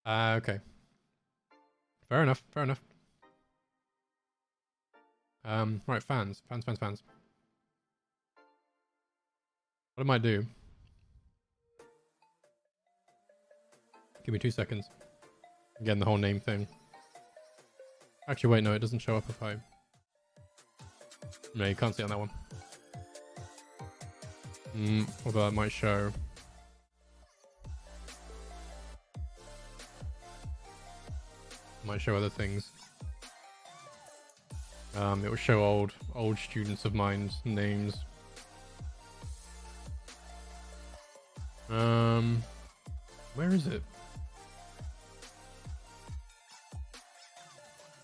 Okay. Fair enough. Right, fans. What I might do... Give me 2 seconds. Again, the whole name thing. Actually, wait, no, it doesn't show up if I... No, you can't see it on that one. Although it might show... Might show other things. It will show old students of mine's names. Where is it?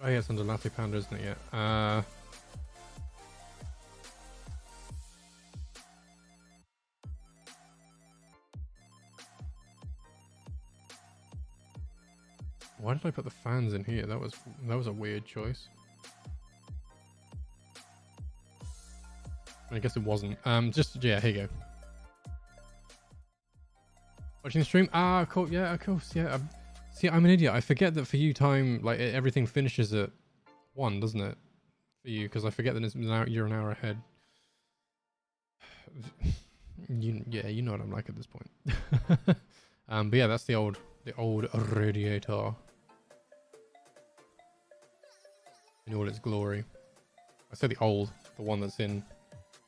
Oh yeah, it's under Latte Panda, isn't it yet? Why did I put the fans in here? That was a weird choice. I guess it wasn't. Yeah, here you go. Watching the stream? Ah, cool. Yeah, of course. Yeah. See, I'm an idiot. I forget that for you, time like everything finishes at 1, doesn't it? For you, because I forget that you're an hour ahead. You know what I'm like at this point. But yeah, that's the old radiator in all its glory. I say the one that's in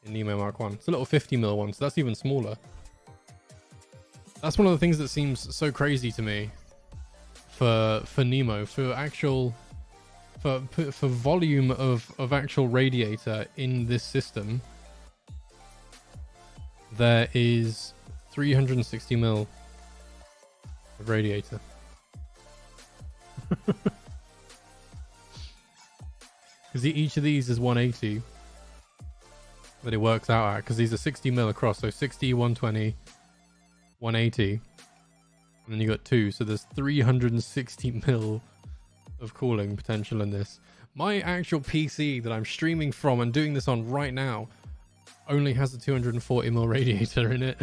Nemo Mark 1. It's a little 50mm one, so that's even smaller. That's one of the things that seems so crazy to me for Nemo, for volume of actual radiator in this system. There is 360mm of radiator. Because each of these is 180 that it works out at, because these are 60mm across, so 60, 120, 180, and then you got 2, so there's 360mm of cooling potential in this. My actual PC that I'm streaming from and doing this on right now only has a 240mm radiator in it.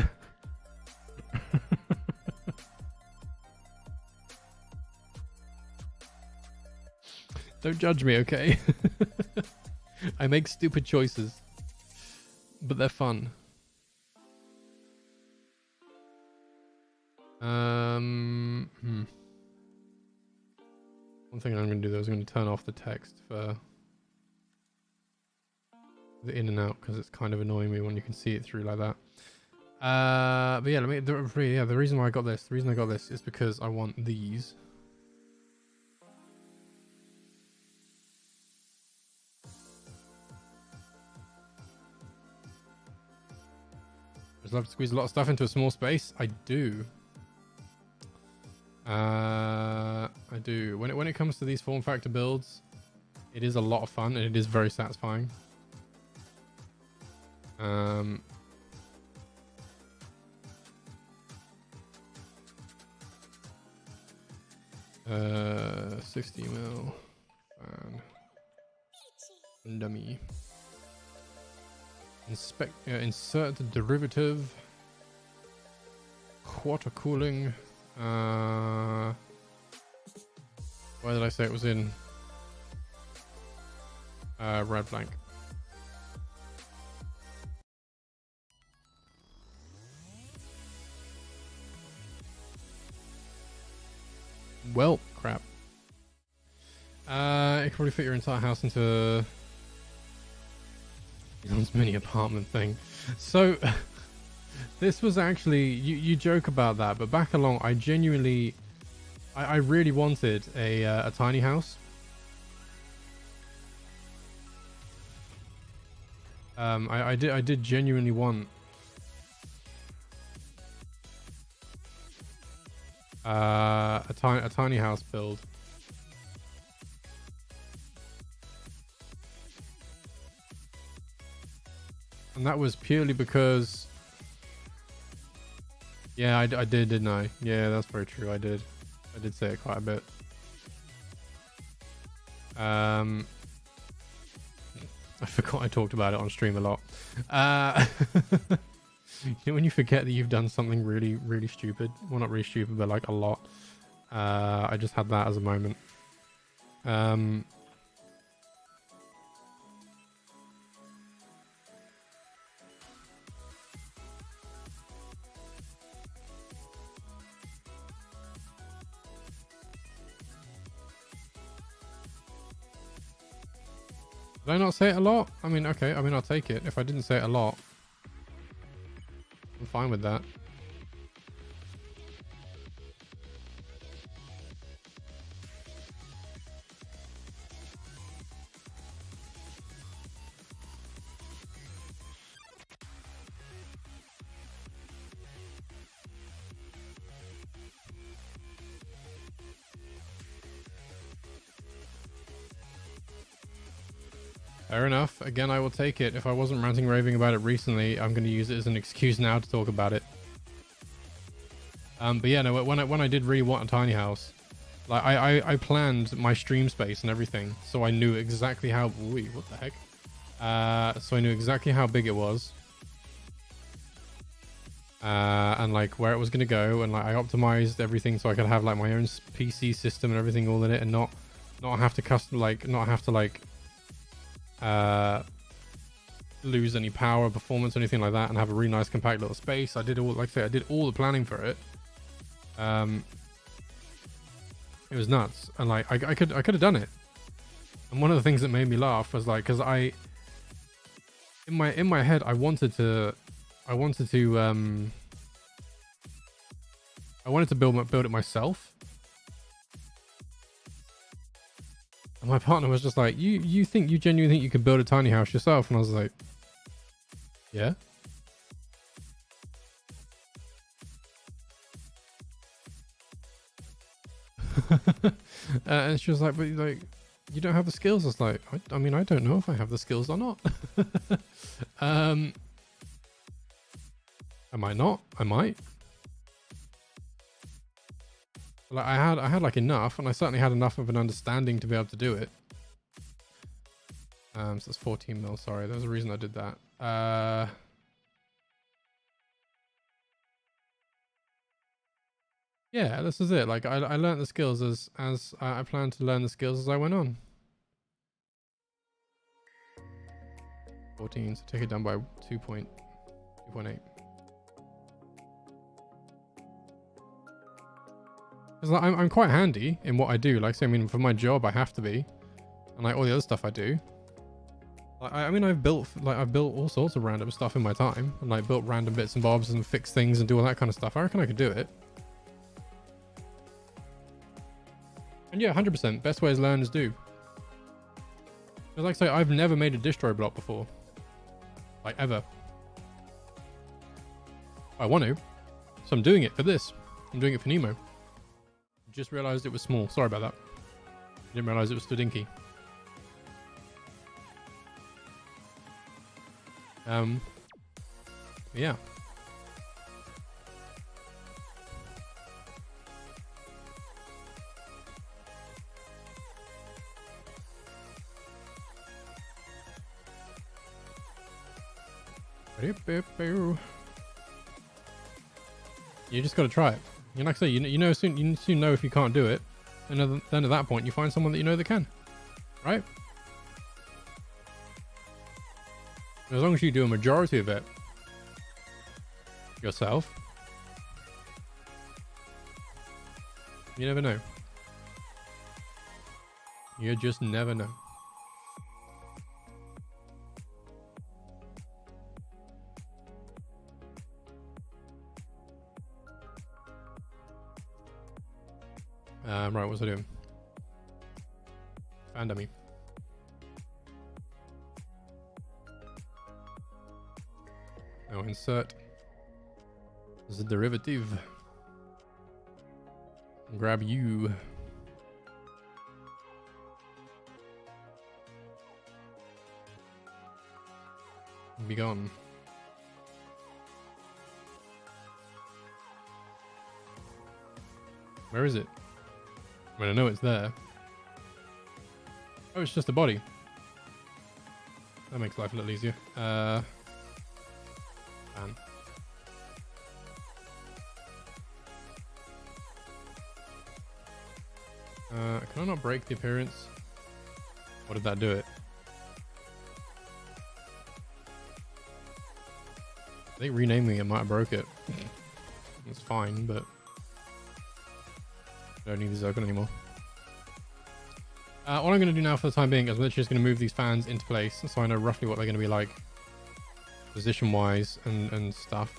Don't judge me, okay? I make stupid choices, but they're fun. One thing I'm going to do though is I'm going to turn off the text for the in and out, because it's kind of annoying me when you can see it through like that. But yeah, the reason why I got this, is because I want these. I'd love to squeeze a lot of stuff into a small space. I do. I do. When it comes to these form factor builds, it is a lot of fun and it is very satisfying. 60mm fan dummy. Insert the derivative. Water cooling. Why did I say it was in red blank? Well, crap. You can probably fit your entire house into Elon's mini apartment thing. So this was actually, you joke about that, but back along, I genuinely, I really wanted a tiny house. I did genuinely want a tiny house build. And that was purely because, yeah, I did, didn't I? Yeah, that's very true. I did say it quite a bit. I forgot I talked about it on stream a lot. You know, when you forget that you've done something really, really stupid. Well, not really stupid, but like a lot. I just had that as a moment. Did I not say it a lot? I mean, okay. I mean, I'll take it. If I didn't say it a lot, I'm fine with that. Fair enough. Again, I will take it. If I wasn't ranting raving about it recently, I'm going to use it as an excuse now to talk about it. But yeah, no. When I did really want a tiny house, Like I planned my stream space and everything, so I knew exactly how. Wait, what the heck? So I knew exactly how big it was, and like where it was gonna go, and like I optimized everything so I could have like my own PC system and everything all in it, and not have to lose any power, performance, anything like that, and have a really nice compact little space. I did all, like I say, I did all the planning for it. It was nuts, and like I could have done it. And one of the things that made me laugh was like, because in my head I wanted to build it myself. And my partner was just like, you genuinely think you could build a tiny house yourself? And I was like, yeah. And she was like, but like, you don't have the skills. I was like, I mean, I don't know if I have the skills or not. I might not. I might. Like I had like enough, and I certainly had enough of an understanding to be able to do it. So it's 14 mil. Sorry, there's a reason I did that. Yeah, this is it. Like I learned the skills as I planned to learn the skills as I went on. 14, so take it down by 2.8. Because like, I'm quite handy in what I do. Like, so, I mean, for my job, I have to be, and like all the other stuff I do. Like, I mean, I've built all sorts of random stuff in my time, and like built random bits and bobs and fixed things and do all that kind of stuff. I reckon I could do it. And yeah, 100%. Best way is learn is do. Because like I say, I've never made a distro block before. Like, ever. I want to. So I'm doing it for this. I'm doing it for Nemo. Just realized it was small. Sorry about that. Didn't realize it was Studinky. Yeah. You just got to try it. You like I say, you soon know if you can't do it, and then at that point you find someone that you know that can, right? As long as you do a majority of it yourself, you never know. You just never know. Right, what's I doing? Fan dummy. Now insert the derivative. Grab you. Be gone. Where is it? I mean, I know it's there. Oh, it's just a body. That makes life a little easier. Man. Can I not break the appearance? Or did that do it? I think renaming it might have broke it. It's fine, but I don't need the Zircon anymore. What I'm going to do now for the time being is I'm literally just going to move these fans into place so I know roughly what they're going to be like position-wise and stuff.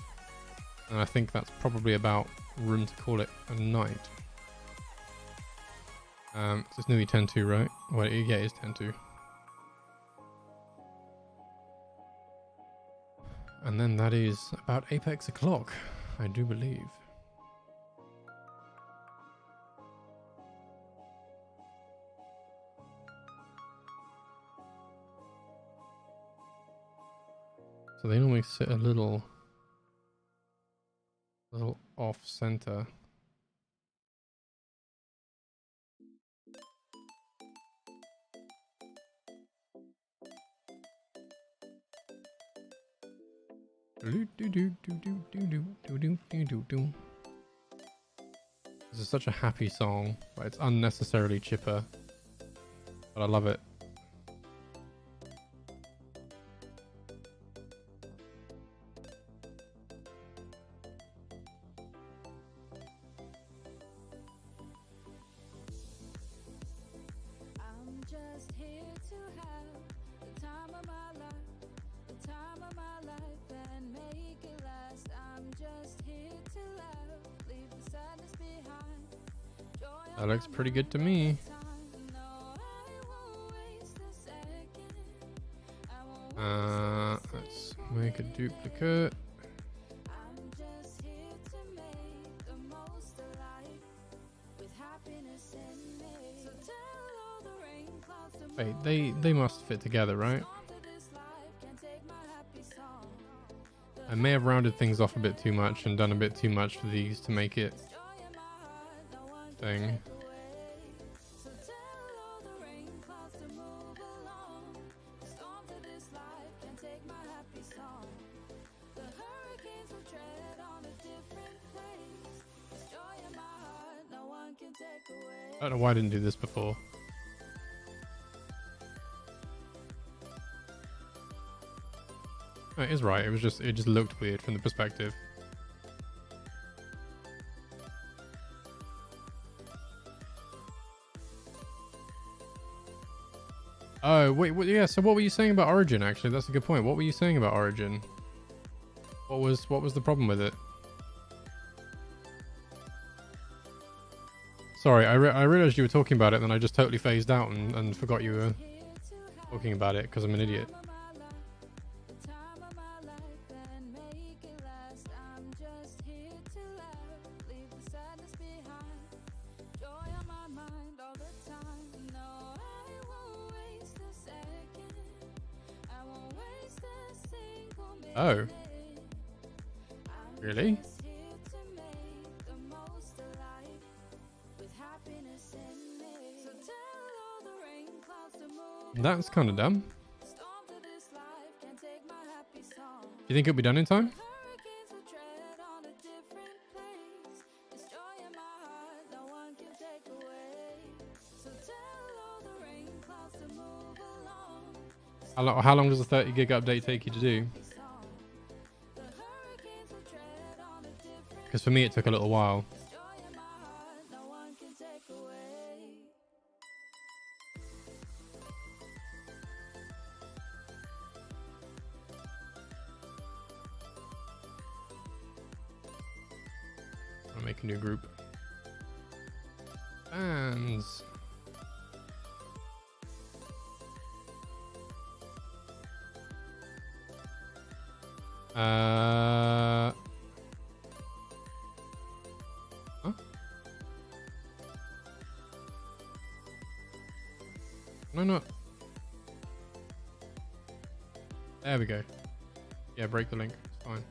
And I think that's probably about room to call it a night. It's nearly 10-2, right? Well, yeah, it is 10-2. And then that is about apex o'clock, I do believe. So they normally sit a little off center. This is such a happy song, but it's unnecessarily chipper. But I love it. That looks pretty good to me. Let's make a duplicate. Wait, they must fit together, right? I may have rounded things off a bit too much and done a bit too much for these to make it thing. I don't know why I didn't do this before. Oh, it is right. It just looked weird from the perspective. Oh, wait, yeah, so what were you saying about Origin, actually? That's a good point. What were you saying about Origin? What was the problem with it? Sorry, I realized you were talking about it, and then I just totally phased out and forgot you were talking about it, because I'm an idiot. Oh. Really? That's kind of dumb. You think it'll be done in time? How long does a 30 gig update take you to do? Because for me it took a little while. I'll make a new group. Fans. Huh? No, not. There we go. Yeah, break the link. It's fine.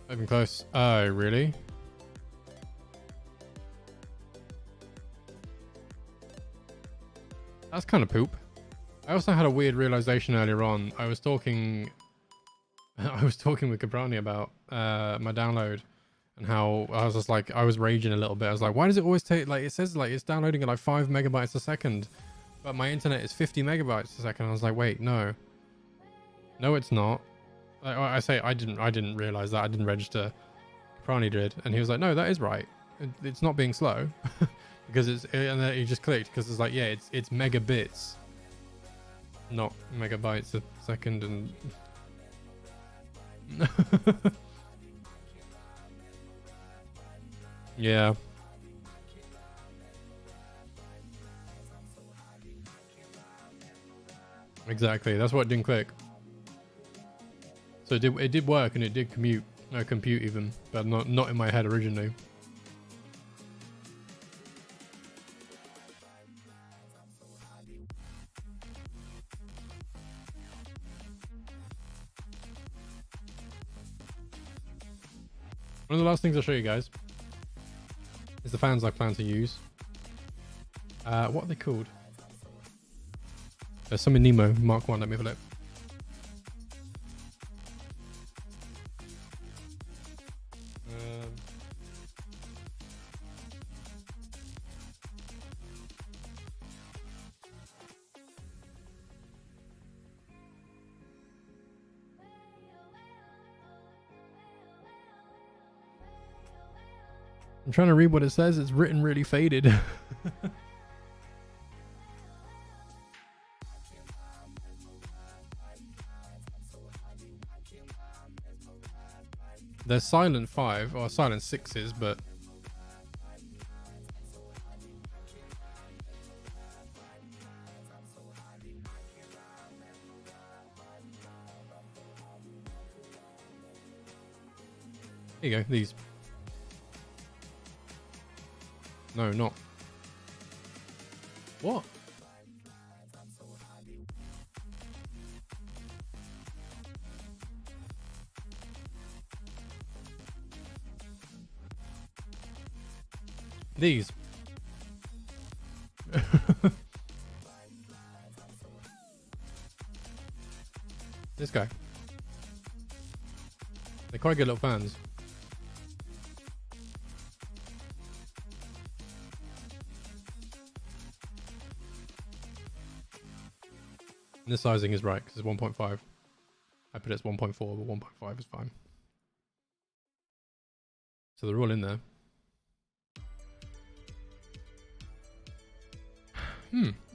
Not even close. Oh, really? That's kind of poop. I also had a weird realization earlier on. I was talking with Caprani about my download and how I was just like, I was raging a little bit. I was like, why does it always take, like, it says like it's downloading at like 5 megabytes a second, but my internet is 50 megabytes a second. I was like, wait, no, it's not. I didn't realize that. I didn't register. Caprani did, and he was like, no, that is right. It's not being slow because and then he just clicked because it's like, yeah, it's megabits, not megabytes a second. And yeah, exactly. That's what didn't click. So it did work, and it did compute even, but not in my head originally. One of the last things I'll show you guys is the fans I plan to use. What are they called? There's some in Nemo Mark 1. Let me have a look. I'm trying to read what it says. It's written really faded. They're silent 5 or silent 6s, but here you go. These. No, not. What? These. This guy. They're quite good little fans. And the sizing is right because it's 1.5. I put it as 1.4, but 1.5 is fine. So they're all in there.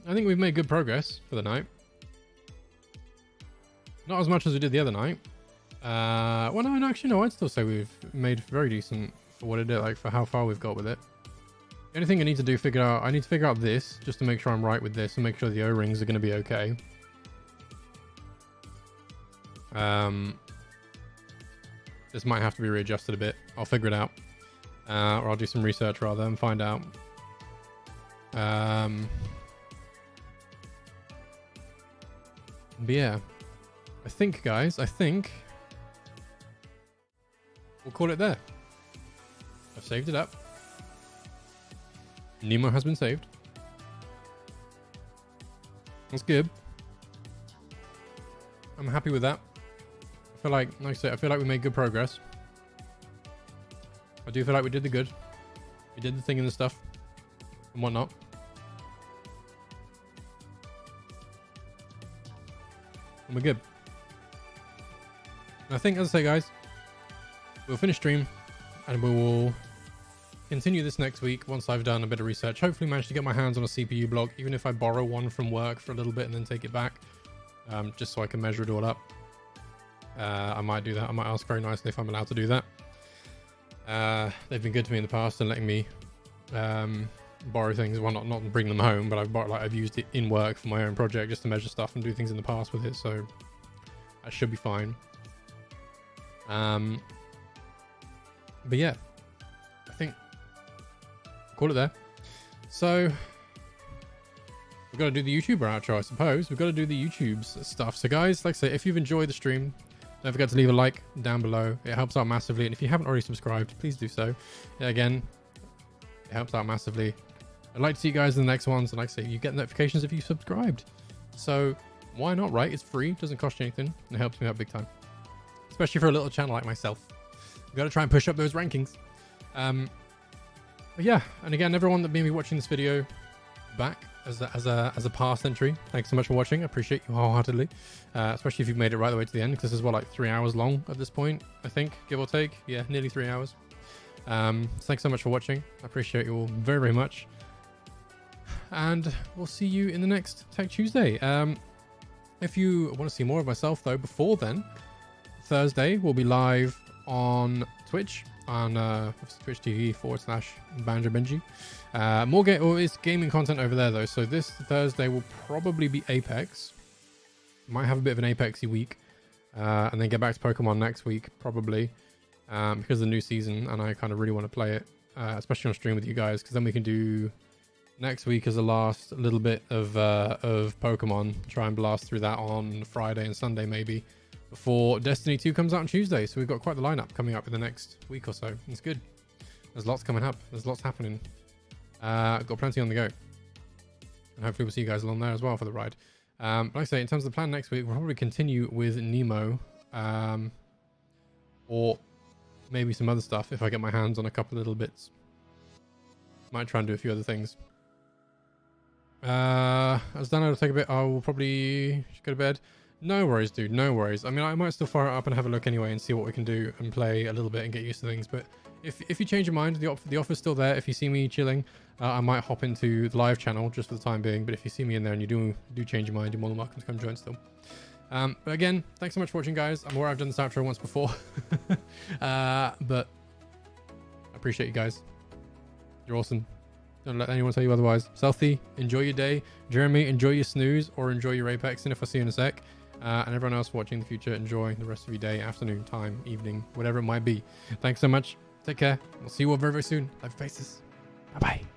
I think we've made good progress for the night. Not as much as we did the other night. Well, no, actually, no. I'd still say we've made very decent for what it did, like for how far we've got with it. The only thing I need to do, I need to figure out this just to make sure I'm right with this and make sure the O-rings are going to be okay. This might have to be readjusted a bit. I'll figure it out, or I'll do some research rather and find out. But yeah, I think, guys, we'll call it there. I've saved it up. Nemo has been saved. That's good. I'm happy with that. I feel like I said, I feel like we made good progress. I do feel like we did the good. We did the thing and the stuff and whatnot. And we're good. And I think, as I say, guys, we'll finish stream and we will continue this next week once I've done a bit of research. Hopefully manage to get my hands on a CPU block, even if I borrow one from work for a little bit and then take it back, just so I can measure it all up. I might do that. I might ask very nicely if I'm allowed to do that. They've been good to me in the past and letting me borrow things. Well, not bring them home, but I've used it in work for my own project just to measure stuff and do things in the past with it, so that should be fine. But yeah, I think call it there. So we've got to do the YouTuber outro, I suppose. We've got to do the YouTube's stuff. So guys, like I say, if you've enjoyed the stream, don't forget to leave a like down below. It helps out massively. And if you haven't already subscribed, please do so. Yeah, again, it helps out massively. I'd like to see you guys in the next ones. And like I say, you get notifications if you subscribed. So why not, right? It's free. It doesn't cost you anything. And it helps me out big time. Especially for a little channel like myself. We've got to try and push up those rankings. But yeah, and again, everyone that may be watching this video back as a past entry, thanks so much for watching. I appreciate you wholeheartedly, especially if you've made it right the way to the end, because this is what, like 3 hours long at this point, I think, give or take. Yeah, nearly 3 hours. So thanks so much for watching. I appreciate you all very, very much. And we'll see you in the next Tech Tuesday. If you want to see more of myself, though, before then, Thursday we'll be live on Twitch on Twitch TV/Banjo Benji. More it's gaming content over there though. So this Thursday will probably be Apex. Might have a bit of an Apexy week, and then get back to Pokemon next week probably, because of the new season, and I kind of really want to play it, especially on stream with you guys, because then we can do next week as a last little bit of Pokemon. Try and blast through that on Friday and Sunday maybe, before Destiny 2 comes out on Tuesday. So we've got quite the lineup coming up in the next week or so. It's good. There's lots coming up. There's lots happening. Got plenty on the go. And hopefully we'll see you guys along there as well for the ride. Like I say, in terms of the plan next week, we'll probably continue with Nemo. Or maybe some other stuff if I get my hands on a couple of little bits. Might try and do a few other things. As Dano will take a bit, I will probably go to bed. No worries, dude. No worries. I mean, I might still fire it up and have a look anyway and see what we can do and play a little bit and get used to things. But if you change your mind, the offer's still there. If you see me chilling, I might hop into the live channel just for the time being. But if you see me in there and you do change your mind, you're more than welcome to come join still. But again, thanks so much for watching, guys. I'm aware I've done this outro once before. But I appreciate you guys. You're awesome. Don't let anyone tell you otherwise. Stealthy, enjoy your day. Jeremy, enjoy your snooze or enjoy your Apex. And if I see you in a sec. And everyone else watching in the future, enjoy the rest of your day, afternoon, time, evening, whatever it might be. Thanks so much. Take care. We'll see you all very, very soon. Live faces. Bye-bye.